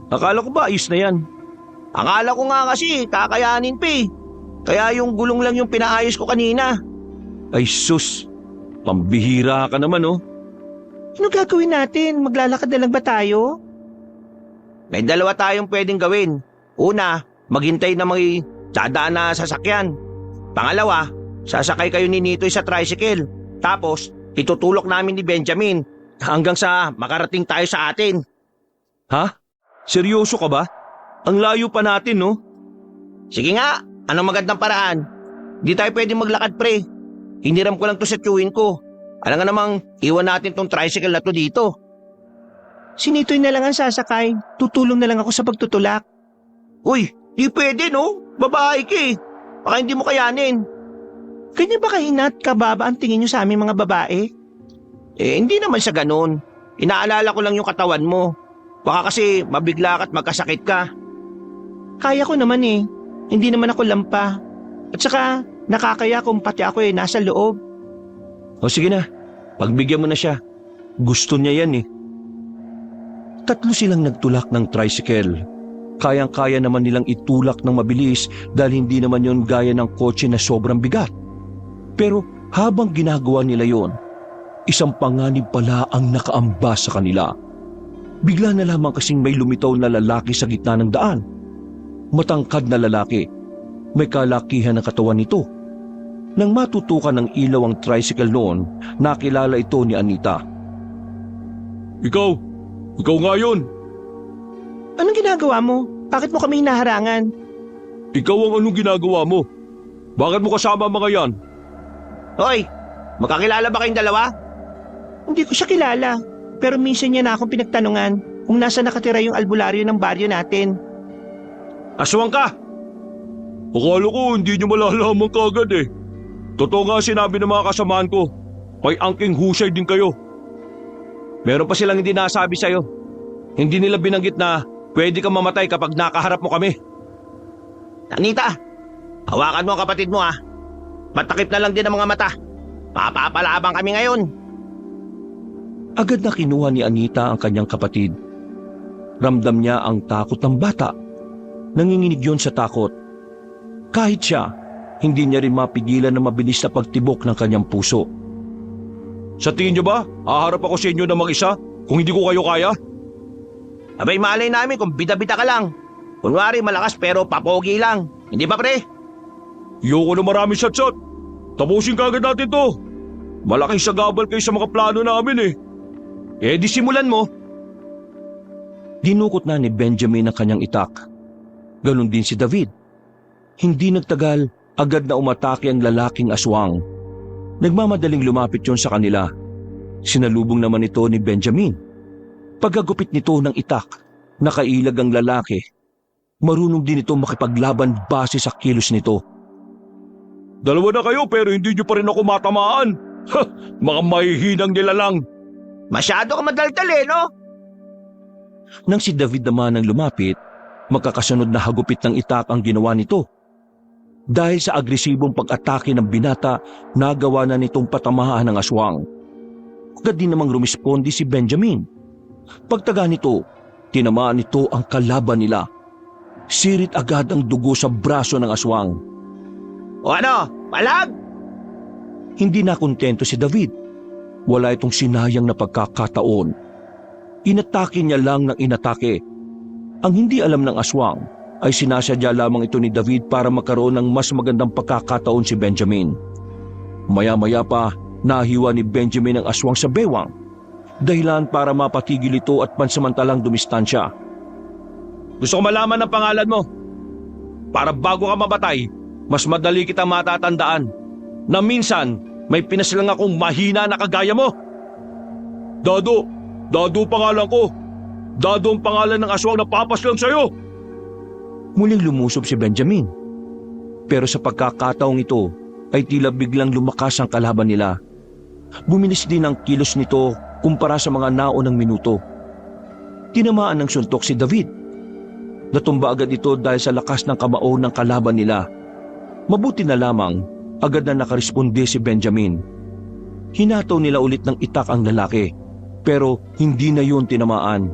[SPEAKER 1] Akala ko ba ayos na yan?
[SPEAKER 2] Akala ko nga kasi kakayanin pa eh. Kaya yung gulong lang yung pinaayos ko kanina.
[SPEAKER 1] Ay sus, pambihira ka naman oh.
[SPEAKER 2] Ano gagawin natin? Maglalakad na lang ba tayo? May dalawa tayong pwedeng gawin. Una, maghintay na may dadaan na sasakyan. Pangalawa, sasakay kayo ni Nitoy sa tricycle. Tapos, itutulok namin ni Benjamin hanggang sa makarating tayo sa atin.
[SPEAKER 1] Ha? Seryoso ka ba? Ang layo pa natin no?
[SPEAKER 2] Sige nga, anong magandang paraan? Di tayo pwedeng maglakad pre. Hiniram ko lang to sa tiyuhin ko. Alam nga namang iwan natin tong tricycle na to dito. Si Nitoy na lang ang sasakay. Tutulong na lang ako sa pagtutulak. Uy, di pwede no? Babae ka eh. Baka hindi mo kayanin. Ganyan ba kahinat kababa ang tingin nyo sa aming mga babae? Hindi naman sa ganun. Inaalala ko lang yung katawan mo. Baka kasi mabigla ka at magkasakit ka. Kaya ko naman eh. Hindi naman ako lampa. At saka nakakaya kung pati ako nasa loob.
[SPEAKER 1] O sige na, pagbigyan mo na siya. Gusto niya yan eh. Tatlo silang nagtulak ng tricycle. Kayang-kaya naman nilang itulak ng mabilis dahil hindi naman yon gaya ng kotse na sobrang bigat. Pero habang ginagawa nila yon, isang panganib pala ang nakaamba sa kanila. Bigla na lamang kasing may lumitaw na lalaki sa gitna ng daan. Matangkad na lalaki. May kalakihan ng katawan nito. Nang matutukan ng ilaw ang tricycle noon, nakilala ito ni Anita. Ikaw nga yun.
[SPEAKER 2] Anong ginagawa mo? Bakit mo kami hinaharangan?
[SPEAKER 1] Ikaw ang anong ginagawa mo? Bakit mo kasama mga yan?
[SPEAKER 2] Hoy, magkakilala ba kayong dalawa? Hindi ko siya kilala, pero minsan niya na akong pinagtanungan kung nasa nakatira yung albularyo ng baryo natin.
[SPEAKER 1] Aswang ka! Akala ko hindi nyo malalaman kagad eh. Totoo nga sinabi ng mga kasamaan ko, may angking husay din kayo. Meron pa silang hindi nasabi sa'yo. Hindi nila binanggit na pwede kang mamatay kapag nakaharap mo kami.
[SPEAKER 2] Anita, hawakan mo ang kapatid mo ah. Matakip na lang din ang mga mata. Papapalabang kami ngayon.
[SPEAKER 1] Agad na kinuha ni Anita ang kanyang kapatid. Ramdam niya ang takot ng bata. Nanginginig yon sa takot. Kahit siya, hindi niya rin mapigilan na mabilis na pagtibok ng kanyang puso. Sa tingin niyo ba, haharap ako sa inyo ng mag-isa kung hindi ko kayo kaya?
[SPEAKER 3] Abay malay namin kung bida-bida ka lang. Kunwari malakas pero papogi lang. Hindi ba pre?
[SPEAKER 1] Ayoko na maraming shot-shot. Tapusin ka agad natin to. Malaking sagabal kayo sa mga plano namin eh. Di simulan mo. Dinukot na ni Benjamin ang kanyang itak. Ganon din si David. Hindi nagtagal, agad na umatake ang lalaking aswang. Nagmamadaling lumapit yon sa kanila. Sinalubong naman ito ni Benjamin. Pagkagupit nito ng itak, nakailag ang lalaki. Marunong din ito makipaglaban base sa kilos nito. Dalawa na kayo pero hindi niyo pa rin ako matamaan. Ha! Mga mahihinang nila lang.
[SPEAKER 3] Masyado ka madaldal no?
[SPEAKER 1] Nang si David naman ang lumapit, magkakasunod na hagupit ng itak ang ginawa nito. Dahil sa agresibong pag-atake ng binata, nagawa na nitong patamahaan ng aswang. Agad din namang rumispondi si Benjamin. Pagtaga nito, tinamaan nito ang kalaban nila. Sirit agad ang dugo sa braso ng aswang.
[SPEAKER 3] O ano? Palag?
[SPEAKER 1] Hindi na kontento si David. Wala itong sinayang na pagkakataon. Inatake niya lang ng inatake. Ang hindi alam ng aswang ay sinasadya lamang ito ni David para magkaroon ng mas magandang pagkakataon si Benjamin. Maya-maya pa, nahiwa ni Benjamin ang aswang sa bewang. Dahilan para mapatigil ito at pansamantalang dumistansya. Gusto ko malaman ang pangalan mo. Para bago ka mabatay, mas madali kita matatandaan na minsan may pinasilang akong mahina na kagaya mo. Dado pangalan ko. Dado ang pangalan ng aswang na papas lang sa'yo. Muling lumusob si Benjamin. Pero sa pagkakataong ito ay tila biglang lumakas ang kalaban nila. Bumilis din ang kilos nito kumpara sa mga naunang minuto. Tinamaan ng suntok si David. Natumba agad ito dahil sa lakas ng kamao ng kalaban nila. Mabuti na lamang, agad na nakaresponde si Benjamin. Hinataw nila ulit ng itak ang lalaki, pero hindi na yun tinamaan.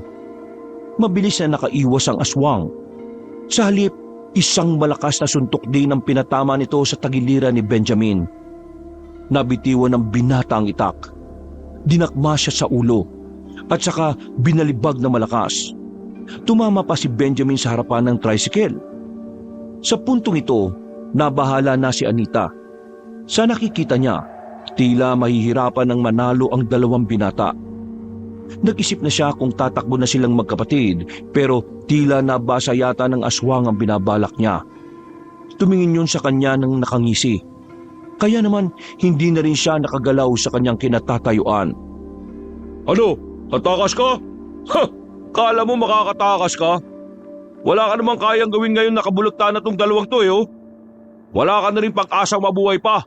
[SPEAKER 1] Mabilis na nakaiwas ang aswang. Sa halip, isang malakas na suntok din ang pinatama nito sa tagiliran ni Benjamin. Nabitiwan ng binata ang itak. Dinakma siya sa ulo at saka binalibag na malakas. Tumama pa si Benjamin sa harapan ng tricycle. Sa puntong ito, nabahala na si Anita. Sa nakikita niya, tila mahihirapan ng manalo ang dalawang binata. Nag-isip na siya kung tatakbo na silang magkapatid pero tila nabasa yata ng aswang ang binabalak niya. Tumingin yun sa kanya ng nakangisi. Kaya naman hindi na rin siya nakagalaw sa kanyang kinatatayuan. Ano? Tatakas ka? Ha! Kala mo makakatakas ka? Wala ka namang kayang gawin ngayon nakabulagta na tong dalawang to oh. Wala ka na rin pag-asang mabuhay pa.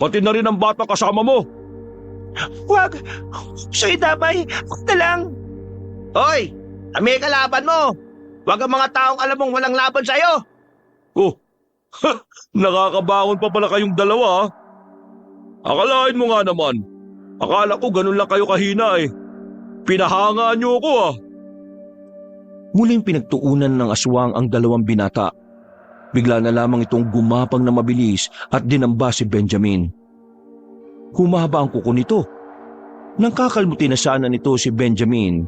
[SPEAKER 1] Pati na rin ang bata kasama mo.
[SPEAKER 3] Huwag! Sa'yo damay! Huwag na lang! Hoy! Kami kalaban mo! Huwag ang mga taong alam mong walang laban sa'yo!
[SPEAKER 1] Oh, nakakabangon pa pala kayong dalawa. Akalain mo nga naman. Akala ko ganun lang kayo kahina eh. Pinahangaan niyo ako Muling pinagtuunan ng aswang ang dalawang binata. Bigla na lamang itong gumapang na mabilis at dinamba si Benjamin. Humaba ang kuko nito. Nang kakalmutin na sana nito si Benjamin,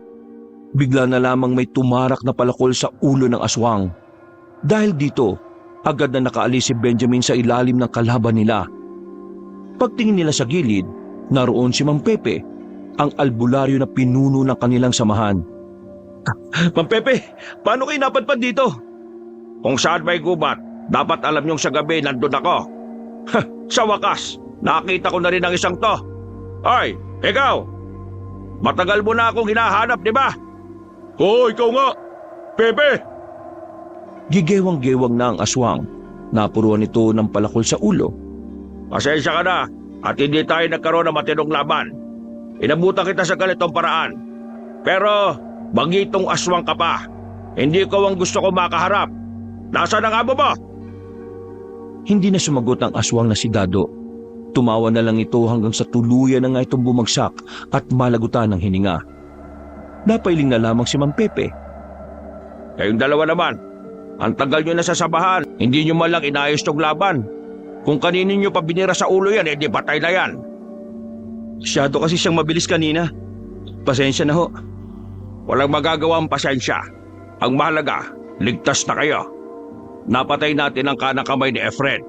[SPEAKER 1] bigla na lamang may tumarak na palakol sa ulo ng aswang. Dahil dito, agad na nakaalis si Benjamin sa ilalim ng kalaban nila. Pagtingin nila sa gilid, naroon si Mang Pepe, ang albularyo na pinuno ng kanilang samahan. Mang Pepe, paano kayo napadpad dito?
[SPEAKER 3] Kung saan may gubat, dapat alam niyong sa gabi nandun ako. Sa wakas, nakita ko na rin ang isang to. Hoy, ikaw! Matagal mo na akong hinahanap, di ba?
[SPEAKER 1] Oo, ikaw nga! Pepe! Gigewang-gewang na ang aswang. Napuruan ito ng palakol sa ulo.
[SPEAKER 3] Pasensya ka na at hindi tayo nagkaroon ng matinong laban. Inabutan kita sa ganitong paraan. Pero bagitong aswang ka pa. Hindi ko ang gusto ko makaharap. Nasaan ang amo mo?
[SPEAKER 1] Hindi na sumagot ang aswang na si Dado. Tumawa na lang ito hanggang sa tuluyan na nga itong bumagsak at malagutan ng hininga. Napailing na lamang si Mang Pepe.
[SPEAKER 3] Kayong dalawa naman, ang tagal nyo na sa sabahan, hindi nyo malang inayos tong laban. Kung kaninin nyo pa binira sa ulo yan, edi patay na yan.
[SPEAKER 1] Masyado kasi siyang mabilis kanina. Pasensya na ho.
[SPEAKER 2] Walang magagawa ang pasensya. Ang mahalaga, ligtas na kayo. Napatay natin ang kanang kamay ni Efren.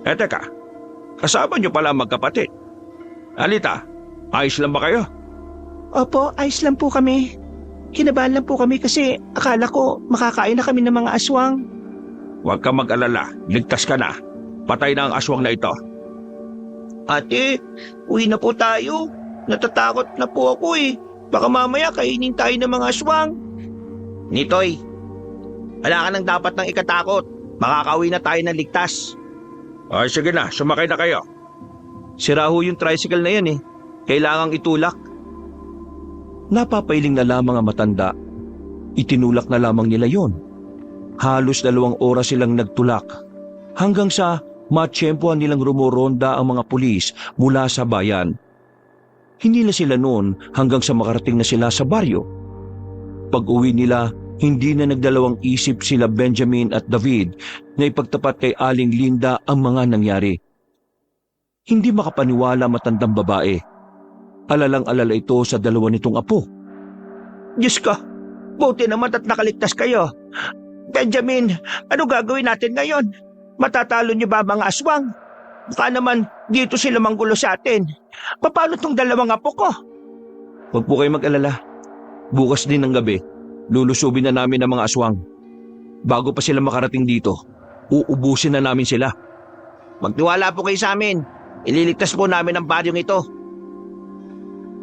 [SPEAKER 2] Teka, kasama niyo pala magkapatid. Anita, ayos lang ba kayo?
[SPEAKER 3] Opo, ayos lang po kami. Kinabahan lang po kami kasi akala ko makakain na kami ng mga aswang.
[SPEAKER 2] Huwag ka mag-alala, ligtas ka na. Patay na ang aswang na ito. Ate, uwi na po tayo. Natatakot na po ako eh. Baka mamaya kainin tayo ng mga aswang. Nitoy, wala ka nang dapat nang ikatakot. Makakauwi na tayo ng ligtas. Ay, sige na, sumakay na kayo.
[SPEAKER 1] Sira ho yung tricycle na yan eh. Kailangang itulak. Napapailing na lamang ang matanda. Itinulak na lamang nila yon. Halos 2 oras silang nagtulak. Hanggang sa matsyempohan nilang rumoronda ang mga pulis mula sa bayan. Hindi na sila noon hanggang sa makarating na sila sa baryo. Pag-uwi nila, hindi na nagdalawang isip sila Benjamin at David na ipagtapat kay Aling Linda ang mga nangyari. Hindi makapaniwala matandang babae. Alalang-alala ito sa 2 nitong apo.
[SPEAKER 3] Diyos ko, buti naman at nakaligtas kayo. Benjamin, ano gagawin natin ngayon? Matatalo niyo ba mga aswang? Baka naman dito sila manggulo sa atin. Paano tong 2 apo ko?
[SPEAKER 1] Huwag po kayo mag-alala. Bukas din ng gabi, lulusubin na namin ang mga aswang. Bago pa sila makarating dito, uubusin na namin sila.
[SPEAKER 3] Magtiwala po kayo sa amin. Ililigtas po namin ang baryong ito.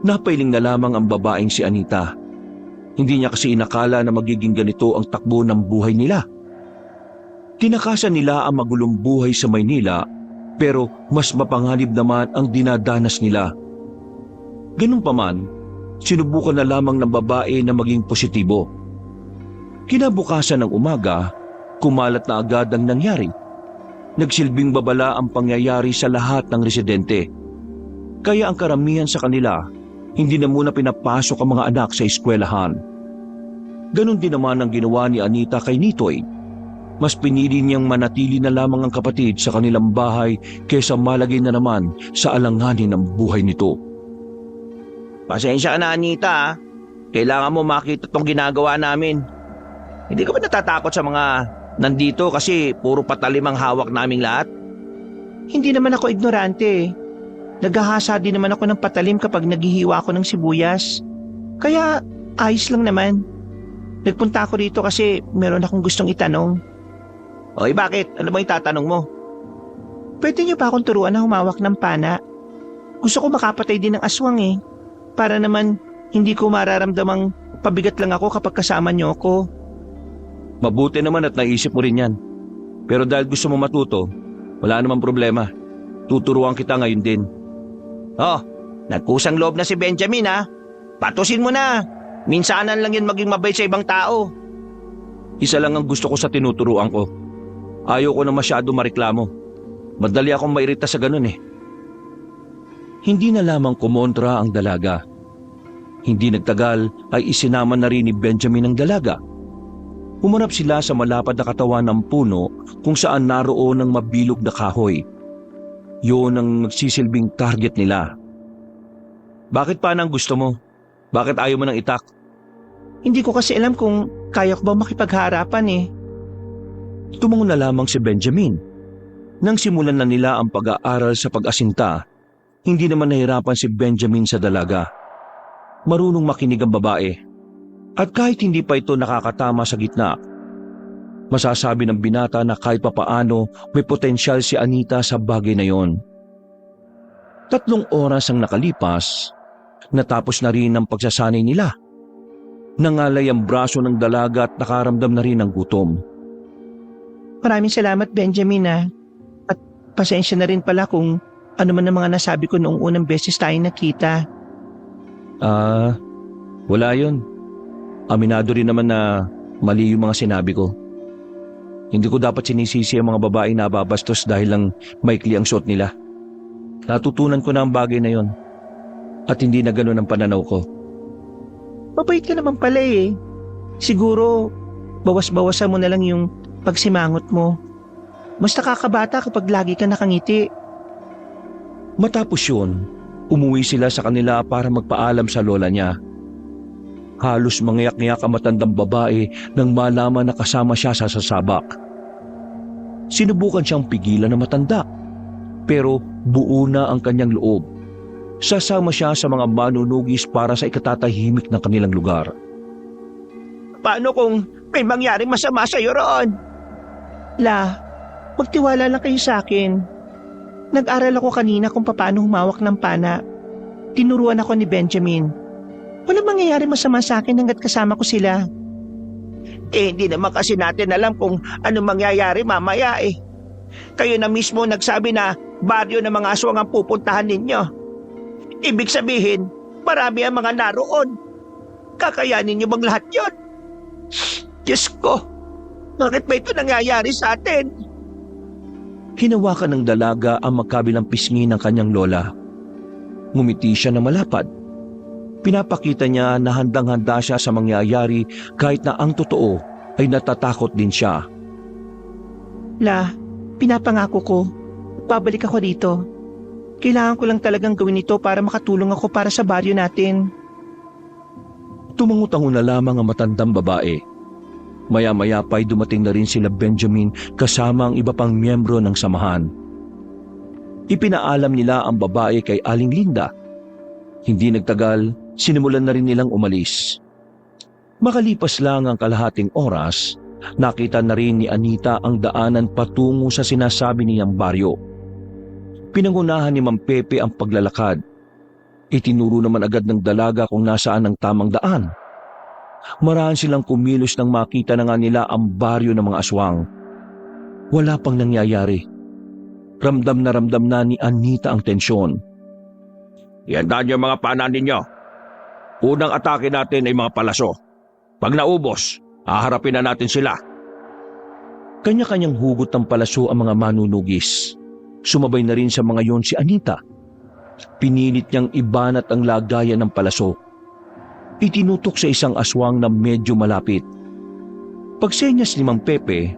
[SPEAKER 1] Napailing na lamang ang babaeng si Anita. Hindi niya kasi inakala na magiging ganito ang takbo ng buhay nila. Tinakasan nila ang magulong buhay sa Maynila, pero mas mapanganib naman ang dinadanas nila. Ganun pa man, sinubukan na lamang ng babae na maging positibo. Kinabukasan ng umaga, kumalat na agad ang nangyari. Nagsilbing babala ang pangyayari sa lahat ng residente. Kaya ang karamihan sa kanila, hindi na muna pinapasok ang mga anak sa eskwelahan. Ganon din naman ang ginawa ni Anita kay Nitoy. Mas pinili niyang manatili na lamang ang kapatid sa kanilang bahay kaysa malagay na naman sa alanganin ng buhay nito.
[SPEAKER 3] Pasensya ka na, Anita. Kailangan mo makita itong ginagawa namin. Hindi ka ba natatakot sa mga nandito kasi puro patalim ang hawak naming lahat? Hindi naman ako ignorante. Naghahasa din naman ako ng patalim kapag naghihiwa ako ng sibuyas. Kaya ayos lang naman. Nagpunta ako rito kasi meron akong gustong itanong. Oy, bakit? Ano ba yung tatanong mo? Pwede niyo ba akong turuan na humawak ng pana? Gusto ko makapatay din ng aswang eh. Para naman hindi ko mararamdamang pabigat lang ako kapag kasama niyo ako.
[SPEAKER 1] Mabuti naman at naisip mo rin yan. Pero dahil gusto mo matuto, wala namang problema. Tuturuan kita ngayon din.
[SPEAKER 3] Oh, nagkusang loob na si Benjamin ha. Patusin mo na. Minsanan lang yun maging mabait sa ibang tao.
[SPEAKER 1] Isa lang ang gusto ko sa tinuturuan ko. Ayaw ko na masyado mareklamo. Madali akong mairita sa ganun eh. Hindi na lamang kumontra ang dalaga. Hindi nagtagal ay isinama na rin ni Benjamin ang dalaga. Humarap sila sa malapad na katawan ng puno kung saan naroon ang mabilog na kahoy. Yun ang nagsisilbing target nila. Bakit pa nang gusto mo? Bakit ayaw mo nang itak?
[SPEAKER 3] Hindi ko kasi alam kung kaya ko ba makipagharapan eh.
[SPEAKER 1] Tumango na lamang si Benjamin. Nang simulan na nila ang pag-aaral sa pag-asinta, hindi naman nahirapan si Benjamin sa dalaga. Marunong makinig ang babae. At kahit hindi pa ito nakakatama sa gitna, masasabi ng binata na kahit papaano may potensyal si Anita sa bagay na yon. 3 oras ang nakalipas, natapos na rin ang pagsasanay nila. Nangalay ang braso ng dalaga at nakaramdam na rin ng gutom.
[SPEAKER 3] Maraming salamat Benjamin ha. At pasensya na rin pala kung ano man ang mga nasabi ko noong unang beses tayong nakita.
[SPEAKER 1] Wala yun. Aminado rin naman na mali yung mga sinabi ko. Hindi ko dapat sinisisi ang mga babae na babastos dahil lang maikli ang suot nila. Natutunan ko na ang bagay na yon. At hindi na ganun ang pananaw ko.
[SPEAKER 3] Mabait ka naman pala eh. Siguro, bawas-bawasan mo na lang yung pagsimangot mo. Mas nakakabata kapag lagi ka nakangiti.
[SPEAKER 1] Matapos yun, Umuwi sila sa kanila para magpaalam sa lola niya. Halos mangiyak-ngiyak ang matandang babae nang malaman na kasama siya sa sasabak. Sinubukan siyang pigilan ng matanda, pero buo na ang kanyang loob. Sasama siya sa mga manunugis para sa ikatatahimik ng kanilang lugar.
[SPEAKER 2] Paano kung may mangyaring masama sa'yo roon? La, magtiwala lang kayo sa akin. Nag-aral ako kanina kung paano humawak ng pana. Tinuruan ako ni Benjamin. Walang mangyayari masama sa akin hanggat kasama ko sila. Hindi naman kasi natin alam kung ano mangyayari mamaya eh. Kayo na mismo nagsabi na baryo ng mga aswang ang pupuntahan ninyo. Ibig sabihin, marami ang mga naroon. Kakayanin niyo bang lahat yon? Diyos ko, bakit ba ito nangyayari sa atin?
[SPEAKER 1] Hinawakan ng dalaga ang magkabilang pisngi ng kanyang lola. Ngumiti siya na malapad. Pinapakita niya na handang-handa siya sa mangyayari kahit na ang totoo ay natatakot din siya.
[SPEAKER 2] La, pinapangako ko, babalik ako dito. Kailangan ko lang talagang gawin ito para makatulong ako para sa baryo natin.
[SPEAKER 1] Tumangutango na lamang ang matandang babae. Maya-maya pa'y dumating na rin sila Benjamin kasama ang iba pang miyembro ng samahan. Ipinaalam nila ang babae kay Aling Linda. Hindi nagtagal, sinimulan na rin nilang umalis. Makalipas lang ang kalahating oras, nakita na rin ni Anita ang daanan patungo sa sinasabi niyang baryo. Pinangunahan ni Mang Pepe ang paglalakad. Itinuro naman agad ng dalaga kung nasaan ang tamang daan. Maraan silang kumilos nang makita na nga nila ang baryo ng mga aswang. Wala pang nangyayari. Ramdam na ni Anita ang tensyon.
[SPEAKER 3] Ihandaan niyo ang mga pana ninyo. Unang atake natin ay mga palaso. Pag naubos, haharapin na natin sila.
[SPEAKER 1] Kanya-kanyang hugot ng palaso ang mga manunugis. Sumabay na rin sa mga yon si Anita. Pinilit niyang ibanat ang lagayan ng palaso. Itinutok sa isang aswang na medyo malapit. Pagsenyas ni Mang Pepe,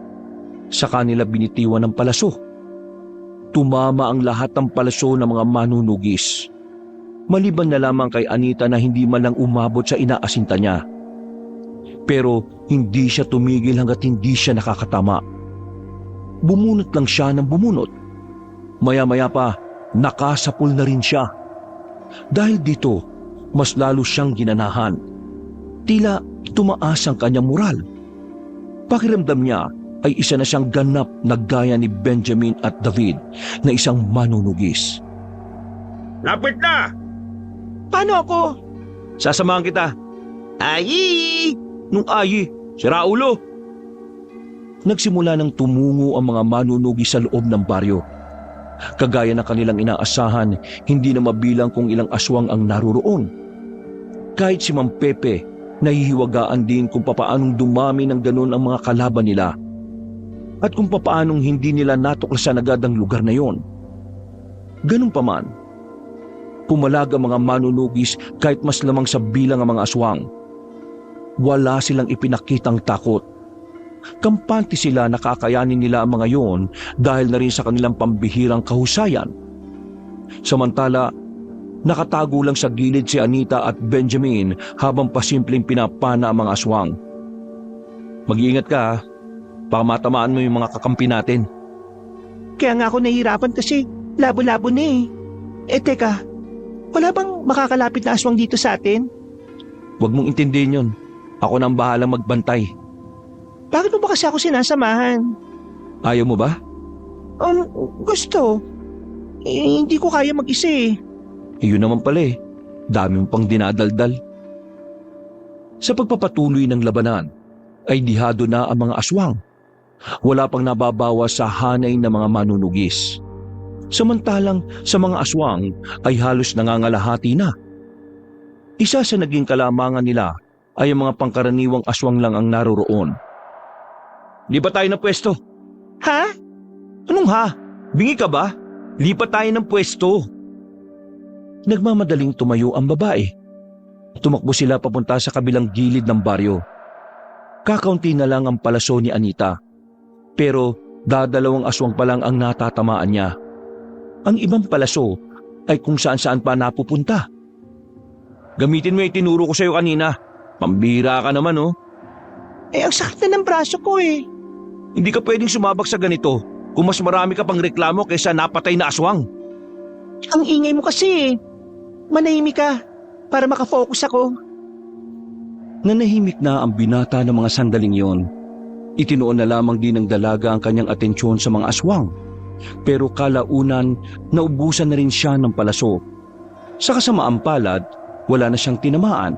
[SPEAKER 1] sa kanila binitiwan ng palaso. Tumama ang lahat ng palaso ng mga manunugis. Maliban na lamang kay Anita na hindi man lang umabot sa inaasinta niya. Pero hindi siya tumigil hanggat hindi siya nakakatama. Bumunot lang siya ng bumunot. Maya-maya pa, nakasapul na rin siya. Dahil dito, mas lalo siyang ginanahan. Tila tumaas ang kanyang moral. Pakiramdam niya ay isa na siyang ganap na gaya ni Benjamin at David na isang manunugis.
[SPEAKER 3] Lapit na!
[SPEAKER 2] Paano ako?
[SPEAKER 1] Sasamahan kita.
[SPEAKER 3] Ayi!
[SPEAKER 1] Nung ayi, sira ulo. Nagsimula ng tumungo ang mga manunugis sa loob ng baryo. Kagaya ng kanilang inaasahan, hindi na mabilang kung ilang aswang ang naroroon. Kahit si Mang Pepe, nahihiwagaan din kung papaanong dumami ng ganun ang mga kalaban nila. At kung papaanong hindi nila natuklasan agad ang lugar na yon. Ganun pa man, pumalag ang mga manunugis kahit mas lamang sa bilang ang mga aswang. Wala silang ipinakitang takot. Kampante sila na kakayanin nila ang mga yon dahil na rin sa kanilang pambihirang kahusayan. Samantala, nakatago lang sa gilid si Anita at Benjamin habang pasimpleng pinapana ang mga aswang. Mag-iingat ka ha, baka matamaan mo yung mga kakampi natin.
[SPEAKER 2] Kaya nga ako nahihirapan kasi labo-labo na eh. Teka, wala bang makakalapit na aswang dito sa atin?
[SPEAKER 1] Huwag mong intindihin yun. Ako nang bahalang magbantay.
[SPEAKER 2] Bakit mo ba kasi ako sinasamahan?
[SPEAKER 1] Ayaw mo ba?
[SPEAKER 2] Gusto. Hindi ko kaya mag-isa eh.
[SPEAKER 1] Iyon naman pala eh. Dami mo pang dinadaldal. Sa pagpapatuloy ng labanan, ay dihado na ang mga aswang. Wala pang nababawas sa hanay ng mga manunugis. Samantalang sa mga aswang ay halos nangangalahati na. Isa sa naging kalamangan nila ay ang mga pangkaraniwang aswang lang ang naroroon. Lipat tayo ng pwesto.
[SPEAKER 2] Ha?
[SPEAKER 1] Anong ha? Bingi ka ba? Lipat tayo ng pwesto. Nagmamadaling tumayo ang babae. Tumakbo sila papunta sa kabilang gilid ng baryo. Kakaunti na lang ang palaso ni Anita. Pero dadalawang aswang pa lang ang natatamaan niya. Ang ibang palaso ay kung saan-saan pa napupunta. Gamitin mo yung tinuro ko sa'yo kanina. Pambira ka naman oh.
[SPEAKER 2] Ang sakit na ng braso ko eh.
[SPEAKER 1] Hindi ka pwedeng sumabak sa ganito kung mas marami ka pang reklamo kaysa napatay na aswang.
[SPEAKER 2] Ang ingay mo kasi eh. Manahimik ka para makafocus ako.
[SPEAKER 1] Nanahimik na ang binata ng mga sandaling yon. Itinuon na lamang din ng dalaga ang kanyang atensyon sa mga aswang. Pero kalaunan, naubusan na rin siya ng palaso. Sa kasamaang palad, wala na siyang tinamaan.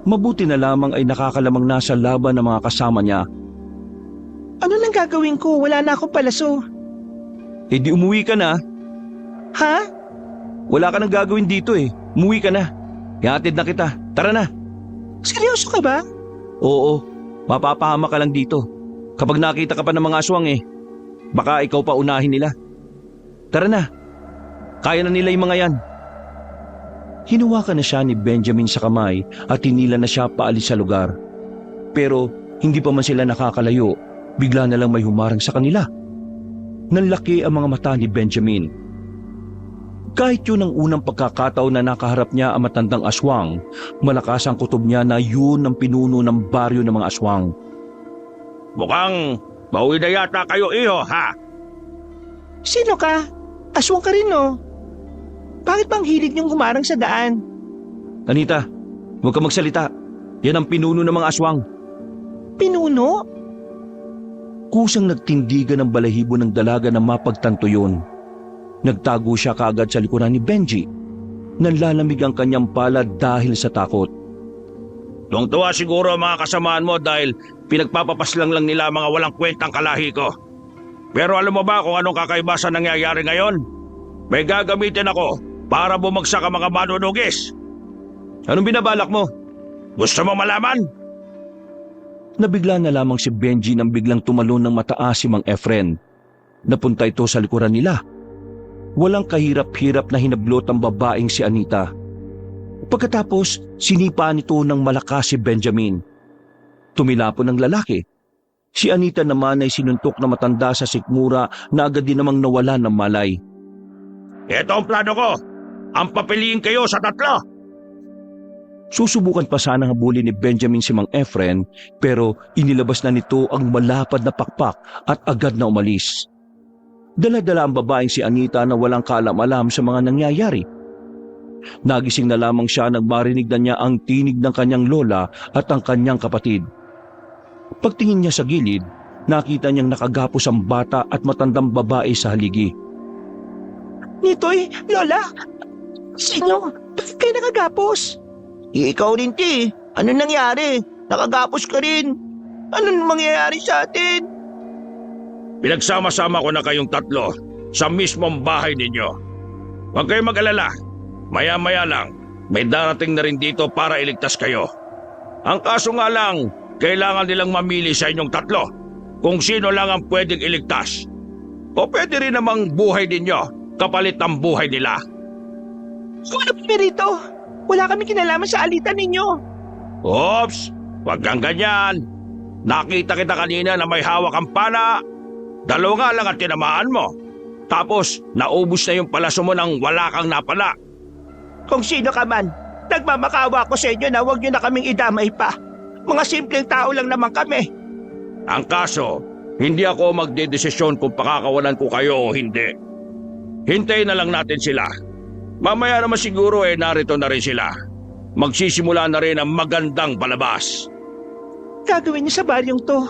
[SPEAKER 1] Mabuti na lamang ay nakakalamang na sa laban ng mga kasama niya.
[SPEAKER 2] Ano nang gagawin ko? Wala na akong palaso.
[SPEAKER 1] Eh di umuwi ka na.
[SPEAKER 2] Ha?
[SPEAKER 1] Wala ka nang gagawin dito eh. Umuwi ka na. Ihatid na kita. Tara na.
[SPEAKER 2] Seryoso ka ba?
[SPEAKER 1] Oo, mapapahama ka lang dito. Kapag nakita ka pa ng mga aswang eh, baka ikaw pa unahin nila. Tara na. Kaya na nila yung mga yan. Hinuwakan na siya ni Benjamin sa kamay at hinila na siya paalis sa lugar. Pero hindi pa man sila nakakalayo, bigla na lang may humarang sa kanila. Nanlaki ang mga mata ni Benjamin. Kahit yun ang unang pagkakataon na nakaharap niya ang matandang aswang, malakas ang kutob niya na yun ang pinuno ng baryo ng mga aswang.
[SPEAKER 3] Mukhang bawi na yata kayo, iho, ha?
[SPEAKER 2] Sino ka? Aswang ka rin no? Bakit bang hilig niyong humarang sa daan?
[SPEAKER 1] Anita, huwag ka magsalita. Yan ang pinuno ng mga aswang.
[SPEAKER 2] Pinuno?
[SPEAKER 1] Kusang nagtindigan ng balahibo ng dalaga na mapagtanto yun. Nagtago siya kaagad sa likuran ni Benji. Nanlalamig ang kanyang palad dahil sa takot.
[SPEAKER 3] Tuwang-tuwa siguro ang mga kasamaan mo dahil pinagpapapaslang lang nila mga walang kwentang kalahi ko. Pero alam mo ba kung anong kakaiba sa nangyayari ngayon? May gagamitin ako para bumagsak ang mga manunugis.
[SPEAKER 1] Anong binabalak mo?
[SPEAKER 3] Gusto mo malaman?
[SPEAKER 1] Nabigla na lamang si Benji nang biglang tumalon ng mataas si Mang Efren. Napunta ito sa likuran nila. Walang kahirap-hirap na hinablot ang babaeng si Anita. Pagkatapos, sinipa nito ng malakas si Benjamin. Tumilapon ng lalaki. Si Anita naman ay sinuntok na matanda sa sikmura na agad din namang nawala ng malay.
[SPEAKER 3] Ito ang plano ko. Ang papiliin kayo sa tatlo.
[SPEAKER 1] Susubukan pa sana habulin ni Benjamin si Mang Efren pero inilabas na nito ang malapad na pakpak at agad na umalis. Dala-dala ang babaeng si Anita na walang kaalam-alam sa mga nangyayari. Nagising na lamang siya nang marinig na niya ang tinig ng kanyang lola at ang kanyang kapatid. Pagtingin niya sa gilid, nakita niyang nakagapos ang bata at matandang babae sa haligi.
[SPEAKER 2] Nitoy, Lola? Sino? Bakit kayo nakagapos?
[SPEAKER 3] Ikaw rin, Ti. Ano nangyari? Nakagapos ka rin. Anong mangyayari sa atin? Pinagsama-sama ko na kayong tatlo sa mismong bahay ninyo. Huwag kayong mag-alala. Maya-maya lang, may darating na rin dito para iligtas kayo. Ang kaso nga lang, kailangan nilang mamili sa inyong tatlo kung sino lang ang pwedeng iligtas. O pwede rin namang buhay ninyo kapalit ng buhay nila.
[SPEAKER 2] Ano pa rito? Wala kami kinalaman sa alitan ninyo.
[SPEAKER 3] Oops! Huwag kang ganyan. Nakita kita kanina na may hawak ang pana. Dalawa nga lang ang tinamaan mo. Tapos, naubos na yung palaso mo nang wala kang napala.
[SPEAKER 2] Kung sino ka man, nagmamakawa ko sa inyo na huwag nyo na kaming idamay pa. Mga simpleng tao lang naman kami.
[SPEAKER 3] Ang kaso, hindi ako magdedesisyon kung pakakawalan ko kayo o hindi. Hintayin na lang natin sila. Mamaya naman siguro narito na rin sila. Magsisimula na rin ang magandang palabas.
[SPEAKER 2] Gagawin niyo sa baryong to.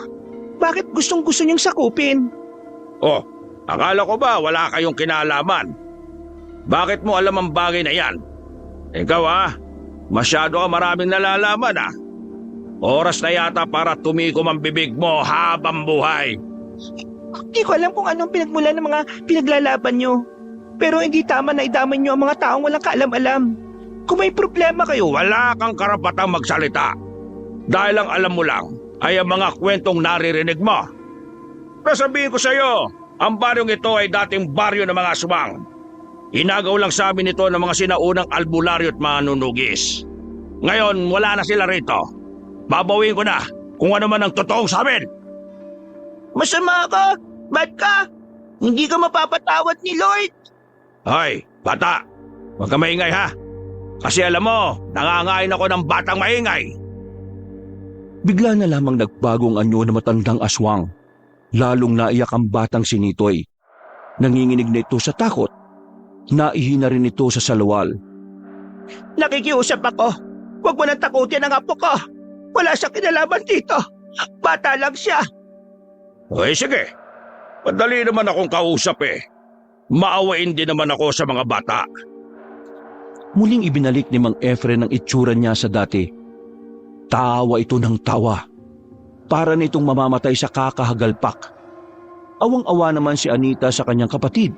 [SPEAKER 2] Bakit gustong-gusto niyong sakupin?
[SPEAKER 3] Oh, akala ko ba wala kayong kinalaman? Bakit mo alam ang bagay na yan? Ikaw masyado ka maraming nalalaman Oras na yata para tumikom ang bibig mo habang buhay.
[SPEAKER 2] Hindi ko alam kung anong pinagmulan ng mga pinaglalaban niyo. Pero hindi tama na idamay niyo ang mga taong walang kaalam-alam. Kung may problema kayo,
[SPEAKER 3] Wala kang karapatang magsalita. Dahil ang alam mo lang ay ang mga kwentong naririnig mo. Nasabihin ko sa iyo, ang baryong ito ay dating baryo ng mga aswang. Inagaw lang sa amin ito ng mga sinaunang albularyo at manunugis. Ngayon, wala na sila rito. Babawin ko na kung ano man ang totoong sa amin.
[SPEAKER 2] Masama ka? Bad ka? Hindi ka mapapatawad ni Lloyd?
[SPEAKER 3] Hoy,
[SPEAKER 2] Bata, huwag ka maingay ha. Kasi alam mo, nangangain ako ng batang maingay.
[SPEAKER 1] Bigla na lamang nagbago ang anyo ng matandang aswang. Lalong naiyak ang batang si Nitoy. Nanginginig na ito sa takot. Naihi na rin ito sa salawal.
[SPEAKER 3] Nakikiusap ako. Huwag mo nang takutin ang apo ko. Wala siyang kinalaman dito. Bata lang siya.
[SPEAKER 2] Okay, sige. Madali naman akong kausap eh. Maawain din naman ako sa mga bata.
[SPEAKER 1] Muling ibinalik ni Mang Efren ang itsura niya sa dati. Tawa ito ng tawa. Para nitong mamamatay sa kakahagalpak. Awang-awa naman si Anita sa kanyang kapatid.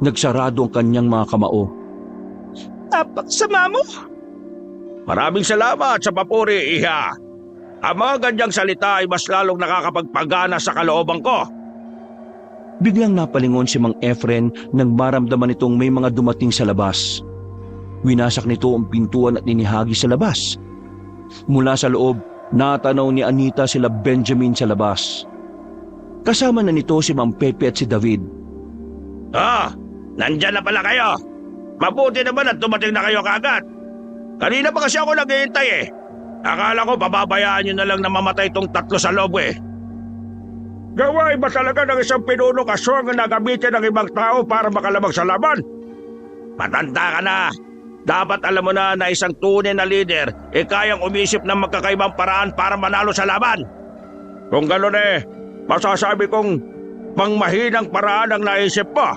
[SPEAKER 1] Nagsarado ang kanyang mga kamao.
[SPEAKER 3] Napaksama mo.
[SPEAKER 2] Maraming salamat sa papuri, Iha. Ang mga ganyang salita ay mas lalong nakakapagpagana sa kalooban ko.
[SPEAKER 1] Biglang napalingon si Mang Efren nang maramdaman nitong may mga dumating sa labas. Winasak nito ang pintuan at inihagi sa labas. Mula sa loob, natanaw ni Anita sila Benjamin sa labas. Kasama na nito si Mang Pepe at si David.
[SPEAKER 2] Nandyan na pala kayo. Mabuti naman at dumating na kayo kaagad. Kanina pa kasi ako naghihintay eh. Akala ko pababayaan nyo na lang na mamatay tong tatlo sa loob eh. Gawain ba talaga ng isang pinunong aswang na nagamitin ng ibang tao para makalamang sa laban? Matanda ka na. Dapat alam mo na isang tunay na leader kayang umisip ng magkakaibang paraan para manalo sa laban. Kung gano'n masasabi kong pangmahinang paraan ang naisip mo.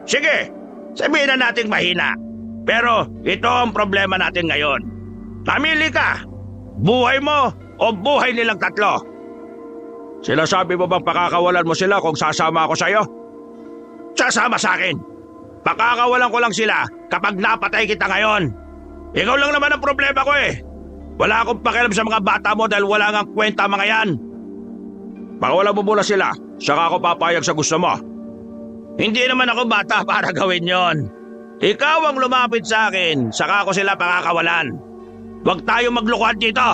[SPEAKER 2] Sige, sabihin na nating mahina. Pero ito ang problema natin ngayon. Pamili ka, buhay mo o buhay nilang tatlo. Sinasabi mo bang pakakawalan mo sila kung sasama ako sa'yo? Sasama sa akin. Pakakawalan ko lang sila kapag napatay kita ngayon. Ikaw lang naman ang problema ko eh. Wala akong pakialam sa mga bata mo dahil wala ngang kwenta mga yan. Pakawalan mo muna sila, saka ako papayag sa gusto mo. Hindi naman ako bata para gawin yon. Ikaw ang lumapit sa akin, saka ako sila pakakawalan. Huwag tayong maglukuhan dito.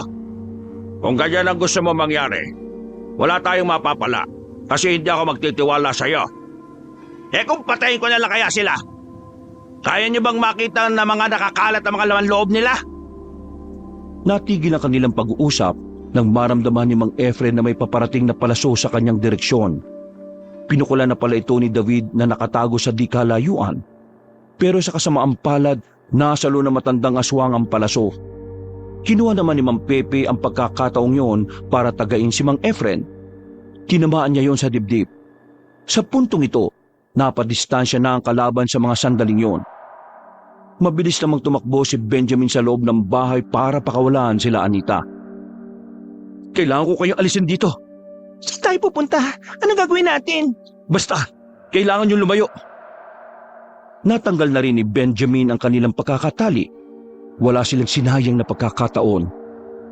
[SPEAKER 2] Kung ganyan ang gusto mo mangyari, wala tayong mapapala kasi hindi ako magtitiwala sa'yo. Kung patayin ko na lang kaya sila, kaya niyo bang makita na mga nakakalat ang mga laman loob nila?
[SPEAKER 1] Natigil ang kanilang pag-uusap nang maramdaman ni Mang Efren na may paparating na palaso sa kanyang direksyon. Pinukula na pala ito ni David na nakatago sa di kalayuan. Pero sa kasamaang palad, nasalo na matandang aswang ang palaso. Kinuha naman ni Mang Pepe ang pagkakataong yon para tagain si Mang Efren. Tinamaan niya yon sa dibdib. Sa puntong ito, napadistansya na ang kalaban sa mga sandaling yon. Mabilis namang tumakbo si Benjamin sa loob ng bahay para pakawalan sila Anita. Kailangan ko kayong alisin dito.
[SPEAKER 3] Saan tayo pupunta? Anong gagawin natin?
[SPEAKER 1] Basta, kailangan nyo lumayo. Natanggal na rin ni Benjamin ang kanilang pagkakatali. Wala silang sinayang na pagkakataon.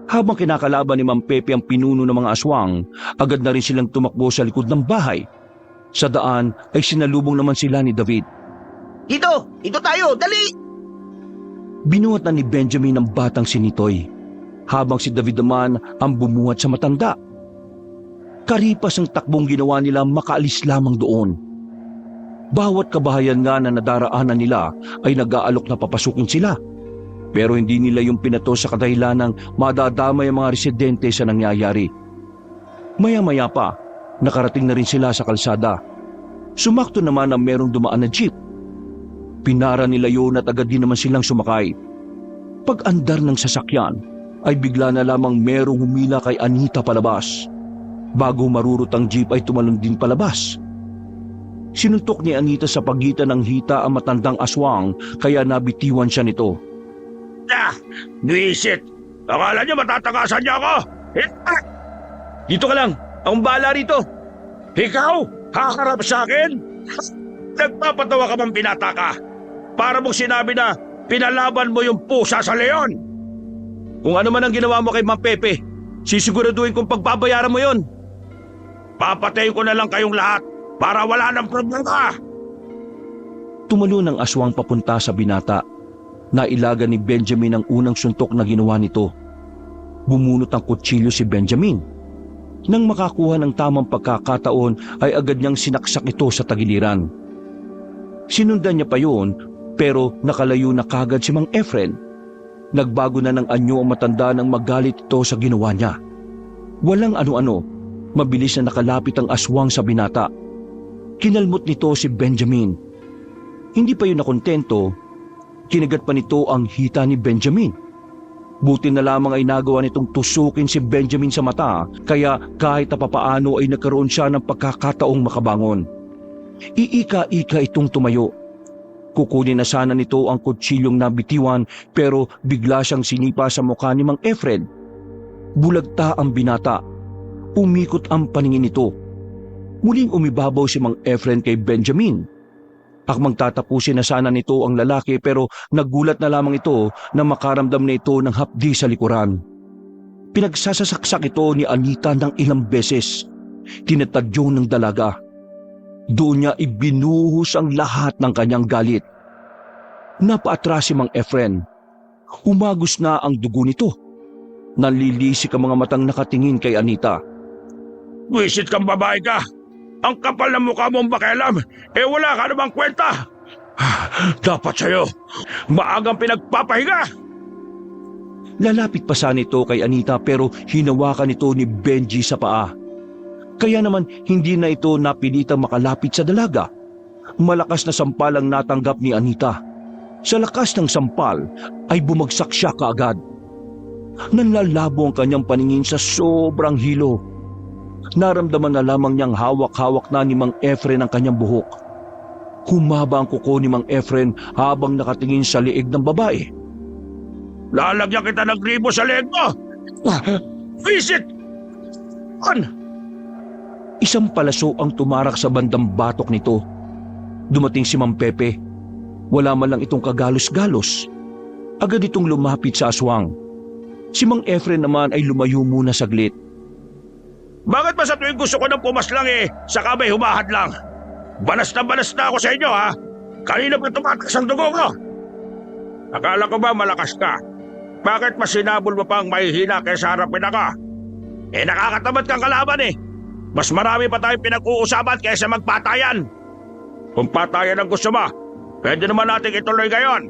[SPEAKER 1] Habang kinakalaban ni Mang Pepe ang pinuno ng mga aswang, agad na rin silang tumakbo sa likod ng bahay. Sa daan ay sinalubong naman sila ni David.
[SPEAKER 3] Dito tayo, dali!
[SPEAKER 1] Binuhat na ni Benjamin ang batang si Nitoy, habang si David naman ang bumuhat sa matanda. Karipas ang takbong ginawa nila makaalis lamang doon. Bawat kabahayan nga na nadaraanan nila ay nag-aalok na papasukin sila. Pero hindi nila yung pinato sa kadahilanang madadamay ang mga residente sa nangyayari. Maya-maya pa, nakarating na rin sila sa kalsada. Sumakto naman ang merong dumaan na jeep. Pinara nila yun at agad din naman silang sumakay. Pag-andar ng sasakyan, ay bigla na lamang merong humila kay Anita palabas. Bago marurot ang jeep ay tumalon din palabas. Sinuntok ni Anita sa pagitan ng hita ang matandang aswang kaya nabitiwan siya nito.
[SPEAKER 2] Buisit! Akala niyo matatakasan niyo ako?
[SPEAKER 1] Dito ka lang! Akong bahala rito!
[SPEAKER 2] Ikaw? Haharap sa akin? Nagpapatawa ka bang binata ka? Para mong sinabi na pinalaban mo yung pusa sa leon.
[SPEAKER 1] Kung ano man ang ginawa mo kay Mang Pepe, sisiguraduhin kong pagbabayaran mo yon.
[SPEAKER 2] Papatayin ko na lang kayong lahat para wala ng problema.
[SPEAKER 1] Tumalo ng aswang papunta sa binata. Nailaga ni Benjamin ang unang suntok na ginawa nito. Bumunot ang kutsilyo si Benjamin. Nang makakuha ng tamang pagkakataon ay agad niyang sinaksak ito sa tagiliran. Sinundan niya pa yun, pero nakalayo na kagad si Mang Efren. Nagbago na ng anyo ang matanda nang magalit ito sa ginawa niya. Walang ano-ano, mabilis na nakalapit ang aswang sa binata. Kinalmot nito si Benjamin. Hindi pa yun nakontento, kinagat pa nito ang hita ni Benjamin. Buti na lamang ay nagawa nitong tusukin si Benjamin sa mata, kaya kahit papaano ay nagkaroon siya ng pagkakataong makabangon. Iika-ika itong tumayo. Kukunin na sana nito ang kutsilyong nabitiwan, pero bigla siyang sinipa sa mukha ni Mang Efren. Bulagta ang binata. Umikot ang paningin nito. Muling umibabaw si Mang Efren kay Benjamin. Akmang tatapusin na sana nito ang lalaki, pero nagulat na lamang ito na makaramdam na ito ng hapdi sa likuran. Pinagsasaksak ito ni Anita ng ilang beses. Tinatadyo ng dalaga. Doon niya ibinuhos ang lahat ng kanyang galit. Napaatras si Mang Efren. Umagos na ang dugo nito. Nanlilisik ang mga matang nakatingin kay Anita.
[SPEAKER 2] Wisit kang babae ka! Ang kapal ng mukha mong bakelam, wala ka namang kwenta! Dapat sa'yo, maagang pinagpapahinga!
[SPEAKER 1] Lalapit pa sana ito kay Anita, pero hinawakan ito ni Benji sa paa. Kaya naman hindi na ito napilitang makalapit sa dalaga. Malakas na sampal ang natanggap ni Anita. Sa lakas ng sampal ay bumagsak siya kaagad. Nanlalabo ang kanyang paningin sa sobrang hilo. Naramdaman na lamang niyang hawak-hawak na ni Mang Efren ang kanyang buhok. Humaba ang kuko ni Mang Efren habang nakatingin sa liig ng babae.
[SPEAKER 2] Lalagyan kita ng gribo sa leeg mo! Visit!
[SPEAKER 1] Isang palaso ang tumarak sa bandang batok nito. Dumating si Mang Pepe. Wala man lang itong kagalos-galos. Agad itong lumapit sa aswang. Si Mang Efren naman ay lumayo muna saglit.
[SPEAKER 2] Bakit ba sa tuwing gusto ko ng pumaslang saka may humahad lang? Banas na ako sa inyo, ha? Kanina pa tumatakas ang dugo ko. Akala ko ba malakas ka? Bakit mas sinabol mo pang mahihina kaysa harapin ako? Nakakatamad kang kalaban Mas marami pa tayong pinag-uusapan kaysa magpatayan. Kung patayan ang gusto mo, pwede naman natin ituloy ngayon.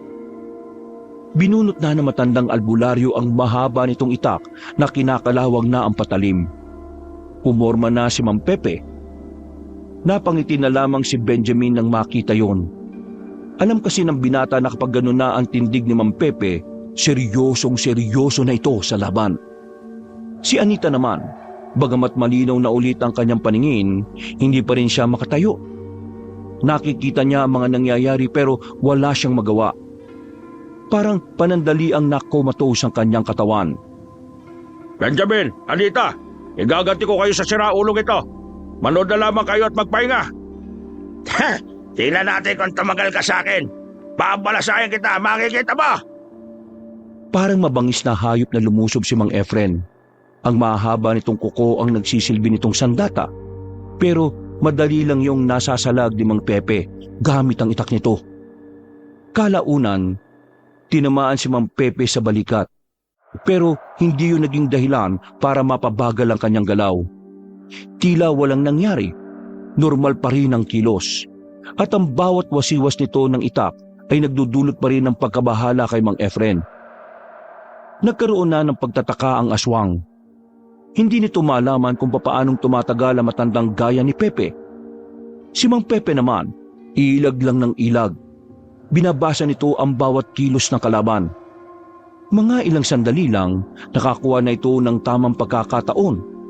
[SPEAKER 1] Binunot na ng matandang albularyo ang mahaba nitong itak na kinakalawang na ang patalim. Pumorma na si Mang Pepe. Napangiti na lamang si Benjamin nang makita yon. Alam kasi ng binata na kapag gano'n na ang tindig ni Mang Pepe, seryosong-seryoso na ito sa laban. Si Anita naman, bagamat malinaw na ulit ang kanyang paningin, hindi pa rin siya makatayo. Nakikita niya ang mga nangyayari pero wala siyang magawa. Parang panandali ang nakomatos ang kanyang katawan.
[SPEAKER 2] Benjamin, Anita, igaganti ko kayo sa siraulong ito. Manood na lamang kayo at magpahinga. Tingnan natin kung tumagal ka sa akin. Babalasahin kita, makikita mo!
[SPEAKER 1] Parang mabangis na hayop na lumusob si Mang Efren. Ang mahaba nitong kuko ang nagsisilbi nitong sandata. Pero madali lang yung nasasalag ni Mang Pepe gamit ang itak nito. Kalaunan, tinamaan si Mang Pepe sa balikat. Pero hindi yun naging dahilan para mapabagal ang kanyang galaw. Tila walang nangyari. Normal pa rin ang kilos. At ang bawat wasiwas nito ng itak ay nagdudulot pa rin ng pagkabahala kay Mang Efren. Nagkaroon na ng pagtataka ang aswang. Hindi nito malaman kung papaanong tumatagal ang matandang gaya ni Pepe. Si Mang Pepe naman, ilag lang ng ilag. Binabasa nito ang bawat kilos ng kalaban. Mga ilang sandali lang, nakakuha na ito ng tamang pagkakataon.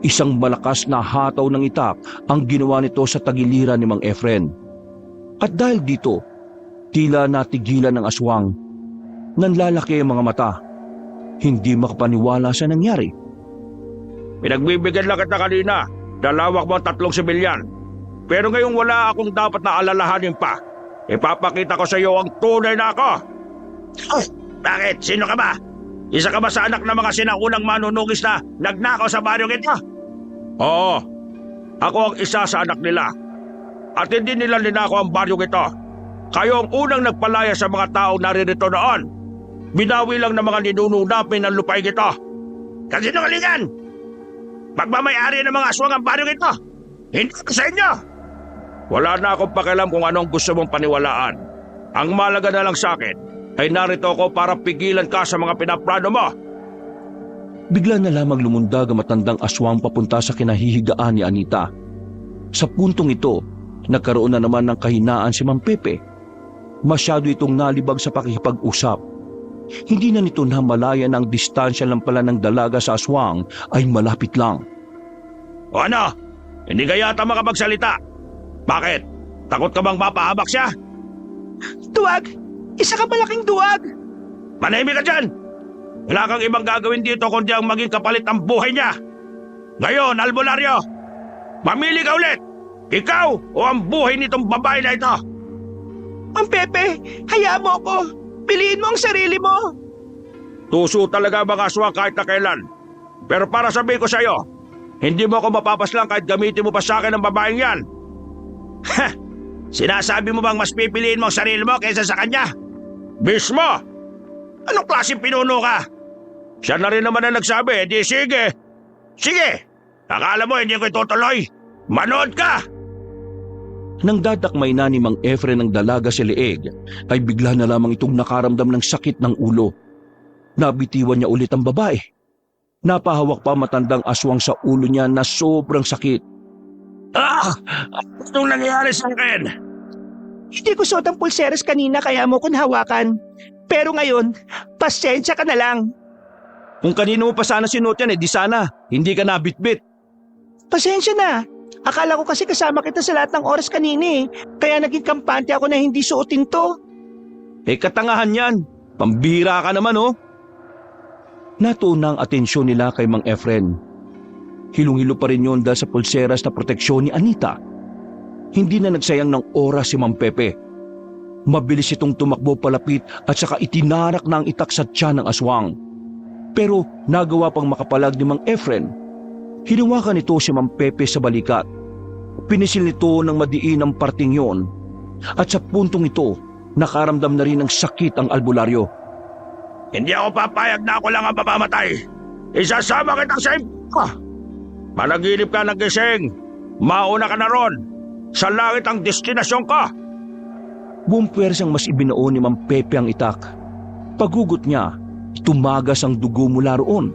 [SPEAKER 1] Isang malakas na hataw ng itak ang ginawa nito sa tagiliran ni Mang Efren. At dahil dito, tila natigilan ng aswang. Nanlalaki ang mga mata. Hindi makapaniwala sa nangyari.
[SPEAKER 2] Pinagbibigyan lang kita kanina. Dalawak mo ang 3 sibilyan. Pero ngayong wala akong dapat na alalahanin pa. Ipapakita ko sa iyo ang tunay na ako. Bakit? Sino ka ba? Isa ka ba sa anak ng mga sinaunang manunugis na nagnakaw sa baryong ito? Oo. Ako ang isa sa anak nila. At hindi nila ninakaw ang baryong ito. Kayo ang unang nagpalaya sa mga taong naririto noon. Binawi lang ng mga ninuno namin ang lupain ito. Kasinungalingan! Magmamayari ng mga aswang ang baryong ito. Hindi ko sa inyo!
[SPEAKER 4] Wala na akong pakialam kung anong gusto mong paniwalaan. Ang malaga na lang sa akin ay narito ako para pigilan ka sa mga pinaplano mo.
[SPEAKER 1] Bigla na lamang lumundag ang matandang aswang papunta sa kinahihigaan ni Anita. Sa puntong ito, nagkaroon na naman ng kahinaan si Mang Pepe. Masyado itong nalibag sa pakikipag-usap. Hindi na nito namalaya na ang distansya lang pala ng dalaga sa aswang ay malapit lang.
[SPEAKER 4] O ano? Hindi ka yata makapagsalita. Bakit? Takot ka bang mapahamak siya?
[SPEAKER 3] Duwag! Isa ka malaking duwag!
[SPEAKER 4] Manahimik ka dyan! Wala kang ibang gagawin dito kundi ang maging kapalit ng buhay niya. Ngayon, albularyo, mamili ka ulit! Ikaw o ang buhay nitong babae na ito?
[SPEAKER 3] Mang Pepe, hayaan mo ako! Piliin mo ang sarili mo!
[SPEAKER 4] Tuso talaga mga aswang kahit na kailan. Pero para sabihin ko sa'yo, hindi mo ako mapapaslang kahit gamitin mo pa sa akin ang babaeng yan. Ha! Sinasabi mo bang mas pipiliin mo ang sarili mo kaysa sa kanya? Mismo! Anong klaseng pinuno ka? Siya na rin naman ang nagsabi, di sige. Sige! Akala mo hindi ko itutuloy? Manood ka!
[SPEAKER 1] Nang dadakmay na ni Mang Efren ng dalaga si Leeg, ay bigla na lamang itong nakaramdam ng sakit ng ulo. Nabitiwan niya ulit ang babae. Napahawak pa matandang aswang sa ulo niya na sobrang sakit.
[SPEAKER 4] Anong nangyayari sa akin?
[SPEAKER 3] Hindi ko suot ang pulseras kanina kaya mo kong hawakan. Pero ngayon, pasensya ka na lang.
[SPEAKER 1] Kung kanino mo pa sana sinuot yan, di sana. Hindi ka nabitbit.
[SPEAKER 3] Pasensya na. Akala ko kasi kasama kita sa lahat ng oras kanina eh. Kaya naging kampante ako na hindi suotin to.
[SPEAKER 1] Katangahan yan. Pambira ka naman, oh. Natuon na ang atensyon nila kay Mang Efren. Hilong-hilo pa rin yun dahil sa pulseras na proteksyon ni Anita. Hindi na nagsayang ng oras si Mang Pepe. Mabilis itong tumakbo palapit at saka itinarak na ang itak sa tiyan ng aswang. Pero nagawa pang makapalag ni Mang Efren. Hinawakan nito si Mang Pepe sa balikat. Pinisil nito ng madiin ang parting yon. At sa puntong ito, nakaramdam na rin ng sakit ang albularyo.
[SPEAKER 4] Hindi ako papayag na ako lang ang mamamatay. Isasama kita sa ko. Managinip ka ng gising. Mauna ka na ron. Sa langit ang destinasyon ko.
[SPEAKER 1] Buong puwersang mas ibinao ni Mang Pepe ang itak. Paghugot niya, tumagas ang dugo mula roon.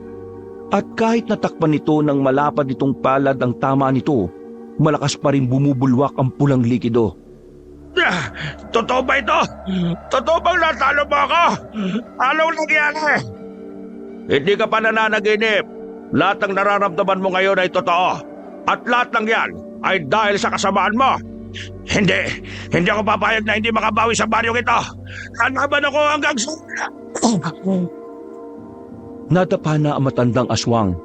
[SPEAKER 1] At kahit natakpan nito ng malapad itong palad ang tama nito, malakas pa rin bumubulwak ang pulang likido.
[SPEAKER 4] Totoo ba ito? Totoo bang natalo mo ako? Anong nangyari? Hindi ka pa nananaginip. Lahat ng nararamdaman mo ngayon ay totoo. At lahat ng yan ay dahil sa kasamaan mo. Hindi ako papayag na hindi makabawi sa baryong ito. Kalaban ako hanggang sa...
[SPEAKER 1] Nadapa na ang matandang aswang.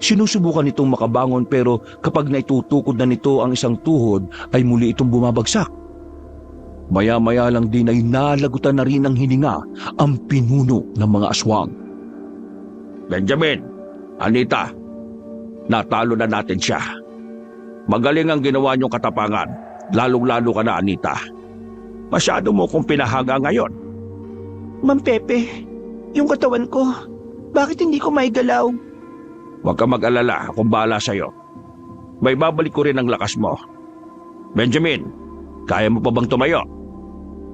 [SPEAKER 1] Sinusubukan nitong makabangon pero kapag naitutukod na nito ang isang tuhod ay muli itong bumabagsak. Maya-maya lang din ay nalagutan na rin ng hininga ang pinuno ng mga aswang.
[SPEAKER 4] Benjamin, Anita, natalo na natin siya. Magaling ang ginawa niyong katapangan, lalong-lalo ka na, Anita. Masyado mo kong pinahaga ngayon.
[SPEAKER 3] Mang Pepe, yung katawan ko, bakit hindi ko maigalaw?
[SPEAKER 4] Huwag ka mag-alala, akong bahala sa'yo. May babalik ko rin ang lakas mo. Benjamin, kaya mo pa bang tumayo?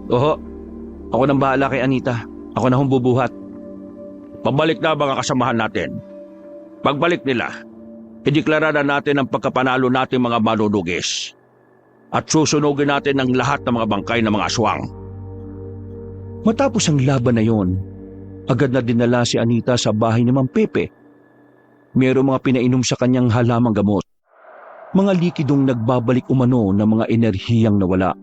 [SPEAKER 1] Oho, ako nang bahala kay Anita. Ako na bubuhat.
[SPEAKER 4] Pabalik na mga kasamahan natin. Pagbalik nila, ideklara na natin ang pagkapanalo natin mga manunugis. At susunugin natin ang lahat ng mga bangkay ng mga aswang.
[SPEAKER 1] Matapos ang laban na yon, agad na dinala si Anita sa bahay ni Mang Pepe. Mayroong mga pinainom sa kanyang halamang gamot. Mga likidong nagbabalik umano ng mga enerhiyang nawala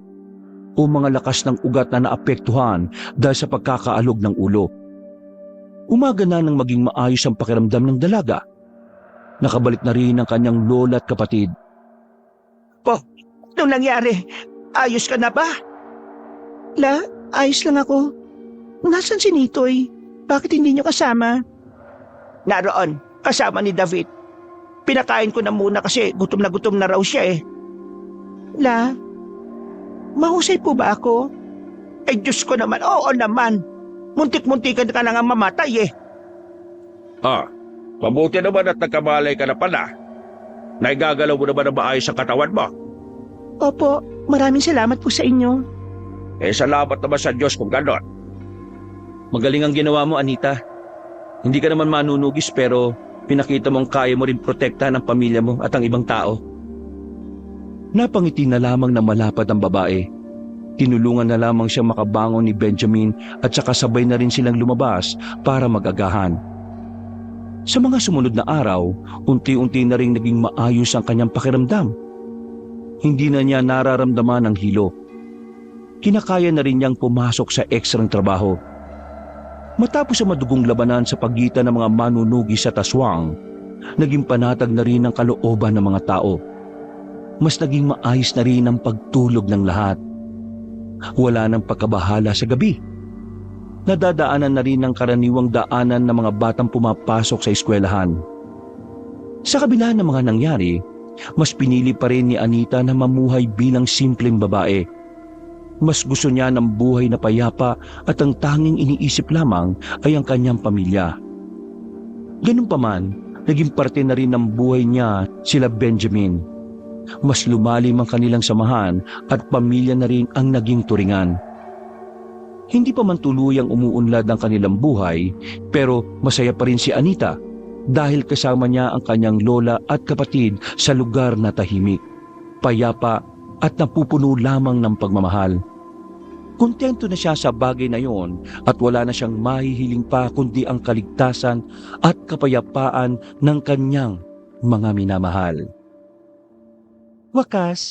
[SPEAKER 1] o mga lakas ng ugat na naapektuhan dahil sa pagkakaalog ng ulo. Umaga na nang maging maayos ang pakiramdam ng dalaga. Nakabalik na rin ang kanyang lola at kapatid.
[SPEAKER 3] Po, anong nangyari? Ayos ka na ba? La, ayos lang ako. Nasaan si Nitoy? Bakit hindi niyo kasama? Naroon, kasama ni David. Pinakain ko na muna kasi gutom na raw siya eh. La, mahusay po ba ako? Ay Diyos ko naman, oo naman. Muntik-muntikan ka na nga mamatay eh.
[SPEAKER 4] Mabuti naman at nagkamalay ka na pala. Naigagalaw mo naman na maayos ang katawan mo.
[SPEAKER 3] Opo,
[SPEAKER 2] Maraming salamat po sa inyo.
[SPEAKER 4] Salamat naman sa Diyos kung ganon.
[SPEAKER 1] Magaling ang ginawa mo, Anita. Hindi ka naman manunugis pero pinakita mong kaya mo rin protektahan ang pamilya mo at ang ibang tao. Napangiti na lamang na malapad ang babae. Tinulungan na lamang siyang makabangon ni Benjamin at saka sabay na rin silang lumabas para mag-agahan. Sa mga sumunod na araw, unti-unti na rin naging maayos ang kanyang pakiramdam. Hindi na niya nararamdaman ang hilo. Kinakaya na rin niyang pumasok sa ekstrang trabaho. Matapos ang madugong labanan sa pagitan ng mga manunugi sa Taswang, naging panatag na rin ang kalooban ng mga tao. Mas naging maayos na rin ang pagtulog ng lahat. Wala nang pagkabahala sa gabi. Nadadaanan na rin ang karaniwang daanan ng mga batang pumapasok sa eskwelahan. Sa kabila ng mga nangyari, mas pinili pa rin ni Anita na mamuhay bilang simpleng babae. Mas gusto niya ng buhay na payapa at ang tanging iniisip lamang ay ang kanyang pamilya. Ganun pa man, naging parte na rin ng buhay niya sila Benjamin. Mas lumalim ang kanilang samahan at pamilya na rin ang naging turingan. Hindi pa man tuluyang umuunlad ang kanilang buhay, pero masaya pa rin si Anita dahil kasama niya ang kanyang lola at kapatid sa lugar na tahimik, payapa at napupuno lamang ng pagmamahal. Kontento na siya sa bagay na yon at wala na siyang mahihiling pa kundi ang kaligtasan at kapayapaan ng kanyang mga minamahal.
[SPEAKER 2] Wakas,